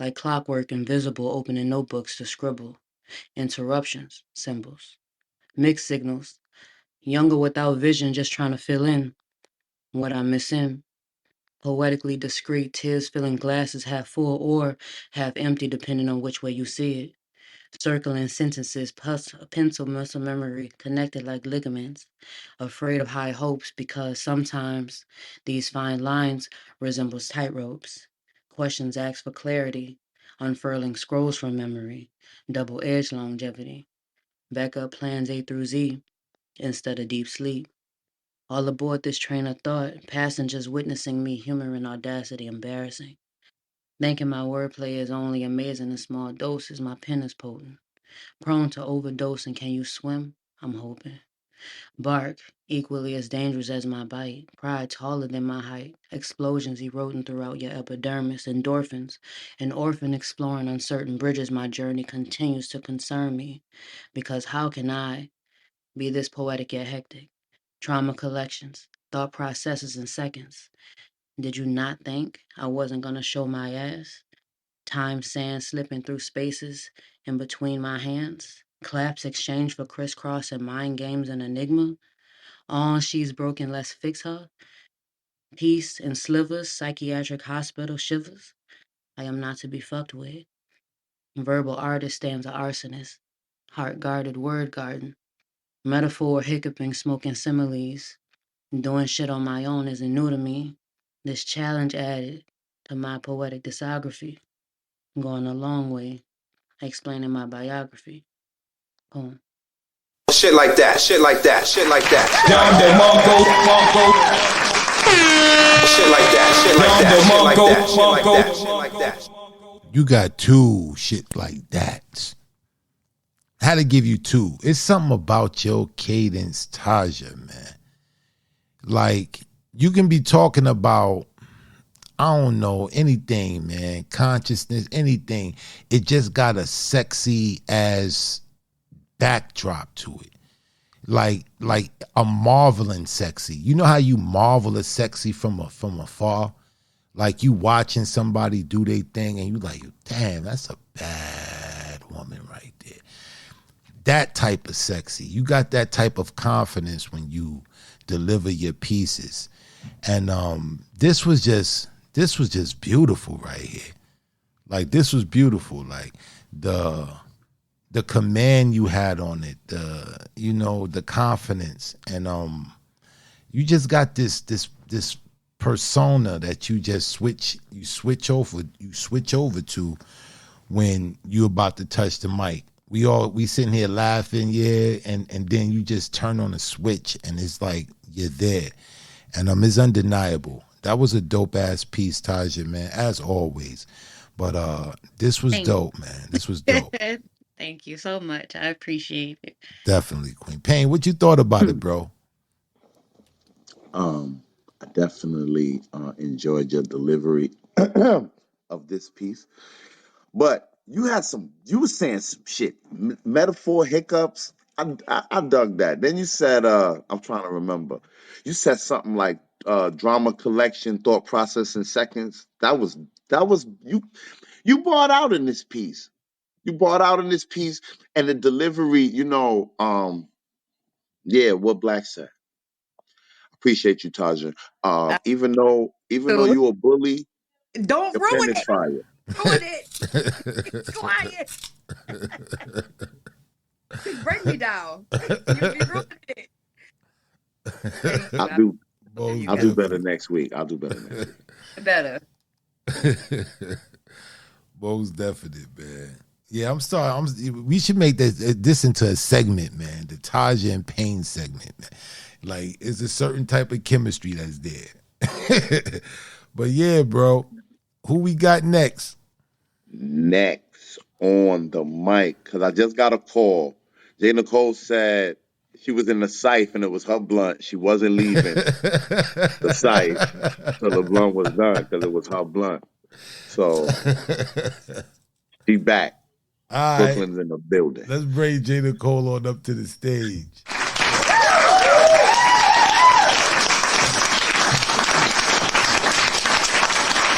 like clockwork invisible, opening notebooks to scribble. Interruptions, symbols. Mixed signals, younger without vision, just trying to fill in what I miss in. Poetically discreet, tears filling glasses half full or half empty, depending on which way you see it. Circling sentences, plus a pencil muscle memory connected like ligaments. Afraid of high hopes because sometimes these fine lines resemble tightropes. Questions ask for clarity, unfurling scrolls from memory, double-edged longevity. Backup plans A through Z instead of deep sleep. All aboard this train of thought, passengers witnessing me humoring audacity embarrassing. Thinking my wordplay is only amazing in small doses, my pen is potent. Prone to overdosing, can you swim? I'm hoping. Bark, equally as dangerous as my bite. Pride taller than my height. Explosions eroding throughout your epidermis. Endorphins. An orphan exploring uncertain bridges. My journey continues to concern me. Because how can I be this poetic yet hectic? Trauma collections. Thought processes in seconds. Did you not think I wasn't gonna show my ass? Time sand slipping through spaces in between my hands. Claps exchanged for crisscross and mind games and enigma. Oh, she's broken, let's fix her. Peace and slivers, psychiatric hospital shivers. I am not to be fucked with. Verbal artist stands an arsonist. Heart guarded word garden. Metaphor hiccuping, smoking similes. Doing shit on my own isn't new to me. This challenge added to my poetic discography. Going a long way, explaining my biography. Poem. Shit like that, shit like that, shit like that. Shit like that, shit like that, shit like that, shit like that, shit like that. You got two shit like that. Had to give you two. It's something about your cadence, Taja, man. Like, you can be talking about, I don't know, anything, man. Consciousness, anything. It just got a sexy as backdrop to it. Like a marveling sexy. You know how you marvel a sexy from afar? Like you watching somebody do their thing and you like, damn, that's a bad woman right there. That type of sexy. You got that type of confidence when you deliver your pieces. And this was just beautiful right here. Like this was beautiful. Like the command you had on it, the confidence, and you just got this persona that you just switch over to when you're about to touch the mic. We sitting here laughing, yeah, and then you just turn on a switch and it's like you're there. And it's undeniable. That was a dope ass piece, Taja, man, as always. But this was dope, man. This was dope. Thank you so much. I appreciate it. Definitely, Queen. Payne, what you thought about it, bro? I definitely enjoyed your delivery of this piece. But you were saying some shit, metaphor hiccups. I dug that. Then you said, I'm trying to remember. You said something like drama collection, thought process in seconds. That was you brought out in this piece. You brought out in this piece, and the delivery. Yeah, what Black said. Appreciate you, Taja. Even though So you a bully, don't your pen ruin is it. fire. Ruin it. Quiet. Bring me down. You ruined it. I'll do. Most I'll do better next week. I'll do better next week. Better. Most definite, man. Yeah, I'm sorry. We should make this into a segment, man. The Taja and Payne segment, man. Like, it's a certain type of chemistry that's there. But yeah, bro. Who we got next? Next on the mic, because I just got a call. J. Nicole said she was in the scythe and it was her blunt. She wasn't leaving the scythe till the blunt was done because it was her blunt. So she back. All right. Brooklyn's in the building. Let's bring J. Nicole on up to the stage.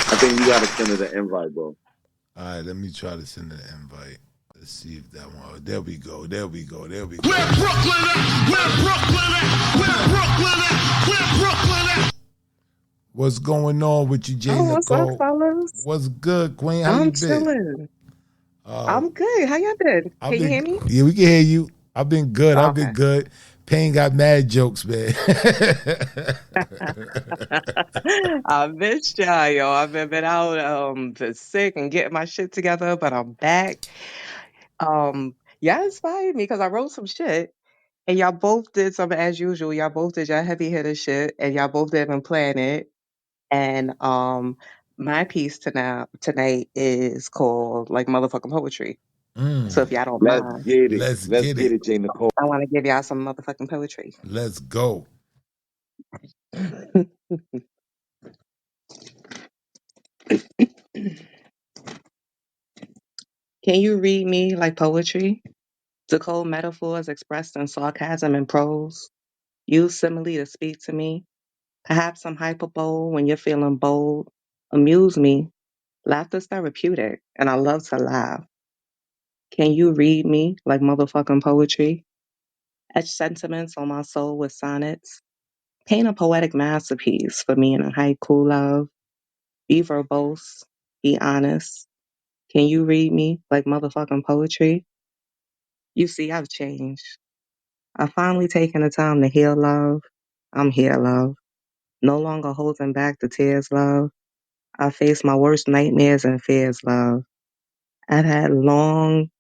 I think you gotta send her the invite, bro. All right, let me try to send her the invite. Let's see if that one. There we go. Where Brooklyn at? Where Brooklyn at? Where Brooklyn at? Where Brooklyn at? What's going on with you, J. Nicole? What's up, fellas? What's good, Queen? How you I'm been? chilling. I'm good. How y'all been? Can you hear me? Yeah, we can hear you. I've been good. Okay. I've been good. Payne got mad jokes, man. I missed y'all, yo. I've been out sick and getting my shit together, but I'm back. Y'all inspired me because I wrote some shit. And y'all both did some as usual. Y'all both did your heavy hitter shit, and y'all both didn't plan it. And my piece tonight is called like motherfucking poetry. So if y'all don't Let's mind, get it. Let's Let's get get it. it, Jay Nicole. I want to give y'all some motherfucking poetry. Let's go. Can you read me like poetry? Decode metaphors expressed in sarcasm and prose. Use simile to speak to me. Perhaps some hyperbole when you're feeling bold. Amuse me. Laughter's therapeutic, and I love to laugh. Can you read me like motherfucking poetry? Etch sentiments on my soul with sonnets. Paint a poetic masterpiece for me in a haiku love. Be verbose. Be honest. Can you read me like motherfucking poetry? You see, I've changed. I've finally taken the time to heal love. I'm here, love. No longer holding back the tears, love. I face my worst nightmares and fears, love. I've had long,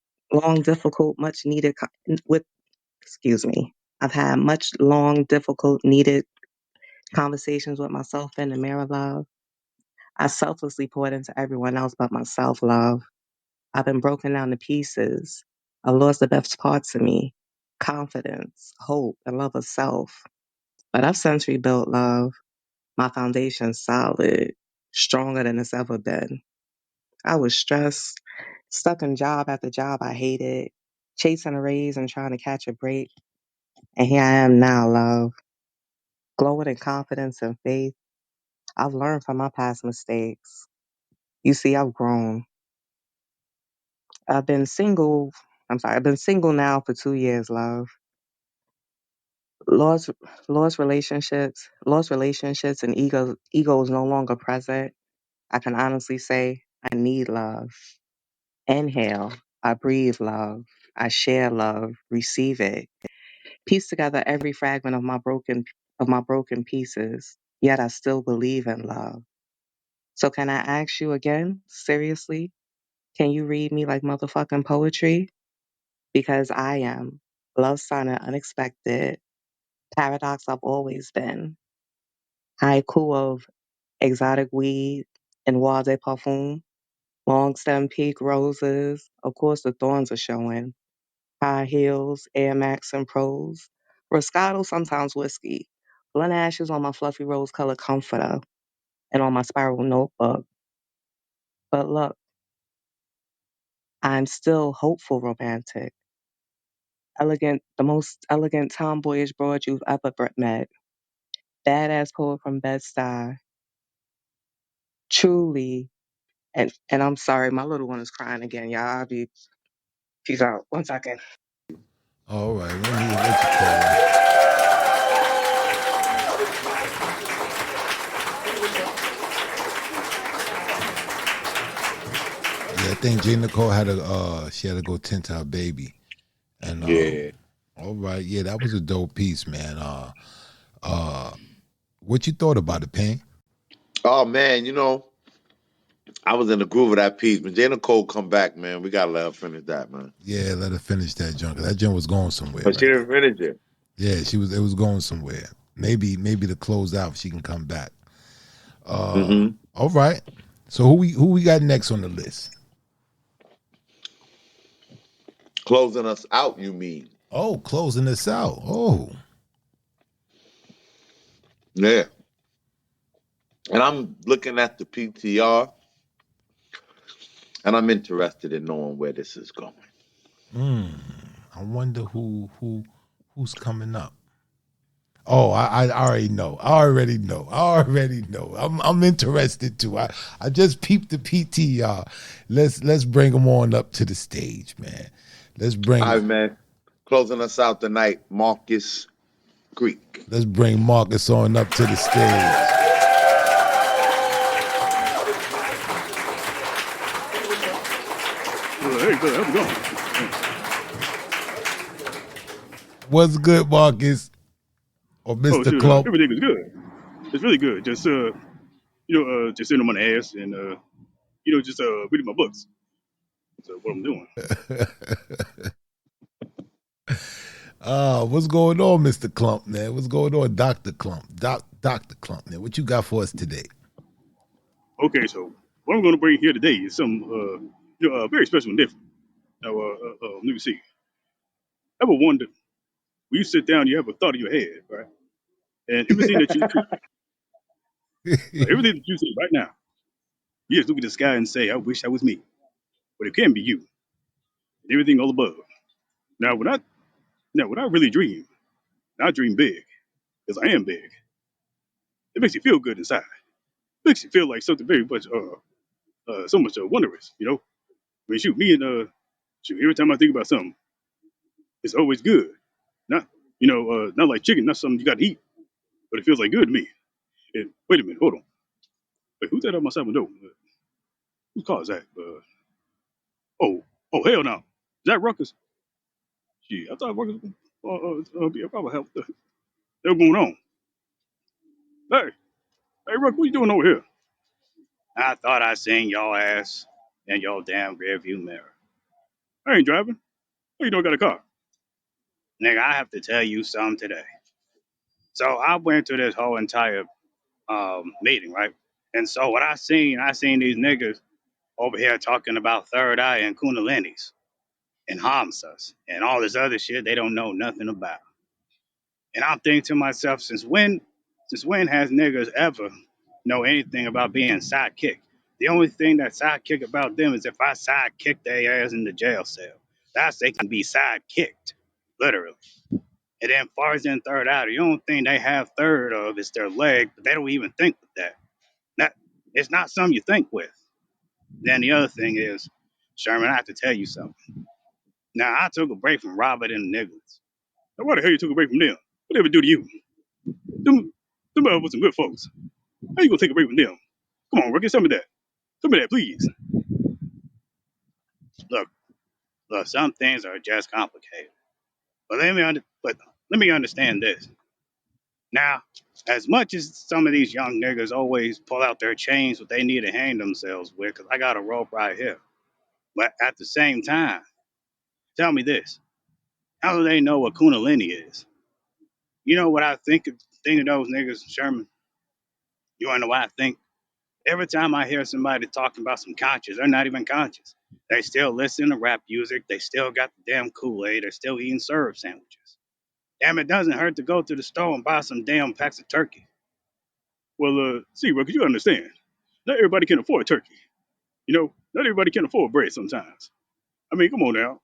difficult, much needed excuse me. I've had much long, difficult, needed conversations with myself in the mirror, love. I selflessly poured into everyone else but myself, love. I've been broken down to pieces. I lost the best parts of me: confidence, hope, and love of self. But I've since rebuilt, love. My foundation's solid, stronger than it's ever been. I was stressed, stuck in job after job I hated, chasing a raise and trying to catch a break. And here I am now, love, glowing in confidence and faith. I've learned from my past mistakes. You see, I've grown. I've been single. I've been single now for 2 years, love. Lost, lost relationships, and ego is no longer present. I can honestly say I need love. Inhale, I breathe love. I share love. Receive it. Piece together every fragment of my broken pieces. Yet I still believe in love. So can I ask you again, seriously? Can you read me like motherfucking poetry? Because I am. Love sonnet unexpected. Paradox I've always been. Haiku of exotic weed and Noir de Parfum. Long stem peak roses. Of course the thorns are showing. High heels, Air Max and pros. Roscato, sometimes whiskey. Blunt ashes on my fluffy rose colored comforter and on my spiral notebook. But look, I'm still hopeful romantic. Elegant, the most elegant tomboyish broad you've ever met. Badass poet from Bed-Stuy. Truly, and I'm sorry, my little one is crying again, y'all. Peace out. 1 second. All right, let me what you call it. Yeah, I think Jay Nicole had she had to go tend to her baby. And Yeah. all right, yeah, that was a dope piece, man. What you thought about it, Pain? Oh man, I was in the groove of that piece. When Jay Nicole come back, man, we gotta let her finish that, man. Yeah, let her finish that junk. That junk was going somewhere But she right didn't there. finish it. Yeah, it was going somewhere. Maybe to close out, she can come back. All right. So who we got next on the list? Closing us out, you mean? Oh, closing us out. Oh. Yeah. And I'm looking at the PTR, and I'm interested in knowing where this is going. I wonder who's coming up. Oh, I already know. I already know. I'm interested too. I just peeped the PTR. Let's bring them on up to the stage, man. Let's All bring right, man. Closing us out tonight, Marcus Greek. let's bring Marcus on up to the stage. Hey, how's it going? What's good, Marcus? Or Oh, Mr. shoot, Clump? everything is good. It's really good. Just just sitting on my ass and just reading my books. So what I'm doing. What's going on, Mr. Clump, man? What's going on, Dr. Clump? Dr. Clump, man. What you got for us today? Okay, so what I'm going to bring here today is some very special and different. Now, let me see. Ever wondered when you sit down, you have a thought in your head, right? And everything that you see, everything that you see right now, you just look at the sky and say, "I wish that was me," but it can be you and everything all above. Now, when I really dream, and I dream big, because I am big. It makes you feel good inside. It makes you feel like something very much, so much wondrous. You know, I mean, shoot, me and shoot, every time I think about something, it's always good. Not, not like chicken, not something you got to eat, but it feels like good to me. And wait a minute, hold on. Wait, who's that on my side window? Whose car is that? Oh, hell no. Is that Ruckus? Gee, I thought Ruckus be a problem. What the hell going on? Hey, Ruckus, what you doing over here? I thought I seen your ass in your damn rearview mirror. I ain't driving. Oh, you don't got a car. Nigga, I have to tell you something today. So I went to this whole entire meeting, right? And so what I seen these niggas over here talking about third eye and kundalinis and hamsas and all this other shit they don't know nothing about. And I'm thinking to myself, since when has niggas ever know anything about being sidekick? The only thing that sidekick about them is if I sidekick their ass in the jail cell. That's they can be sidekicked, literally. And then far as in third eye, the only thing they have third of is their leg, but they don't even think with that. That it's not something you think with. Then the other thing is, Sherman, I have to tell you something. Now I took a break from Robert and the Nicholas. Now why the hell you took a break from them? What they ever do to you? Them was some good folks. How you gonna take a break from them? Come on, Ricky, tell me that. Tell me that, please. Look, some things are just complicated. But let me understand this. Now, as much as some of these young niggas always pull out their chains what they need to hang themselves with, because I got a rope right here. But at the same time, tell me this. How do they know what Kundalini is? You know what I think of those niggas, Sherman? You wanna know what I think? Every time I hear somebody talking about some conscious, they're not even conscious. They still listen to rap music. They still got the damn Kool-Aid. They're still eating syrup sandwiches. Damn, it doesn't hurt to go to the store and buy some damn packs of turkey. Well, see, bro, 'cause you understand, not everybody can afford turkey. You know, not everybody can afford bread sometimes. I mean, come on now.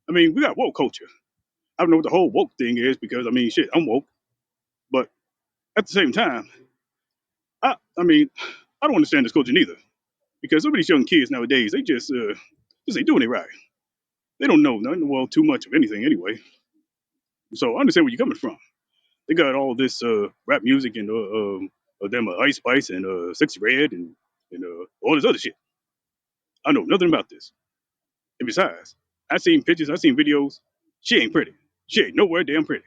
I mean, we got woke culture. I don't know what the whole woke thing is because, I mean, shit, I'm woke. But at the same time, I mean, I don't understand this culture neither. Because some of these young kids nowadays, they just ain't doing it right. They don't know nothing, well, too much of anything anyway. So I understand where you're coming from. They got all this rap music and them Ice Spice and Sexy Red and all this other shit. I know nothing about this. And besides, I seen pictures, I seen videos. She ain't pretty. She ain't nowhere damn pretty.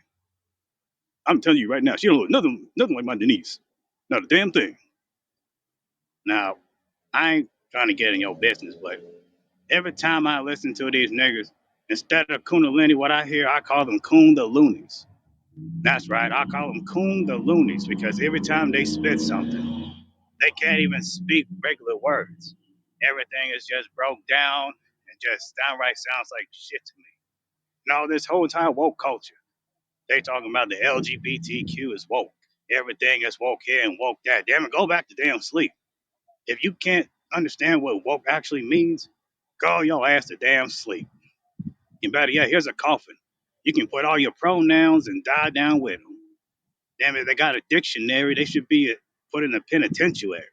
I'm telling you right now, she don't look nothing like my Denise. Not a damn thing. Now, I ain't trying to get in your business, but every time I listen to these niggas, instead of Kundalini, what I hear, I call them Coon the Loonies. That's right, I call them Coon the Loonies because every time they spit something, they can't even speak regular words. Everything is just broke down and just downright sounds like shit to me. No, this whole entire woke culture, they talking about the LGBTQ is woke. Everything is woke here and woke that. Damn it, go back to damn sleep. If you can't understand what woke actually means, go your ass to damn sleep. And better yet, here's a coffin. You can put all your pronouns and die down with them. Damn it, they got a dictionary. They should be put in a penitentiary.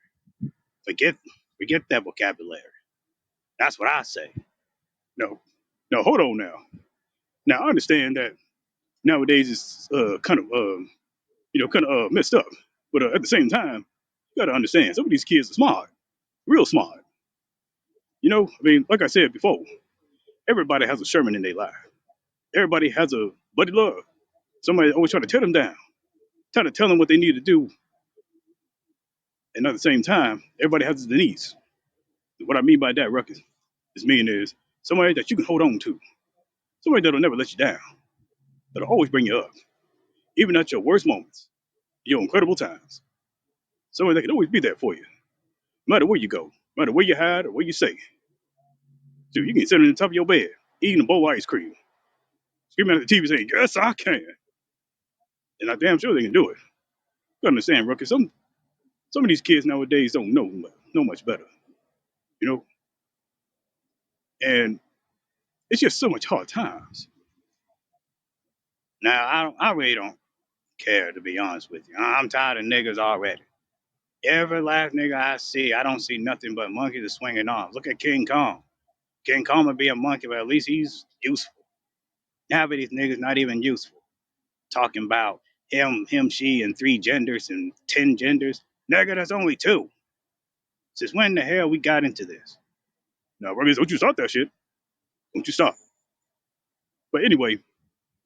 Forget, forget that vocabulary. That's what I say. No, no, hold on now. Now I understand that nowadays it's kind of messed up, but at the same time, you got to understand some of these kids are smart, real smart. You know, I mean, like I said before, everybody has a Sherman in their life. Everybody has a buddy love. Somebody always try to tear them down, try to tell them what they need to do. And at the same time, everybody has a Denise. What I mean by that, Ruckus, is somebody that you can hold on to, somebody that'll never let you down. It'll always bring you up, even at your worst moments, your incredible times. Someone that can always be there for you, no matter where you go, no matter where you hide or where you stay. Dude, you can sit on the top of your bed, eating a bowl of ice cream, screaming at the TV saying, "Yes, I can." And I'm damn sure they can do it. You understand, Ruckus? Some of these kids nowadays don't know much better, you know? And it's just so much hard times. Now, I really don't care, to be honest with you. I'm tired of niggas already. Every last nigga I see, I don't see nothing but monkeys with swinging arms. Look at King Kong. King Kong would be a monkey, but at least he's useful. Now, but these niggas not even useful. Talking about him, she, and 3 genders and 10 genders. Nigga, that's only 2. Since when the hell we got into this? Now, Ruggers, don't you start that shit. Don't you stop. But anyway,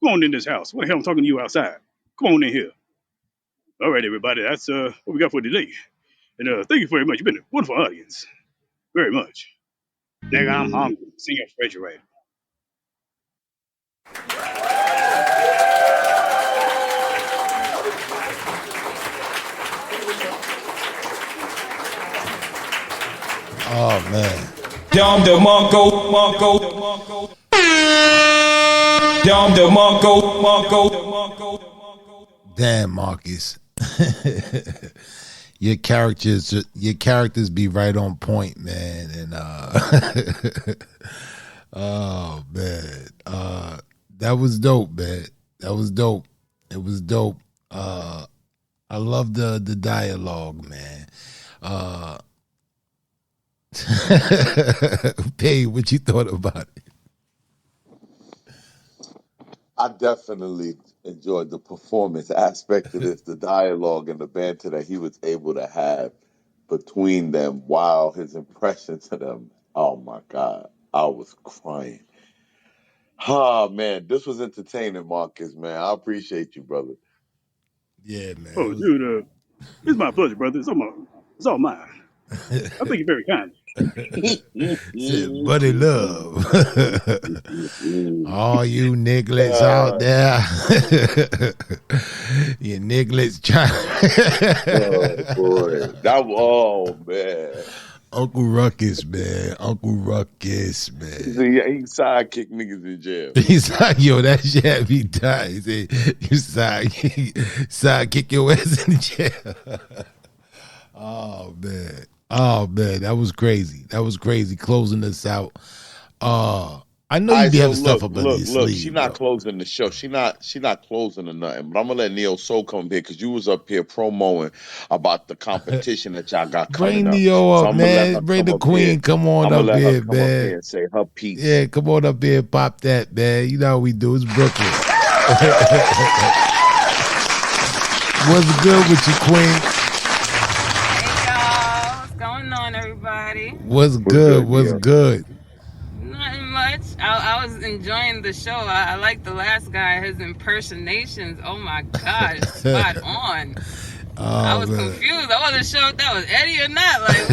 come on in this house. What the hell I'm talking to you outside? Come on in here. All right, everybody, that's what we got for today. And thank you very much. You've been a wonderful audience. Very much. Nigga, I'm hungry. See your refrigerator. Oh man. Dom the Monko. Dom the Monko. Damn, Marcus. Your characters be right on point, man. And oh man. That was dope, man. That was dope. It was dope. I love the dialogue, man. Pay, what you thought about it? I definitely enjoyed the performance aspect of this, the dialogue and the banter that he was able to have between them while his impression to them. Oh my God, I was crying. Oh man, this was entertaining, Marcus, man. I appreciate you, brother. Yeah, man. Oh, dude, it's my pleasure, brother. It's all mine. I think you're very kind. Said, buddy love. All you nigglets out there. You nigglets trying. Oh boy. Oh man. Uncle Ruckus, man. Uncle Ruckus, man. He sidekick niggas in jail. He's like, yo, that shit had me die. He said, you sidekick your ass in jail. Oh man. Oh man, that was crazy. That was crazy. Closing us out. I know you be having stuff up in your sleeve. She's not closing the show. She not closing or nothing. But I'm gonna let Neo Soul come here because you was up here promoting about the competition that y'all got coming Bring up. Neo up, So man. Bring the queen. Here. Come on up here, come man. Up here and say her piece. Yeah, come on up here and pop that, man. You know how we do. It's Brooklyn. What's good with you, queen? What's good? What's good? Nothing much. I was enjoying the show. I like the last guy. His impersonations. Oh my gosh, spot on. I was confused. I wasn't sure if that was Eddie or not. Like,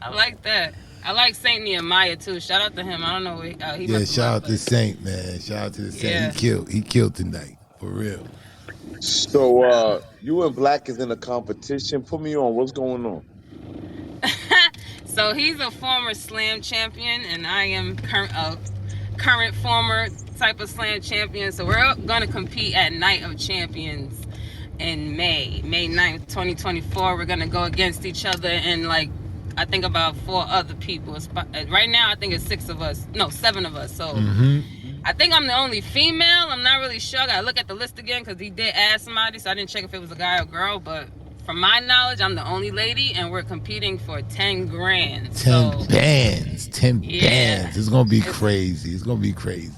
I like that. I like Saint Nehemiah too. Shout out to him. I don't know where he. Yeah, shout out to Saint, man. Shout out to the Saint. Yeah. He killed tonight for real. So you and Black is in a competition. Put me on. What's going on? So he's a former slam champion, and I am current former type of slam champion. So we're going to compete at Night of Champions in May 9th, 2024. We're going to go against each other and I think about 4 other people. Right now, I think it's 7 of us. So I think I'm the only female. I'm not really sure. I got to look at the list again because he did ask somebody, so I didn't check if it was a guy or girl, but from my knowledge, I'm the only lady, and we're competing for 10 grand. 10 bands. It's going to be crazy. It's going to be crazy.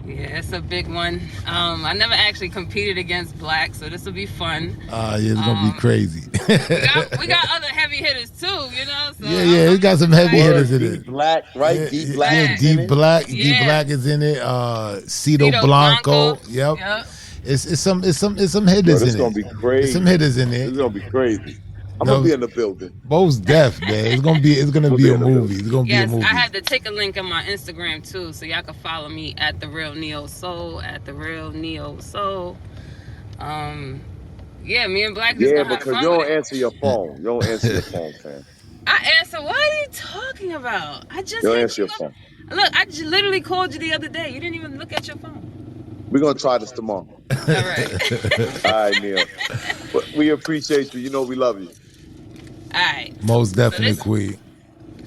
Yeah, it's a big one. I never actually competed against Black, so this will be fun. Yeah, it's going to be crazy. we got other heavy hitters, too, you know? So yeah, we got some heavy hitters in it. Black, right? Yeah, D Black. Yeah, D Black. D Black is in it. Cito Blanco. Yep. It's some hitters in it. It's gonna be crazy. It's some hitters in it. It's gonna be crazy. I'm gonna No, be in the building. most deaf, man. It's gonna be We'll a be in the movie. building. It's gonna be a Yes, I movie. had to take a link in my Instagram too, so y'all can follow me at the real Neo Soul, at the real Neo Soul. Yeah, me and Black just Yeah, gonna have because you fun with don't it. answer your phone. You don't answer your phone, fam. I answered. What are you talking about? I just You don't hit answer you your up. phone. Look, I just literally called you the other day. You didn't even look at your phone. We're gonna try this tomorrow. All right. All right, Neil. But we appreciate you. You know we love you. All right. Most So definitely, this Queen.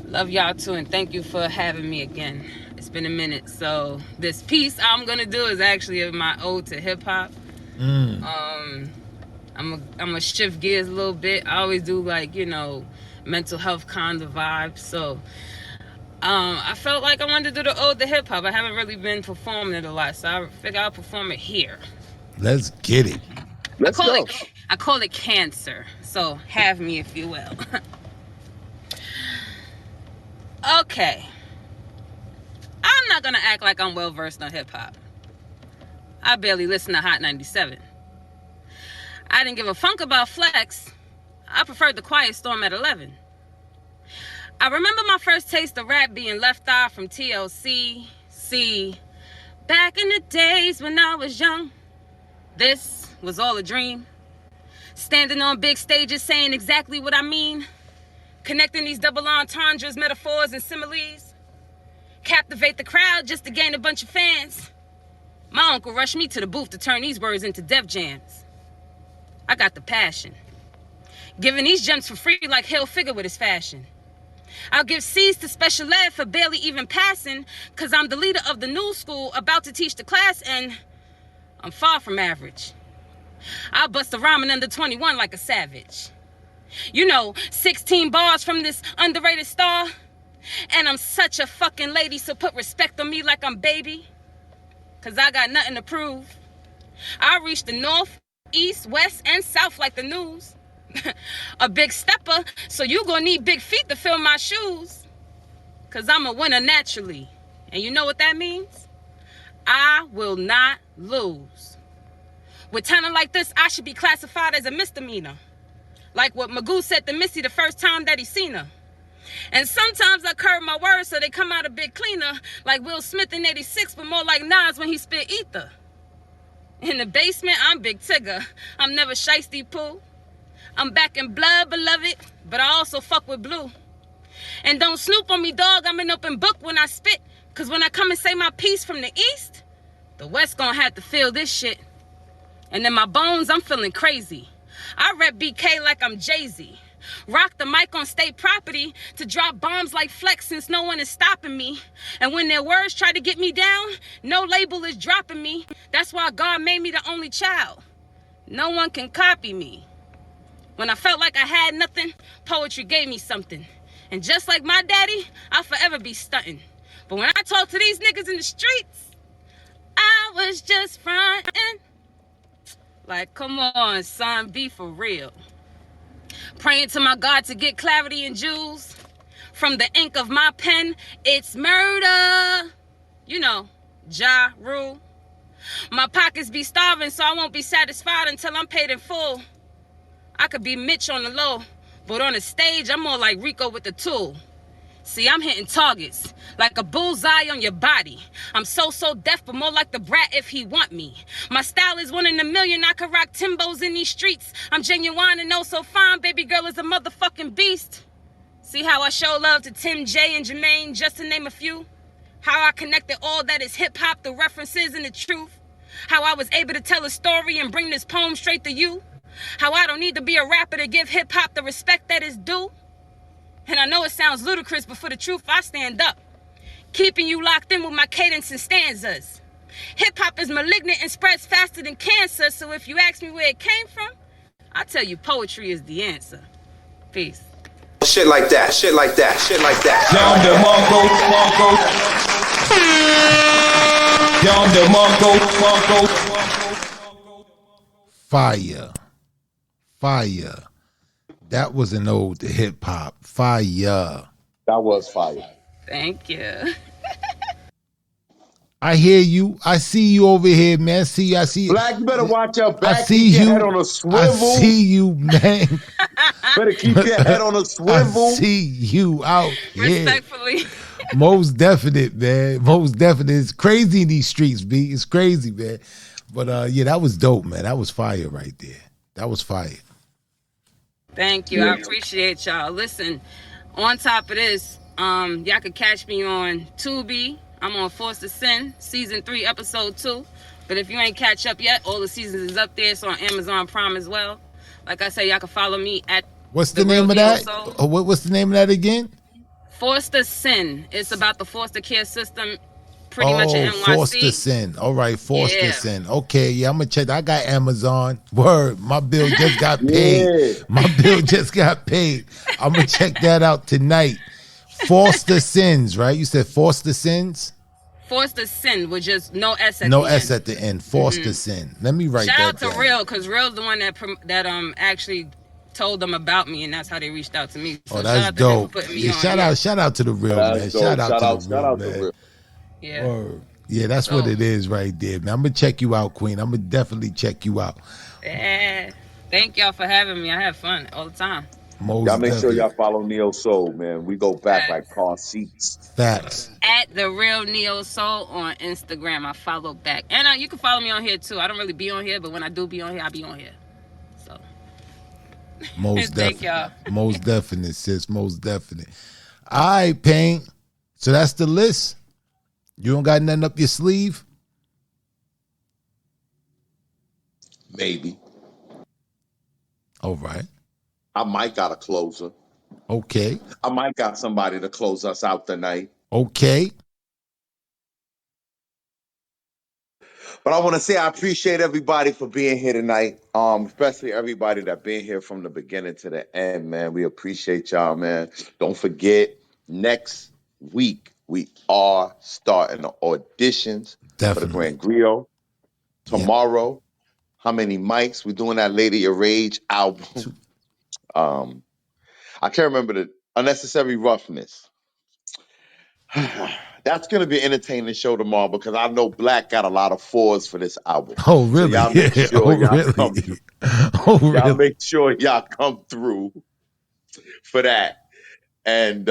love y'all too, and thank you for having me again. It's been a minute. So this piece I'm gonna do is actually my ode to hip hop. I'm gonna shift gears a little bit. I always do like mental health kind of vibes. So I felt like I wanted to do the ode to hip hop. I haven't really been performing it a lot, so I figured I'll perform it here. Let's get it. Let's go. I call it cancer. So have me if you will. Okay. I'm not gonna act like I'm well versed on hip hop. I barely listen to Hot 97. I didn't give a funk about Flex. I preferred the Quiet Storm at 11. I remember my first taste of rap being Left Eye from TLC. See, back in the days when I was young, this was all a dream. Standing on big stages saying exactly what I mean. Connecting these double entendres, metaphors, and similes. Captivate the crowd just to gain a bunch of fans. My uncle rushed me to the booth to turn these words into Def Jams. I got the passion. Giving these gems for free like Hill Figure with his fashion. I'll give C's to special ed for barely even passing, cause I'm the leader of the new school about to teach the class and I'm far from average. I'll bust a rhyming under 21 like a savage. 16 bars from this underrated star. And I'm such a fucking lady, so put respect on me like I'm baby. Cause I got nothing to prove. I reach the north, east, west, and south like the news. A big stepper, so you gonna need big feet to fill my shoes. Cause I'm a winner naturally. And you know what that means? I will not lose. With talent like this, I should be classified as a misdemeanor. Like what Magoo said to Missy the first time that he seen her. And sometimes I curve my words so they come out a bit cleaner, like Will Smith in 86, but more like Nas when he spit ether. In the basement, I'm Big Tigger. I'm never shiesty poo. I'm back in blood, beloved, but I also fuck with blue. And don't snoop on me, dog. I'm an open book when I spit, cause when I come and say my piece from the east, the west gonna have to feel this shit. And in my bones, I'm feeling crazy. I rep BK like I'm Jay-Z. Rock the mic on state property to drop bombs like Flex since no one is stopping me. And when their words try to get me down, no label is dropping me. That's why God made me the only child. No one can copy me. When I felt like I had nothing, poetry gave me something. And just like my daddy, I'll forever be stunting. But when I talk to these niggas in the streets, I was just frontin'. Like, come on, son, be for real. Praying to my God to get clarity and jewels. From the ink of my pen, it's murder. Ja Rule. My pockets be starving, so I won't be satisfied until I'm paid in full. I could be Mitch on the low, but on the stage, I'm more like Rico with the tool. See, I'm hitting targets, like a bullseye on your body. I'm so deaf, but more like the brat if he want me. My style is 1 in a million, I could rock Timbos in these streets. I'm genuine and oh so fine, baby girl is a motherfucking beast. See how I show love to Tim, J, and Jermaine, just to name a few? How I connected all that is hip-hop, the references and the truth? How I was able to tell a story and bring this poem straight to you? How I don't need to be a rapper to give hip-hop the respect that is due? And I know it sounds ludicrous, but for the truth, I stand up. Keeping you locked in with my cadence and stanzas. Hip-hop is malignant and spreads faster than cancer, so if you ask me where it came from, I tell you poetry is the answer. Peace. Shit like that, shit like that, shit like that. Yonder Mongo. Fire. Fire. That was an ode to hip hop. Fire. That was fire. Thank you. I hear you. I see you over here, man. I see. Black, you better watch your I back. see Keep your head you. on a I swivel. see you, man. Better keep your head on a I swivel. see you out here. Respectfully. Most definite, man. Most definite. It's crazy in these streets, B. It's crazy, man. But yeah, that was dope, man. That was fire right there. That was fire. Thank you. Yeah. I appreciate y'all. Listen, on top of this, y'all can catch me on Tubi. I'm on Forced to Sin, season 3, episode 2. But if you ain't catch up yet, all the seasons is up there. It's on Amazon Prime as well. Like I said, y'all can follow me at What's The the Real name of Neo that? Soul. What's the name of that again? Foster Sin. It's about the foster care system, pretty much in NYC. Foster Sin. All right, Foster Yeah. Sin. Okay, yeah, I'm gonna check. I got Amazon. Word, my bill just got paid. Yeah. My bill just got paid. I'm gonna check that out tonight. Foster Sins, right? You said Foster Sins? Foster Sin with just no S at No the S end. at the end. Foster Sin. Let me write Shout that out to down. Real, because Real's the one that actually told them about me, and that's how they reached out to me. So Oh, shout that's out to him for dope. putting me Yeah, on. shout out to the real That's man. dope. Shout out to the shout real out to man. Real. Yeah. Word. Yeah, that's what So, it is right there, man. I'm gonna check you out, Queen. I'm gonna definitely check you out. yeah. Thank y'all for having me. I have fun all the time. Most Y'all make sure definitely. y'all follow Neo Soul, man. We go back like Facts. car seats. Facts. At The Real Neo Soul on Instagram. I follow back. And you can follow me on here too. I don't really be on here, but when I do be on here, I be on here. So, Most thank definite. y'all. Most definite, sis. Most definite. All right, Pain. So that's the list. You don't got nothing up your sleeve? Maybe. All right. I might got a closer. Okay. I might got somebody to close us out tonight. Okay. But I want to say I appreciate everybody for being here tonight. Especially everybody that been here from the beginning to the end, man. We appreciate y'all, man. Don't forget, next week we are starting the auditions for the Definitely. Grand Griot. Yep. Tomorrow, how many mics? We're doing that Lady Your Rage album. I can't remember the Unnecessary Roughness. That's gonna be an entertaining show tomorrow because I know Black got a lot of fours for this album. Oh, So really? y'all make sure Oh, y'all really? come through. Oh, Y'all really? make sure y'all come through for that. And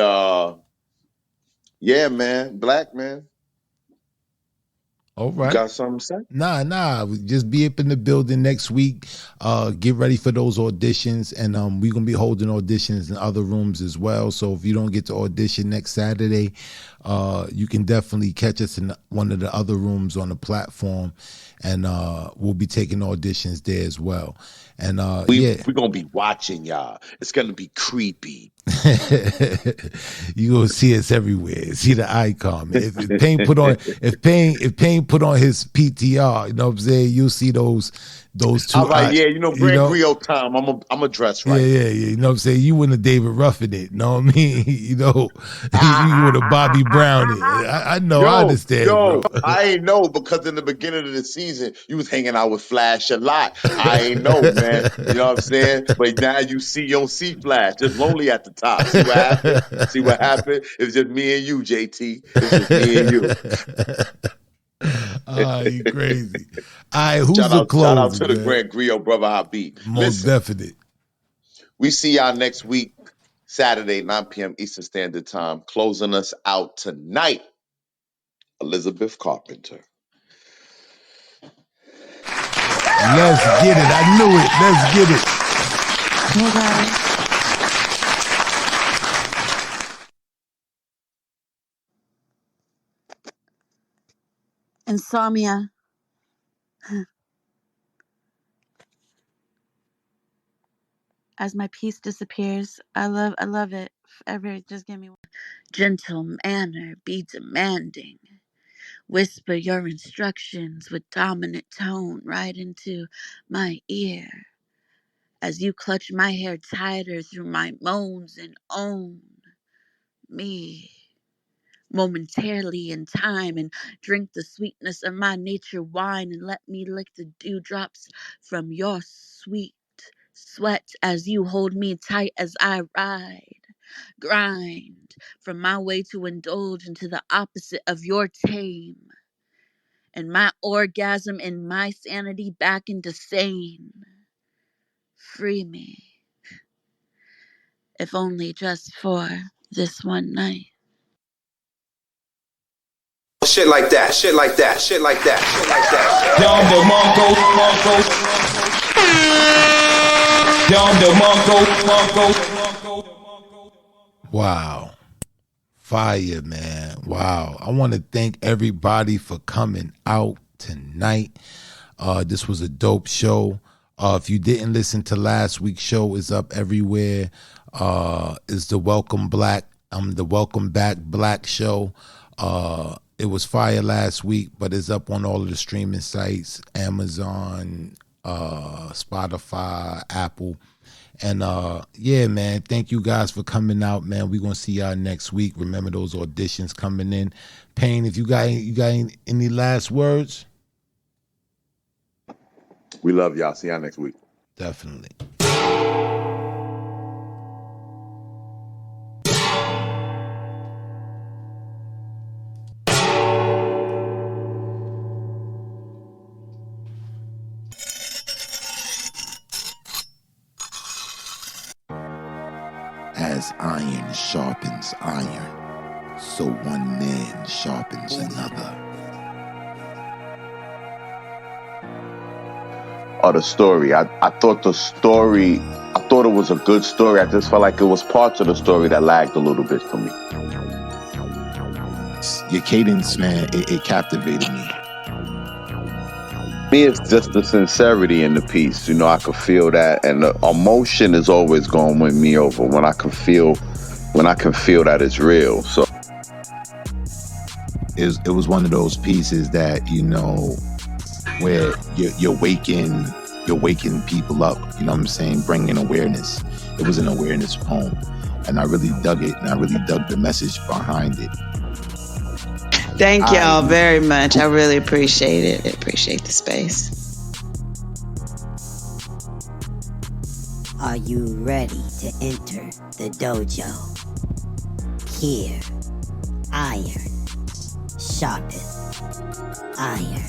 yeah, man, Black man, All you right. got something to say? Nah. We just be up in the building next week. Get ready for those auditions, and we're gonna be holding auditions in other rooms as well. So if you don't get to audition next Saturday, you can definitely catch us in one of the other rooms on the platform, and we'll be taking auditions there as well. And We're gonna be watching y'all. It's gonna be creepy. you gonna see us everywhere. See the icon. If Payne put on his PTR, you know what I'm saying, you'll see those two. All right, yeah, Grand know, Griot time. I'm a dress right. yeah. You know what I'm saying? You wouldn't have David Ruffin it, you know what I mean? you would have Bobby Brown it. I know, I understand, bro. I ain't know because in the beginning of the season you was hanging out with Flash a lot. I ain't know, man. You know what I'm saying? But now you don't see Flash, just lonely at the top. See what happened? See what happened? It's just me and you, JT. It's just me and you. You crazy. All right, who's shout the out closer, to the man? Grand Griot, brother Habib. Most definite. We see y'all next week, Saturday, 9 p.m. Eastern Standard Time. Closing us out tonight, Elizabeth Carpenter. Let's get it. I knew it. Let's get it. Insomnia. As my peace disappears, I love it. Forever, just give me one. Gentle manner, be demanding. Whisper your instructions with dominant tone right into my ear. As you clutch my hair tighter through my moans and own me momentarily in time and drink the sweetness of my nature wine and let me lick the dewdrops from your sweet sweat as you hold me tight as I grind from my way to indulge into the opposite of your tame and my orgasm and my sanity back into sane. Free me, if only just for this one night. Shit like that, shit like that, shit like that, shit like that. Down the Mongo. Wow. Fire, man. Wow. I want to thank everybody for coming out tonight. This was a dope show. If you didn't listen to last week's show, it's up everywhere. It's the Welcome Back Black show. It was fire last week, but it's up on all of the streaming sites, Amazon, Spotify, Apple. And yeah, man, thank you guys for coming out, man. We're gonna see y'all next week. Remember those auditions coming in. Payne, if you got any last words? We love y'all. See y'all next week. Definitely. As iron sharpens iron, so one man sharpens another. Oh, the story. I thought it was a good story. I just felt like it was parts of the story that lagged a little bit for me. Your cadence, man, it captivated me. Me, it's just the sincerity in the piece. You know, I could feel that, and the emotion is always going to win me over when I can feel that it's real. So it was one of those pieces that, you know, where you're waking people up, you know what I'm saying, bringing awareness. It was an awareness poem, and I really dug it, and I really dug the message behind it. Thank y'all very much. I really appreciate it. I appreciate the space. Are you ready to enter the dojo? Here, iron, sharpeth iron.